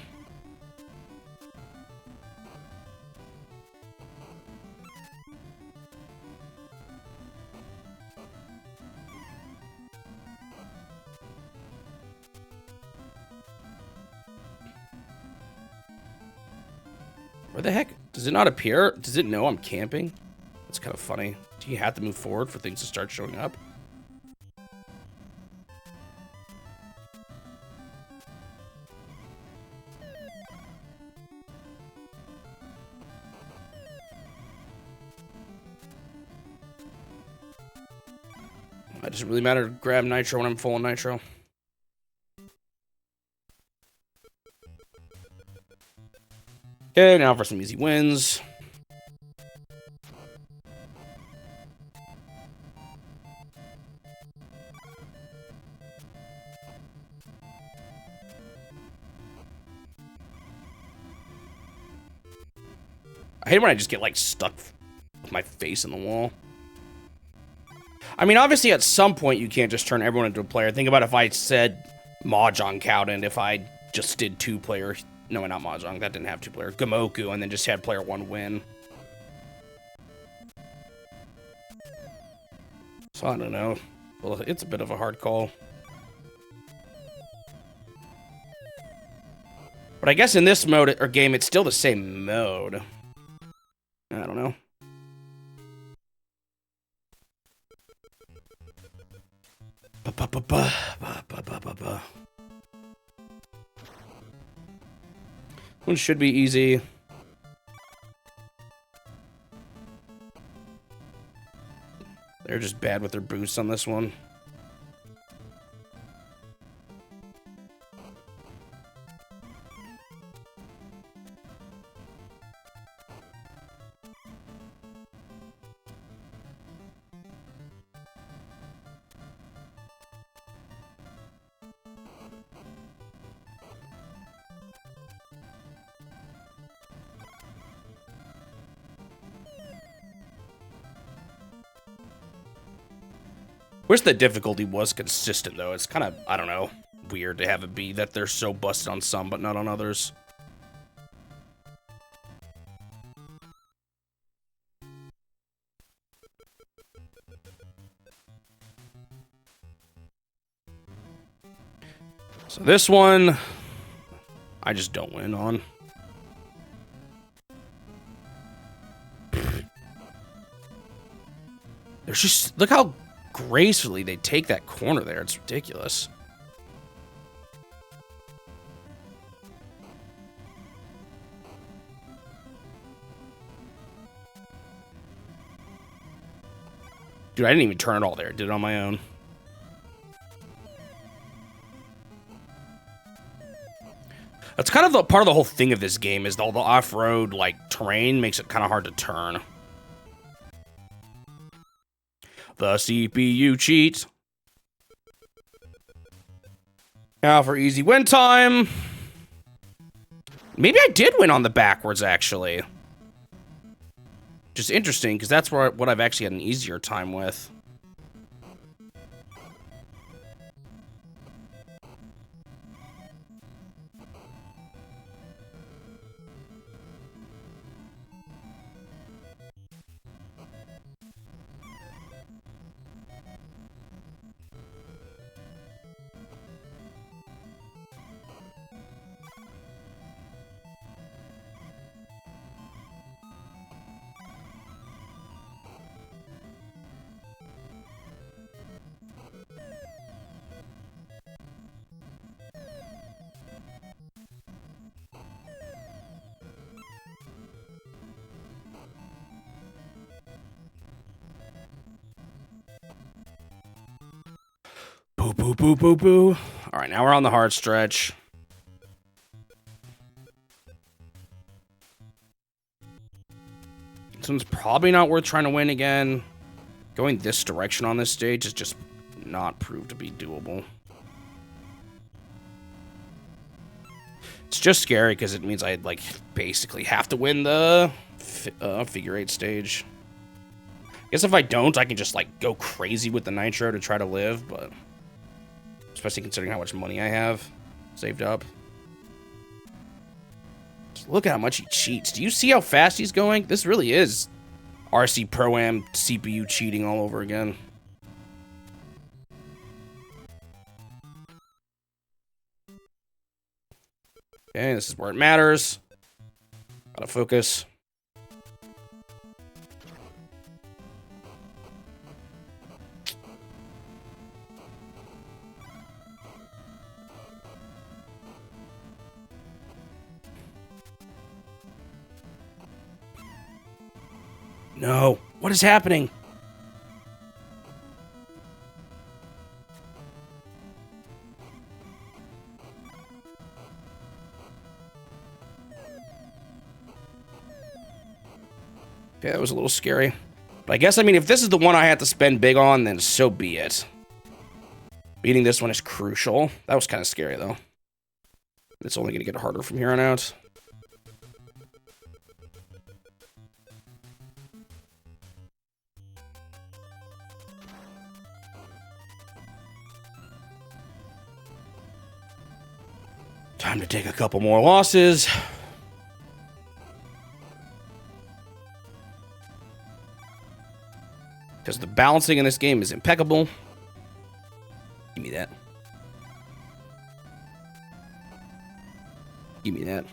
Where the heck? Does it not appear? Does it know I'm camping? That's kind of funny. Do you have to move forward for things to start showing up? It doesn't really matter to grab nitro when I'm full on nitro. Okay, now for some easy wins. I hate when I just get like stuck with my face in the wall. I mean, obviously at some point you can't just turn everyone into a player. Think about if I said Mahjong Cowden, if I just did two player. No, not Mahjong. That didn't have two player. Gamoku, and then just had player one win. So I don't know. Well, it's a bit of a hard call. But I guess in this mode or game, it's still the same mode. I don't know. One should be easy. They're just bad with their boosts on this one. Wish the difficulty was consistent, though. It's kind of, I don't know, weird to have it be that they're so busted on some, but not on others. So this one, I just don't win on. There's just, look how gracefully they take that corner there. It's ridiculous. Dude, I didn't even turn it all there. I did it on my own. That's kind of the part of the whole thing of this game is all the off-road, like, terrain makes it kind of hard to turn. The CPU cheat. Now for easy win time. Maybe I did win on the backwards, actually. Just interesting, because that's what I've actually had an easier time with. Boo, boo, boo, boo, boo. All right, now we're on the hard stretch. This one's probably not worth trying to win again. Going this direction on this stage is just not proved to be doable. It's just scary because it means I'd, like, basically have to win the figure 8 stage. I guess if I don't, I can just, like, go crazy with the nitro to try to live, but... Especially considering how much money I have saved up. Just look at how much he cheats. Do you see how fast he's going? This really is RC Pro-Am CPU cheating all over again. Okay, this is where it matters. Gotta focus. No. What is happening? Okay, that was a little scary. But I guess, I mean, if this is the one I had to spend big on, then so be it. Beating this one is crucial. That was kind of scary, though. It's only going to get harder from here on out. Time to take a couple more losses. Because the balancing in this game is impeccable. Give me that. Give me that.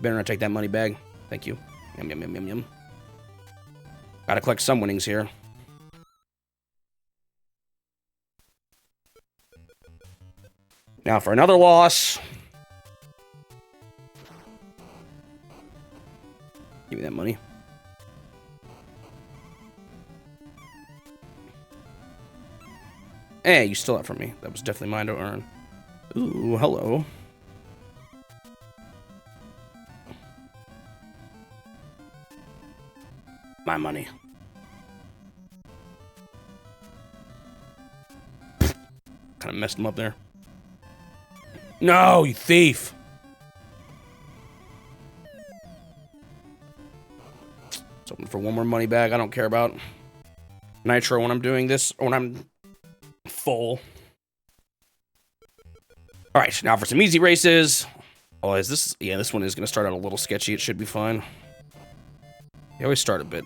Better not take that money bag. Thank you. Yum, yum, yum, yum, yum. Gotta collect some winnings here. Now for another loss. Give me that money. Hey, you stole that from me. That was definitely mine to earn. Ooh, hello. My money. Kind of messed him up there. No, you thief. It's open for one more money bag. I don't care about nitro when I'm doing this or when I'm full. All right, now for some easy races. Oh, is this? Yeah, this one is going to start out a little sketchy. It should be fine. They always start a bit.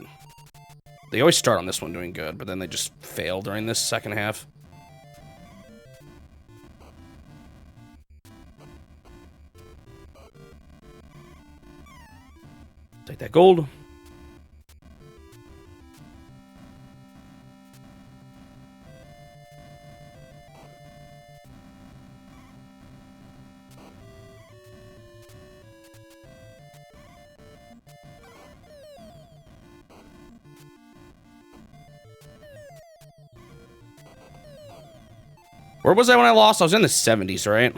They always start on this one doing good, but then they just fail during this second half. Take that gold. Where was I when I lost? I was in the 70s, right?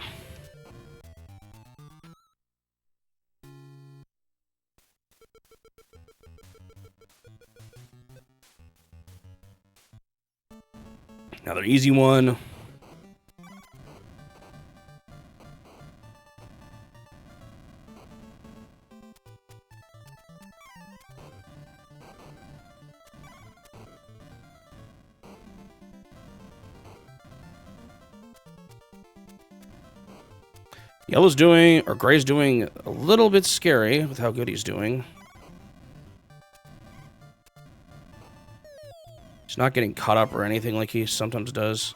Another easy one. Yellow's doing, or Gray's doing a little bit scary with how good he's doing. He's not getting caught up or anything like he sometimes does.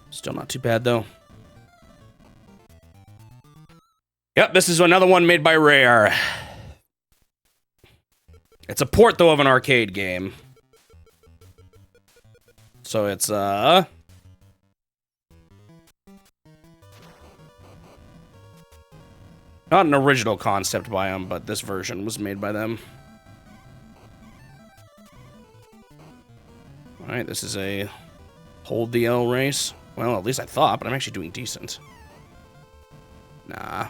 Still not too bad, though. Yep, this is another one made by Rare. It's a port, though, of an arcade game. So it's, not an original concept by them, but this version was made by them. Alright, this is a hold the L race. Well, at least I thought, but I'm actually doing decent. Nah.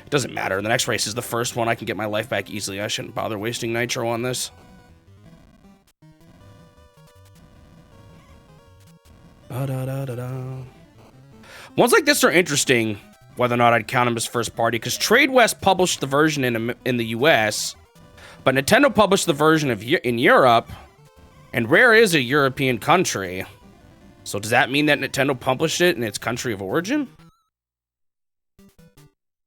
It doesn't matter. The next race is the first one. I can get my life back easily. I shouldn't bother wasting nitro on this. Ones like this are interesting, whether or not I'd count them as first party, because Trade West published the version in the US, but Nintendo published the version in Europe, and Rare is a European country. So does that mean that Nintendo published it in its country of origin?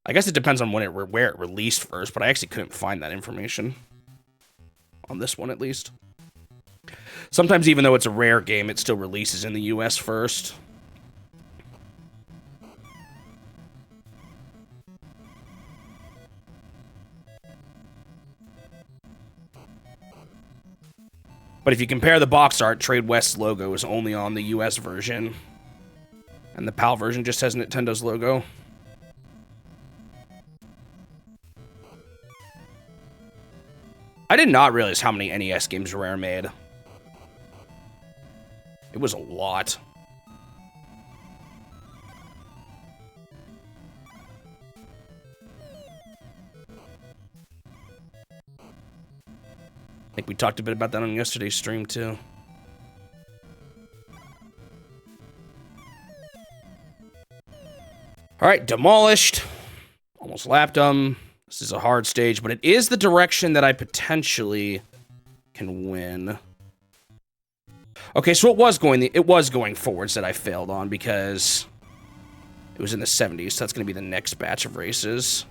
I guess it depends on where it released first, but I actually couldn't find that information. On this one, at least. Sometimes, even though it's a Rare game, it still releases in the US first. But if you compare the box art, Trade West's logo is only on the US version. And the PAL version just has Nintendo's logo. I did not realize how many NES games Rare made. It was a lot. I think we talked a bit about that on yesterday's stream, too. Alright, demolished. Almost lapped them. This is a hard stage, but it is the direction that I potentially can win. Okay, so it was going forwards that I failed on because it was in the 70s, so that's going to be the next batch of races.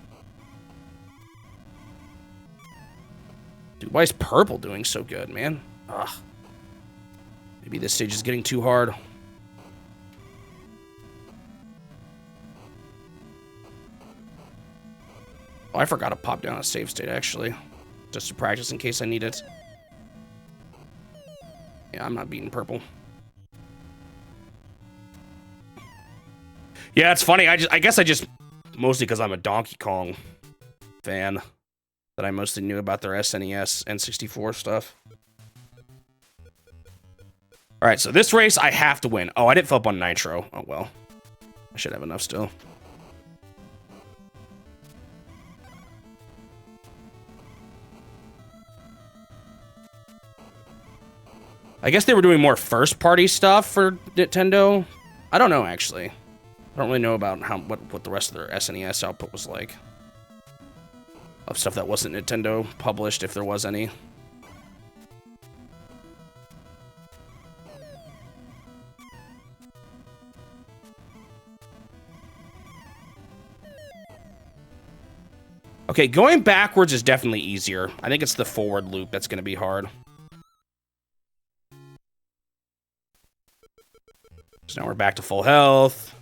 Dude, why is purple doing so good, man? Ugh. Maybe this stage is getting too hard. Oh, I forgot to pop down a save state, actually. Just to practice in case I need it. Yeah, I'm not beating purple. Yeah, it's funny. I guess mostly because I'm a Donkey Kong fan, that I mostly knew about their SNES, N64 stuff. Alright, so this race, I have to win. Oh, I didn't fill up on Nitro. Oh, well. I should have enough still. I guess they were doing more first-party stuff for Nintendo. I don't know, actually. I don't really know about what the rest of their SNES output was like. Of stuff that wasn't Nintendo published, if there was any. Okay, going backwards is definitely easier. I think it's the forward loop that's going to be hard. So now we're back to full health.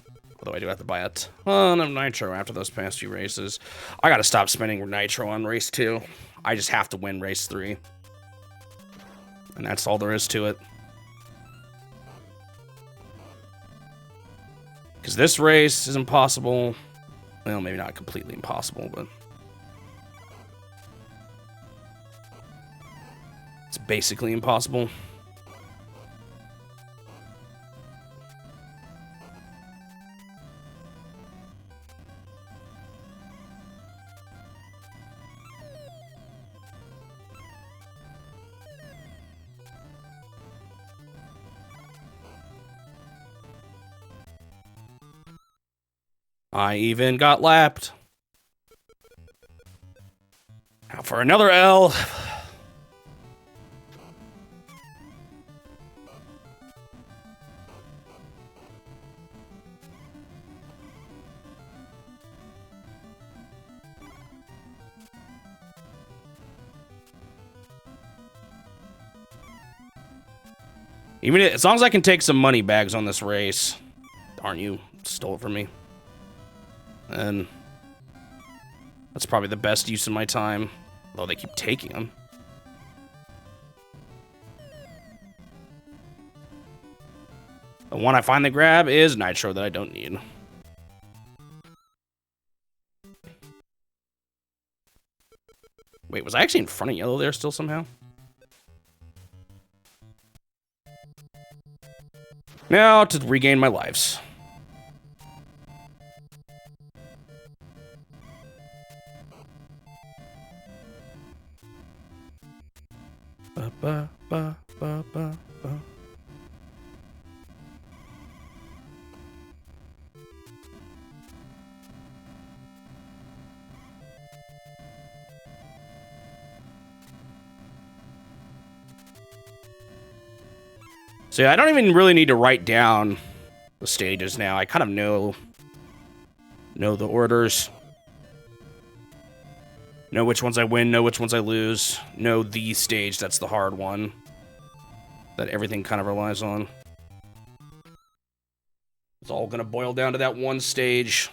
Although I do have to buy a ton of nitro after those past few races. I gotta stop spending nitro on race 2. I just have to win race 3. And that's all there is to it. Because this race is impossible. Well, maybe not completely impossible, but... it's basically impossible. I even got lapped. Now for another L. Even as long as I can take some money bags on this race. Darn, you stole it from me. And that's probably the best use of my time. Though they keep taking them. The one I finally grab is Nitro that I don't need. Wait, was I actually in front of yellow there still somehow? Now to regain my lives. Ba, ba, ba, ba, ba, ba. So yeah, I don't even really need to write down the stages now. I kind of know the orders. Know which ones I win, know which ones I lose. Know the stage that's the hard one. That everything kind of relies on. It's all gonna boil down to that one stage.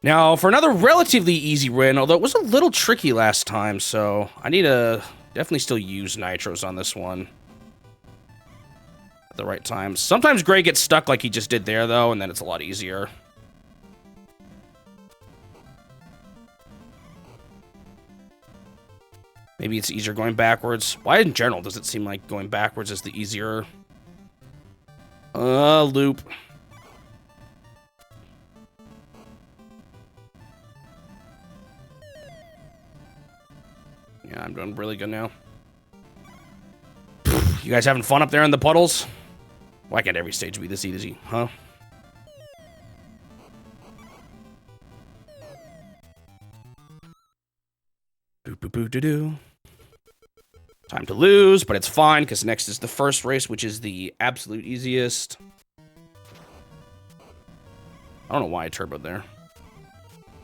Now, for another relatively easy win, although it was a little tricky last time, so I need to definitely still use nitros on this one. At the right times. Sometimes Gray gets stuck like he just did there, though, and then it's a lot easier. Maybe it's easier going backwards. Why in general does it seem like going backwards is the easier? Loop. Yeah, I'm doing really good now. You guys having fun up there in the puddles? Why can't every stage be this easy, huh? Boop, boop, boop, doo-doo. Time to lose, but it's fine, because next is the first race, which is the absolute easiest. I don't know why I turboed there.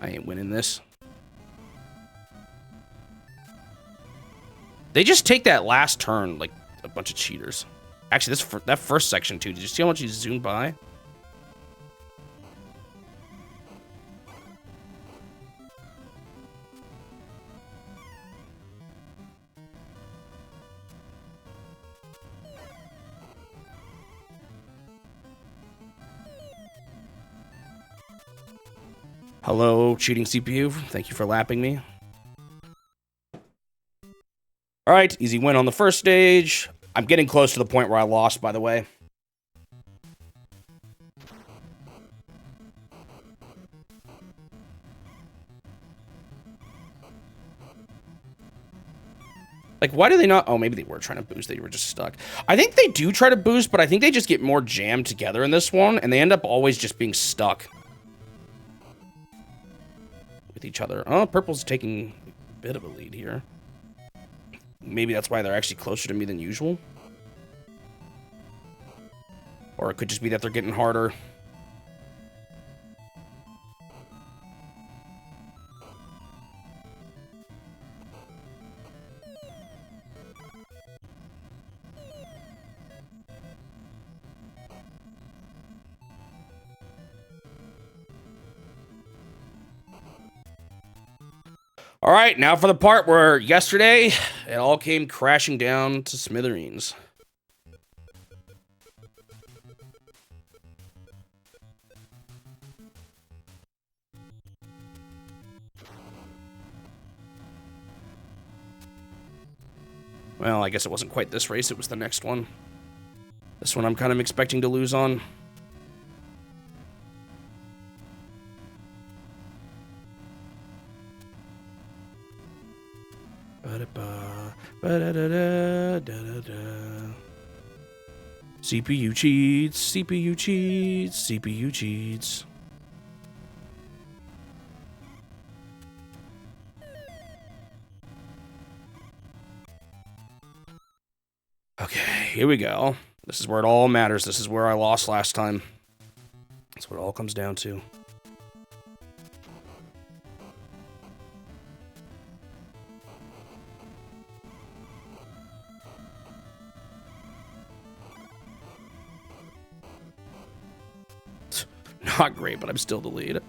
I ain't winning this. They just take that last turn like a bunch of cheaters. Actually, that first section, too. Did you see how much he zoomed by? Hello, cheating CPU. Thank you for lapping me. All right, easy win on the first stage. I'm getting close to the point where I lost, by the way. Like, why do they not? Oh, maybe they were trying to boost. They were just stuck. I think they do try to boost, but I think they just get more jammed together in this one, and they end up always just being stuck with each other. Oh, purple's taking a bit of a lead here. Maybe that's why they're actually closer to me than usual. Or it could just be that they're getting harder. All right, now for the part where yesterday it all came crashing down to smithereens. Well, I guess it wasn't quite this race, it was the next one. This one I'm kind of expecting to lose on. CPU cheats, CPU cheats, CPU cheats. Okay, here we go. This is where it all matters. This is where I lost last time. That's what it all comes down to. Not great, but I'm still the lead.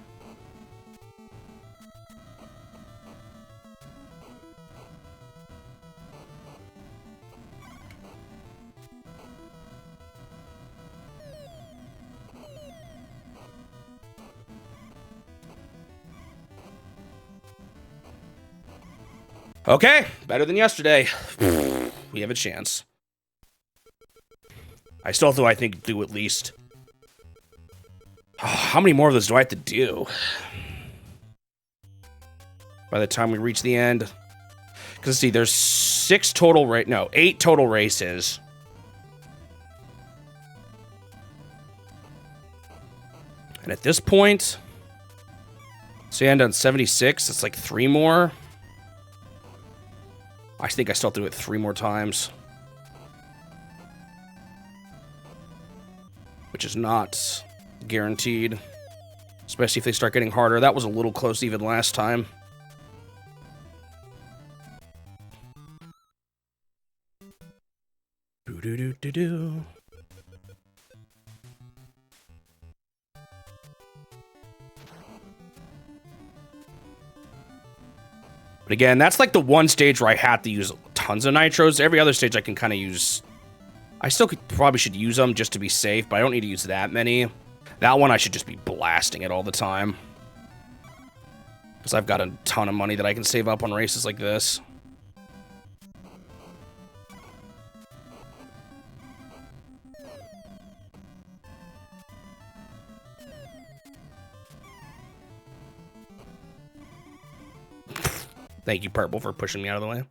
Okay, better than yesterday. We have a chance. I still do, I think, do at least... how many more of those do I have to do? By the time we reach the end. Because, see, there's 8 total races. And at this point... So you end on 76, it's like 3 more. I think I still have to do it 3 more times. Which is not guaranteed. Especially if they start getting harder. That was a little close even last time. Doo-doo-doo-doo-doo. But again, that's like the one stage where I had to use tons of nitros. Every other stage I can kind of use... I still probably should use them just to be safe, but I don't need to use that many. That one I should just be blasting it all the time. Because I've got a ton of money that I can save up on races like this. Thank you, Purple, for pushing me out of the way.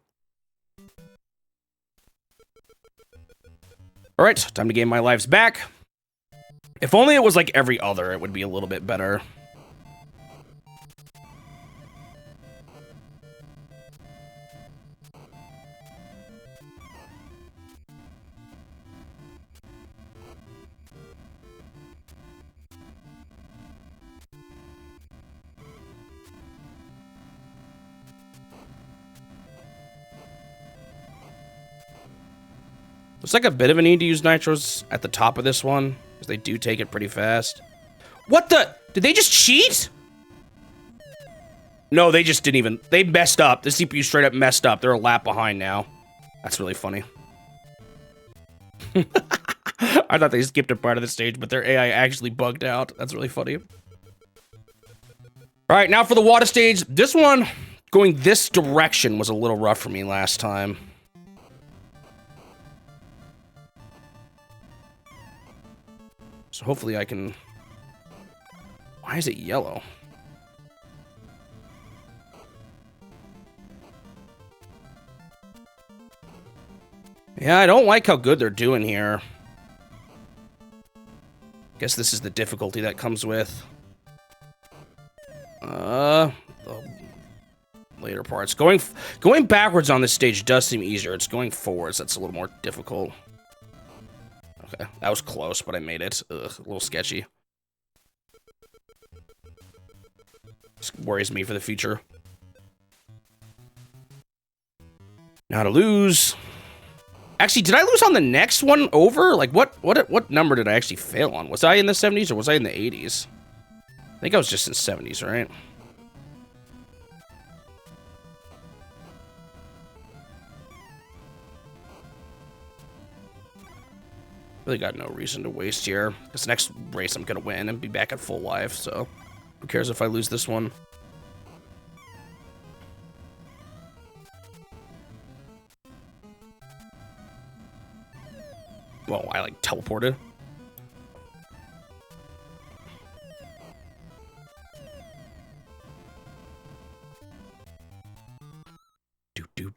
Alright, time to gain my lives back. If only it was like every other, it would be a little bit better. Looks like a bit of a need to use nitros at the top of this one, because they do take it pretty fast. What the? Did they just cheat? No, they just didn't even. They messed up. The CPU straight up messed up. They're a lap behind now. That's really funny. I thought they skipped a part of the stage, but their AI actually bugged out. That's really funny. All right, now for the water stage. This one, going this direction was a little rough for me last time. So hopefully I can... Why is it yellow? Yeah, I don't like how good they're doing here. Guess this is the difficulty that comes with... the later parts. Going backwards on this stage does seem easier. It's going forwards that's a little more difficult. Okay, that was close, but I made it. Ugh, a little sketchy. This worries me for the future. Now to lose. Actually, did I lose on the next one over? Like, what number did I actually fail on? Was I in the 70s or was I in the 80s? I think I was just in 70s, right? Really got no reason to waste here. This next race I'm gonna win and be back at full life, so who cares if I lose this one? Well, I like teleported.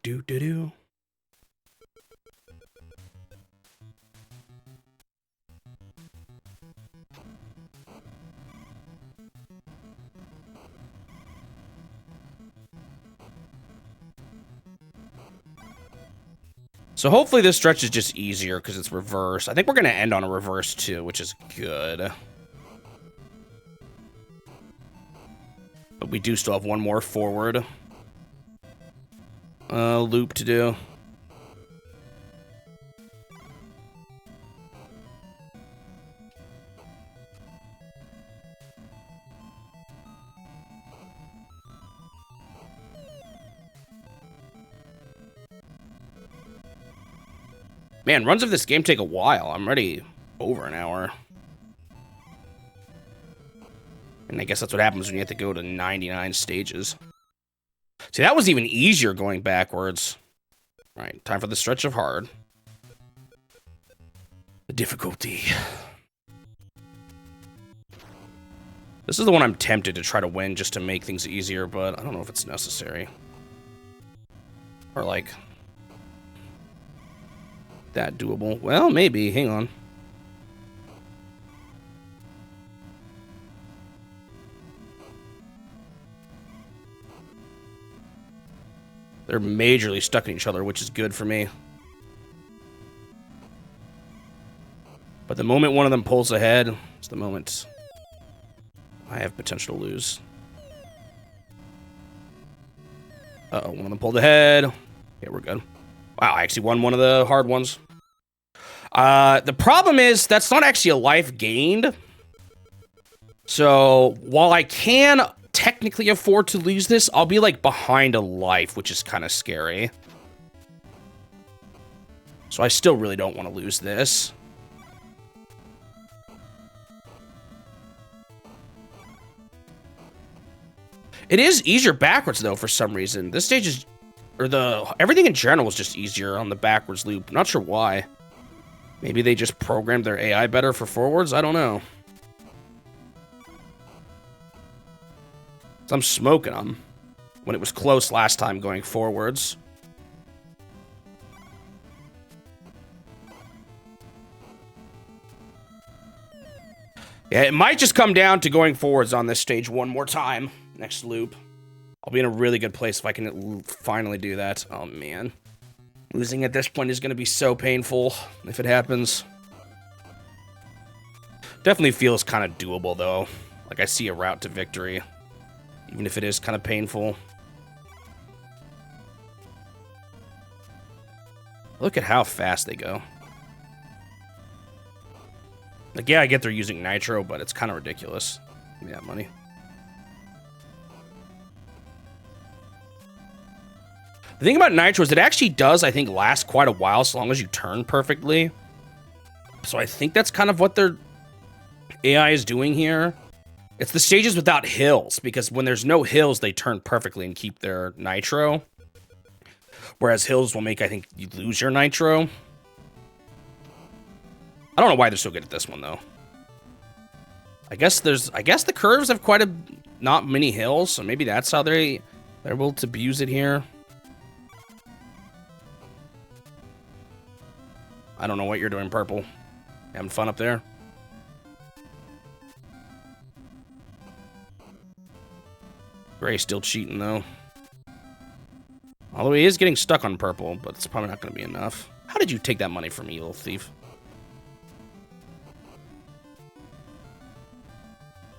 Do. So hopefully this stretch is just easier because it's reverse. I think we're going to end on a reverse too, which is good. But we do still have one more forward loop to do. Man, runs of this game take a while. I'm already over an hour. And I guess that's what happens when you have to go to 99 stages. See, that was even easier going backwards. All right, time for the stretch of hard. The difficulty. This is the one I'm tempted to try to win just to make things easier, but I don't know if it's necessary. Or like... that doable. Well, maybe. Hang on. They're majorly stuck in each other, which is good for me. But the moment one of them pulls ahead, it's the moment I have potential to lose. Uh-oh, one of them pulled ahead. Yeah, we're good. Wow, I actually won one of the hard ones. The problem is that's not actually a life gained. So while I can technically afford to lose this, I'll be like behind a life, which is kind of scary. So I still really don't want to lose this. It is easier backwards though for some reason. This stage is, or everything in general is just easier on the backwards loop. Not sure why. Maybe they just programmed their AI better for forwards? I don't know. So I'm smoking them when it was close last time going forwards. Yeah, it might just come down to going forwards on this stage one more time. Next loop. I'll be in a really good place if I can finally do that. Oh, man. Losing at this point is going to be so painful if it happens. Definitely feels kind of doable, though. Like, I see a route to victory. Even if it is kind of painful. Look at how fast they go. Like, yeah, I get they're using nitro, but it's kind of ridiculous. Give me that money. The thing about nitro is it actually does, I think, last quite a while so long as you turn perfectly. So I think that's kind of what their AI is doing here. It's the stages without hills, because when there's no hills, they turn perfectly and keep their nitro. Whereas hills will make, I think, you lose your nitro. I don't know why they're so good at this one, though. I guess the curves have not many hills, so maybe that's how they're able to abuse it here. I don't know what you're doing, Purple. Having fun up there? Gray still cheating, though. Although he is getting stuck on Purple, but it's probably not going to be enough. How did you take that money from me, you little thief?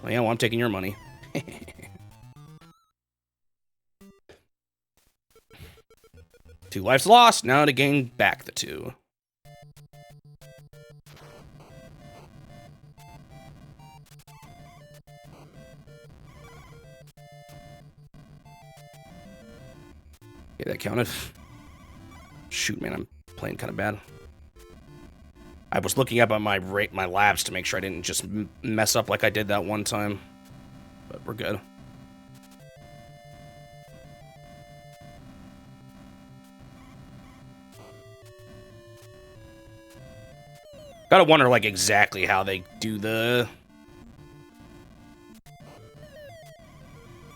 Oh, yeah, well, I'm taking your money. 2 lives lost. Now to gain back the 2. Okay, that counted. Shoot, man, I'm playing kind of bad. I was looking up on my labs to make sure I didn't just mess up like I did that one time. But we're good. Gotta wonder, like, exactly how they do the...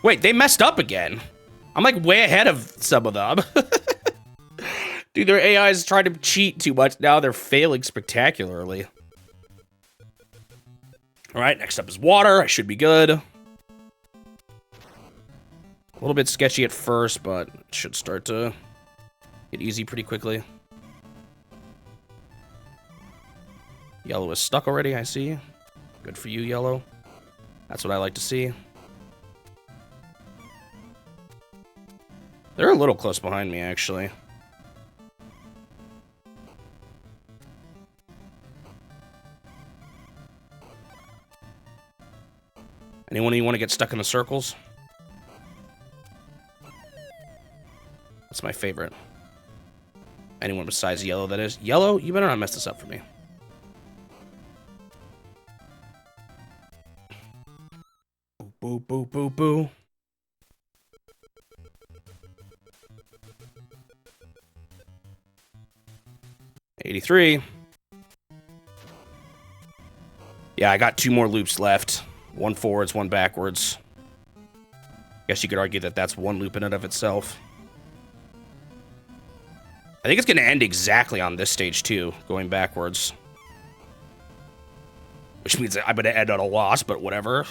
Wait, they messed up again. I'm, like, way ahead of some of them. Dude, their AI's trying to cheat too much. Now they're failing spectacularly. All right, next up is water. I should be good. A little bit sketchy at first, but it should start to get easy pretty quickly. Yellow is stuck already, I see. Good for you, yellow. That's what I like to see. They're a little close behind me, actually. Anyone you want to get stuck in the circles? That's my favorite. Anyone besides yellow, that is. Yellow, you better not mess this up for me. Boo, boo, boo, boo. $83. Yeah, I got 2 more loops left. 1 forwards, 1 backwards. Guess you could argue that that's 1 loop in and of itself. I think it's going to end exactly on this stage, too, going backwards. Which means I'm going to end on a loss, but whatever.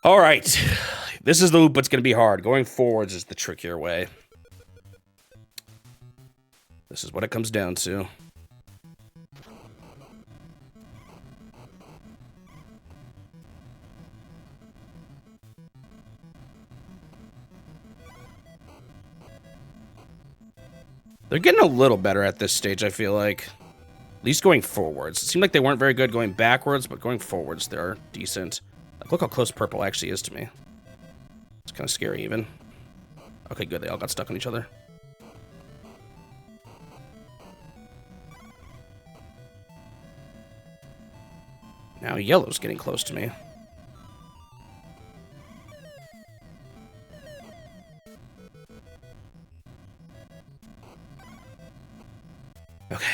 All right. This is the loop that's going to be hard. Going forwards is the trickier way. This is what it comes down to. They're getting a little better at this stage, I feel like. At least going forwards. It seemed like they weren't very good going backwards, but going forwards, they're decent. Like, look how close purple actually is to me. It's kind of scary, even. Okay, good. They all got stuck on each other. Now yellow's getting close to me. Okay.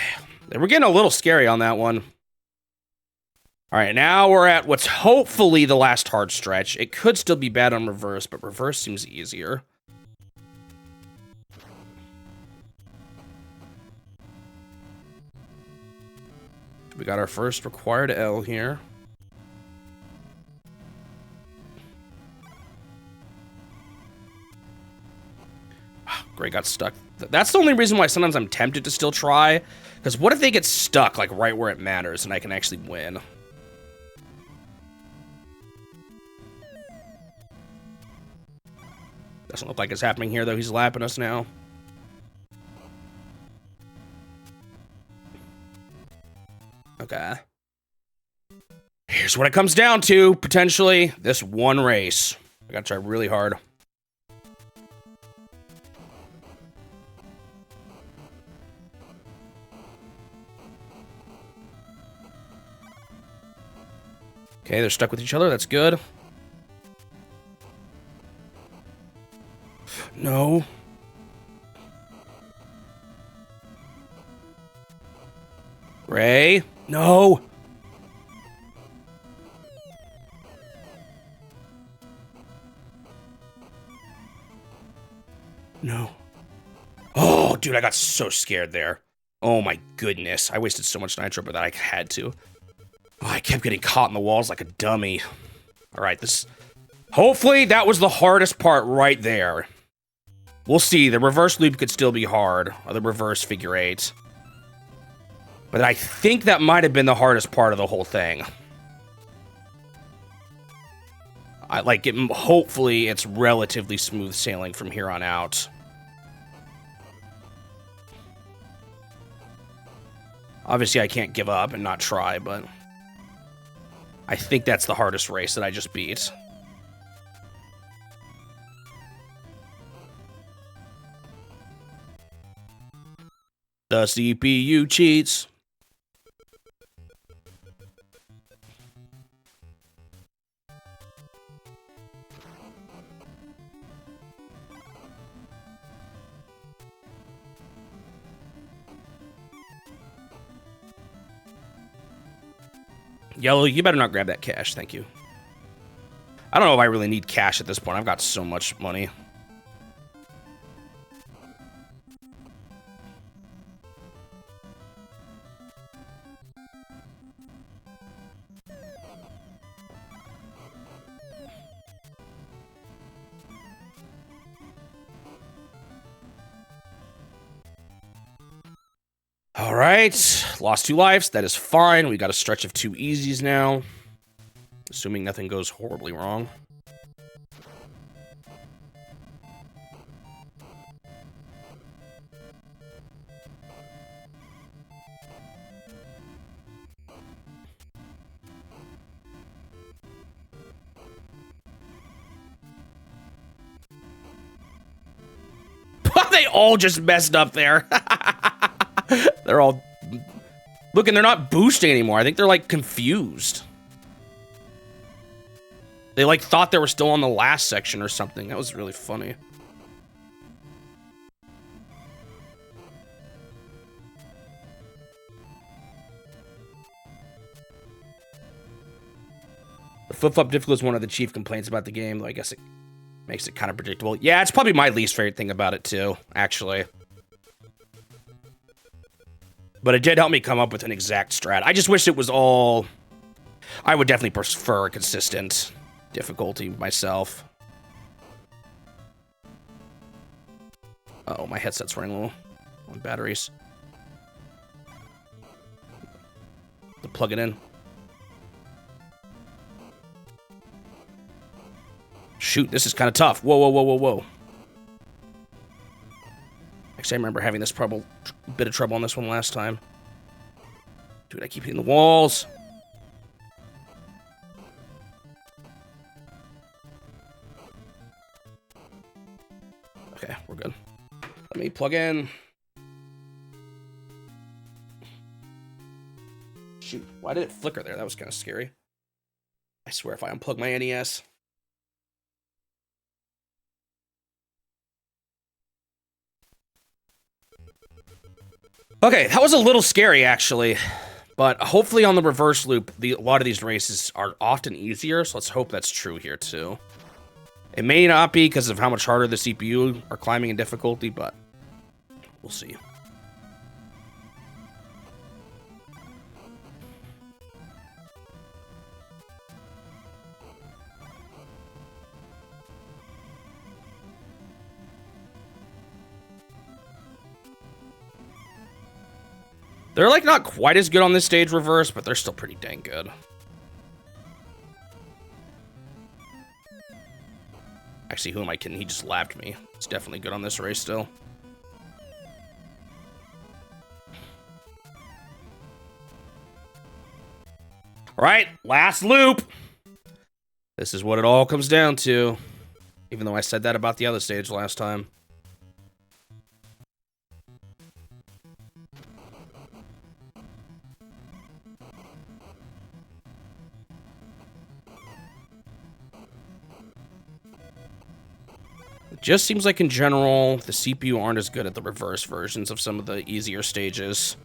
We're getting a little scary on that one. All right, now we're at what's hopefully the last hard stretch. It could still be bad on reverse, but reverse seems easier. We got our first required L here. Gray got stuck. That's the only reason why sometimes I'm tempted to still try. Because what if they get stuck, like, right where it matters, and I can actually win? Doesn't look like it's happening here, though. He's lapping us now. Okay. Here's what it comes down to, potentially. This one race. I gotta try really hard. Okay, they're stuck with each other. That's good. No. Ray? No. No. Oh, dude, I got so scared there. Oh my goodness. I wasted so much nitro, but that I had to. Oh, I kept getting caught in the walls like a dummy. All right, this... Hopefully, that was the hardest part right there. We'll see. The reverse loop could still be hard. Or the reverse figure 8. But I think that might have been the hardest part of the whole thing. Hopefully, it's relatively smooth sailing from here on out. Obviously, I can't give up and not try, but... I think that's the hardest race that I just beat. The CPU cheats. Yellow, you better not grab that cash. Thank you. I don't know if I really need cash at this point. I've got so much money. All right, lost 2 lives. That is fine. We got a stretch of 2 easies now. Assuming nothing goes horribly wrong. They all just messed up there. They're all... Look, and they're not boosting anymore. I think they're, like, confused. They, like, thought they were still on the last section or something. That was really funny. The flip-flop difficulty is one of the chief complaints about the game, though I guess it makes it kind of predictable. Yeah, it's probably my least favorite thing about it, too, actually. But it did help me come up with an exact strat. I just wish it was all... I would definitely prefer a consistent difficulty myself. Uh-oh, my headset's running low on batteries. To plug it in. Shoot, this is kind of tough. Whoa, whoa, whoa, whoa, whoa. Actually, I remember having this bit of trouble on this one last time. Dude, I keep hitting the walls. Okay, we're good. Let me plug in. Shoot, why did it flicker there? That was kind of scary. I swear if I unplug my NES... Okay, that was a little scary, actually. But hopefully on the reverse loop, a lot of these races are often easier, so let's hope that's true here, too. It may not be because of how much harder the CPU are climbing in difficulty, but we'll see. They're, like, not quite as good on this stage reverse, but they're still pretty dang good. Actually, who am I kidding? He just lapped me. It's definitely good on this race still. All right, last loop. This is what it all comes down to. Even though I said that about the other stage last time. It just seems like in general, the CPU aren't as good at the reverse versions of some of the easier stages.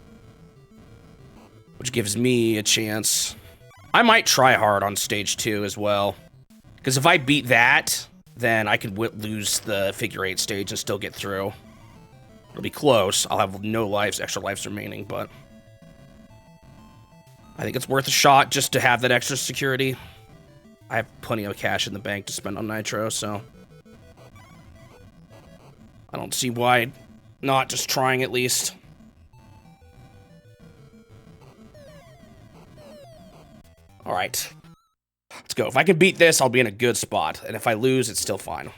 Which gives me a chance. I might try hard on stage 2 as well. Because if I beat that, then I could lose the figure 8 stage and still get through. It'll be close. I'll have no lives, extra lives remaining, but... I think it's worth a shot just to have that extra security. I have plenty of cash in the bank to spend on Nitro, so... I don't see why not just trying at least. All right. Let's go. If I can beat this, I'll be in a good spot. And if I lose, it's still fine.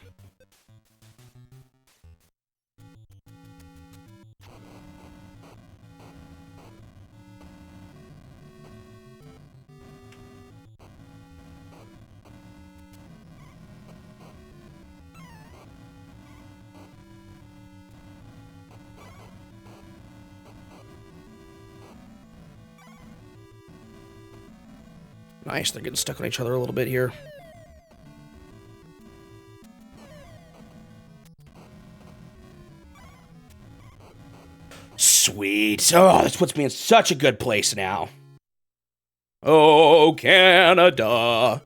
Nice, they're getting stuck on each other a little bit here. Sweet. Oh, this puts me in such a good place now. Oh, Canada,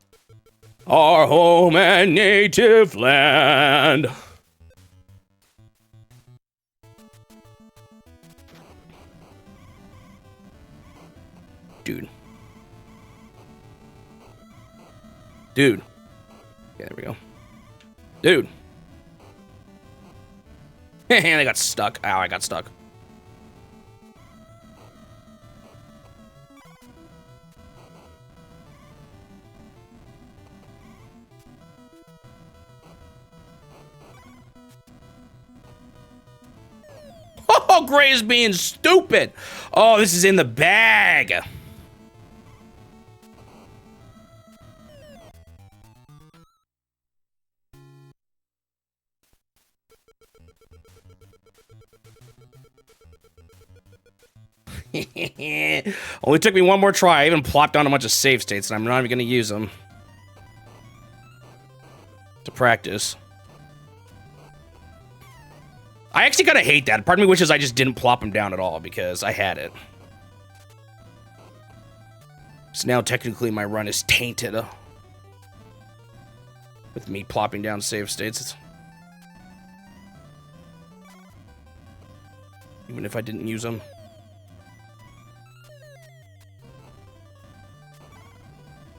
our home and native land. Dude. Dude. Okay, there we go. Dude. And I got stuck. Ow, I got stuck. Oh, Gray is being stupid. Oh, this is in the bag. Only took me one more try. I even plopped down a bunch of save states, and I'm not even going to use them to practice. I actually kind of hate that. Part of me wishes I just didn't plop them down at all, because I had it. So now technically my run is tainted with me plopping down save states. Even if I didn't use them.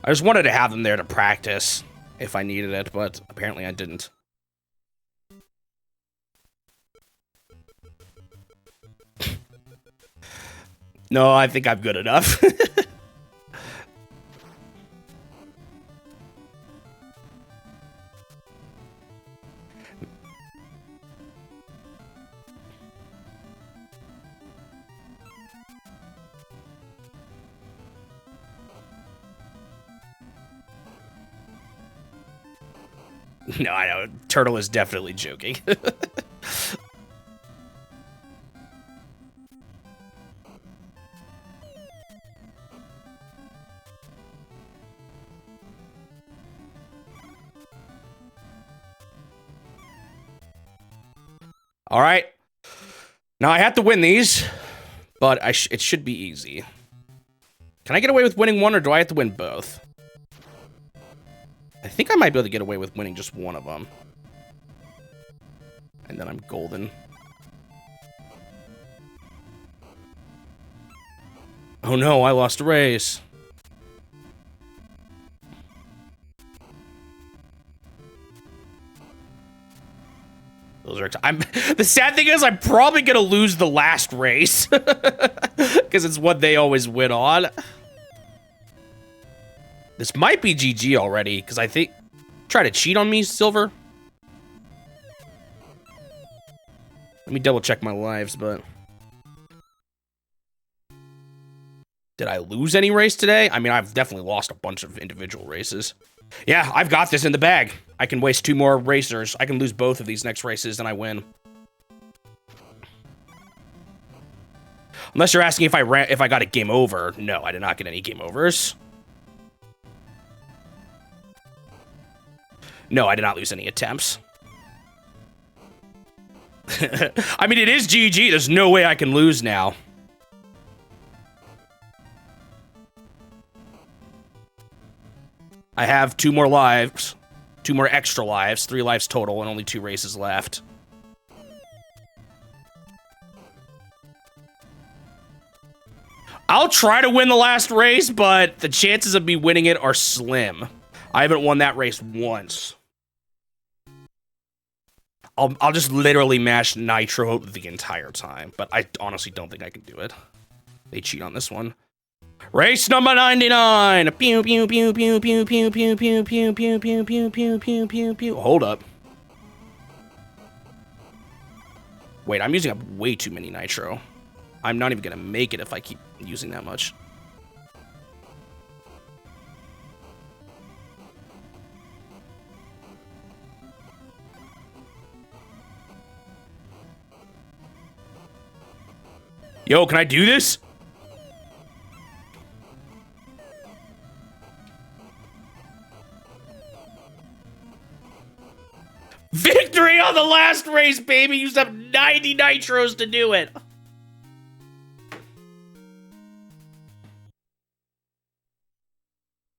I just wanted to have them there to practice if I needed it, but apparently I didn't. No, I think I'm good enough. No, I know. Turtle is definitely joking. All right. Now I have to win these, but it should be easy. Can I get away with winning one, or do I have to win both? I think I might be able to get away with winning just one of them. And then I'm golden. Oh no, I lost a race. Those are the sad thing is I'm probably gonna lose the last race. Because it's what they always win on. This might be GG already, because I think... Try to cheat on me, Silver? Let me double check my lives, but... Did I lose any race today? I mean, I've definitely lost a bunch of individual races. Yeah, I've got this in the bag. I can waste 2 more racers. I can lose both of these next races, and I win. Unless you're asking if I got a game over. No, I did not get any game overs. No, I did not lose any attempts. I mean, it is GG. There's no way I can lose now. I have 2 more lives. 2 more extra lives. 3 lives total, and only 2 races left. I'll try to win the last race, but the chances of me winning it are slim. I haven't won that race once. I'll just literally mash Nitro the entire time, but I honestly don't think I can do it. They cheat on this one. Race number 99. Pew pew pew pew pew pew pew pew pew pew pew pew pew pew pew pew. Hold up. Wait, I'm using up way too many Nitro. I'm not even gonna make it if I keep using that much. Yo, can I do this? Victory on the last race, baby! Used up 90 Nitros to do it.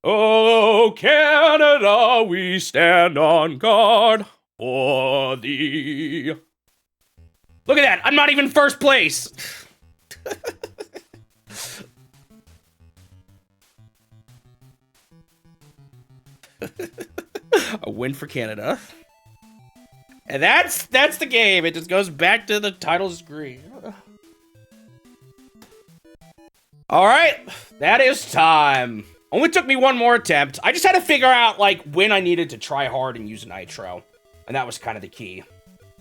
Oh, Canada, we stand on guard for thee. Look at that! I'm not even first place! A win for Canada. And that's the game. It just goes back to the title screen. All right, that is time. Only took me 1 more attempt. I just had to figure out like when I needed to try hard and use Nitro, and that was kind of the key.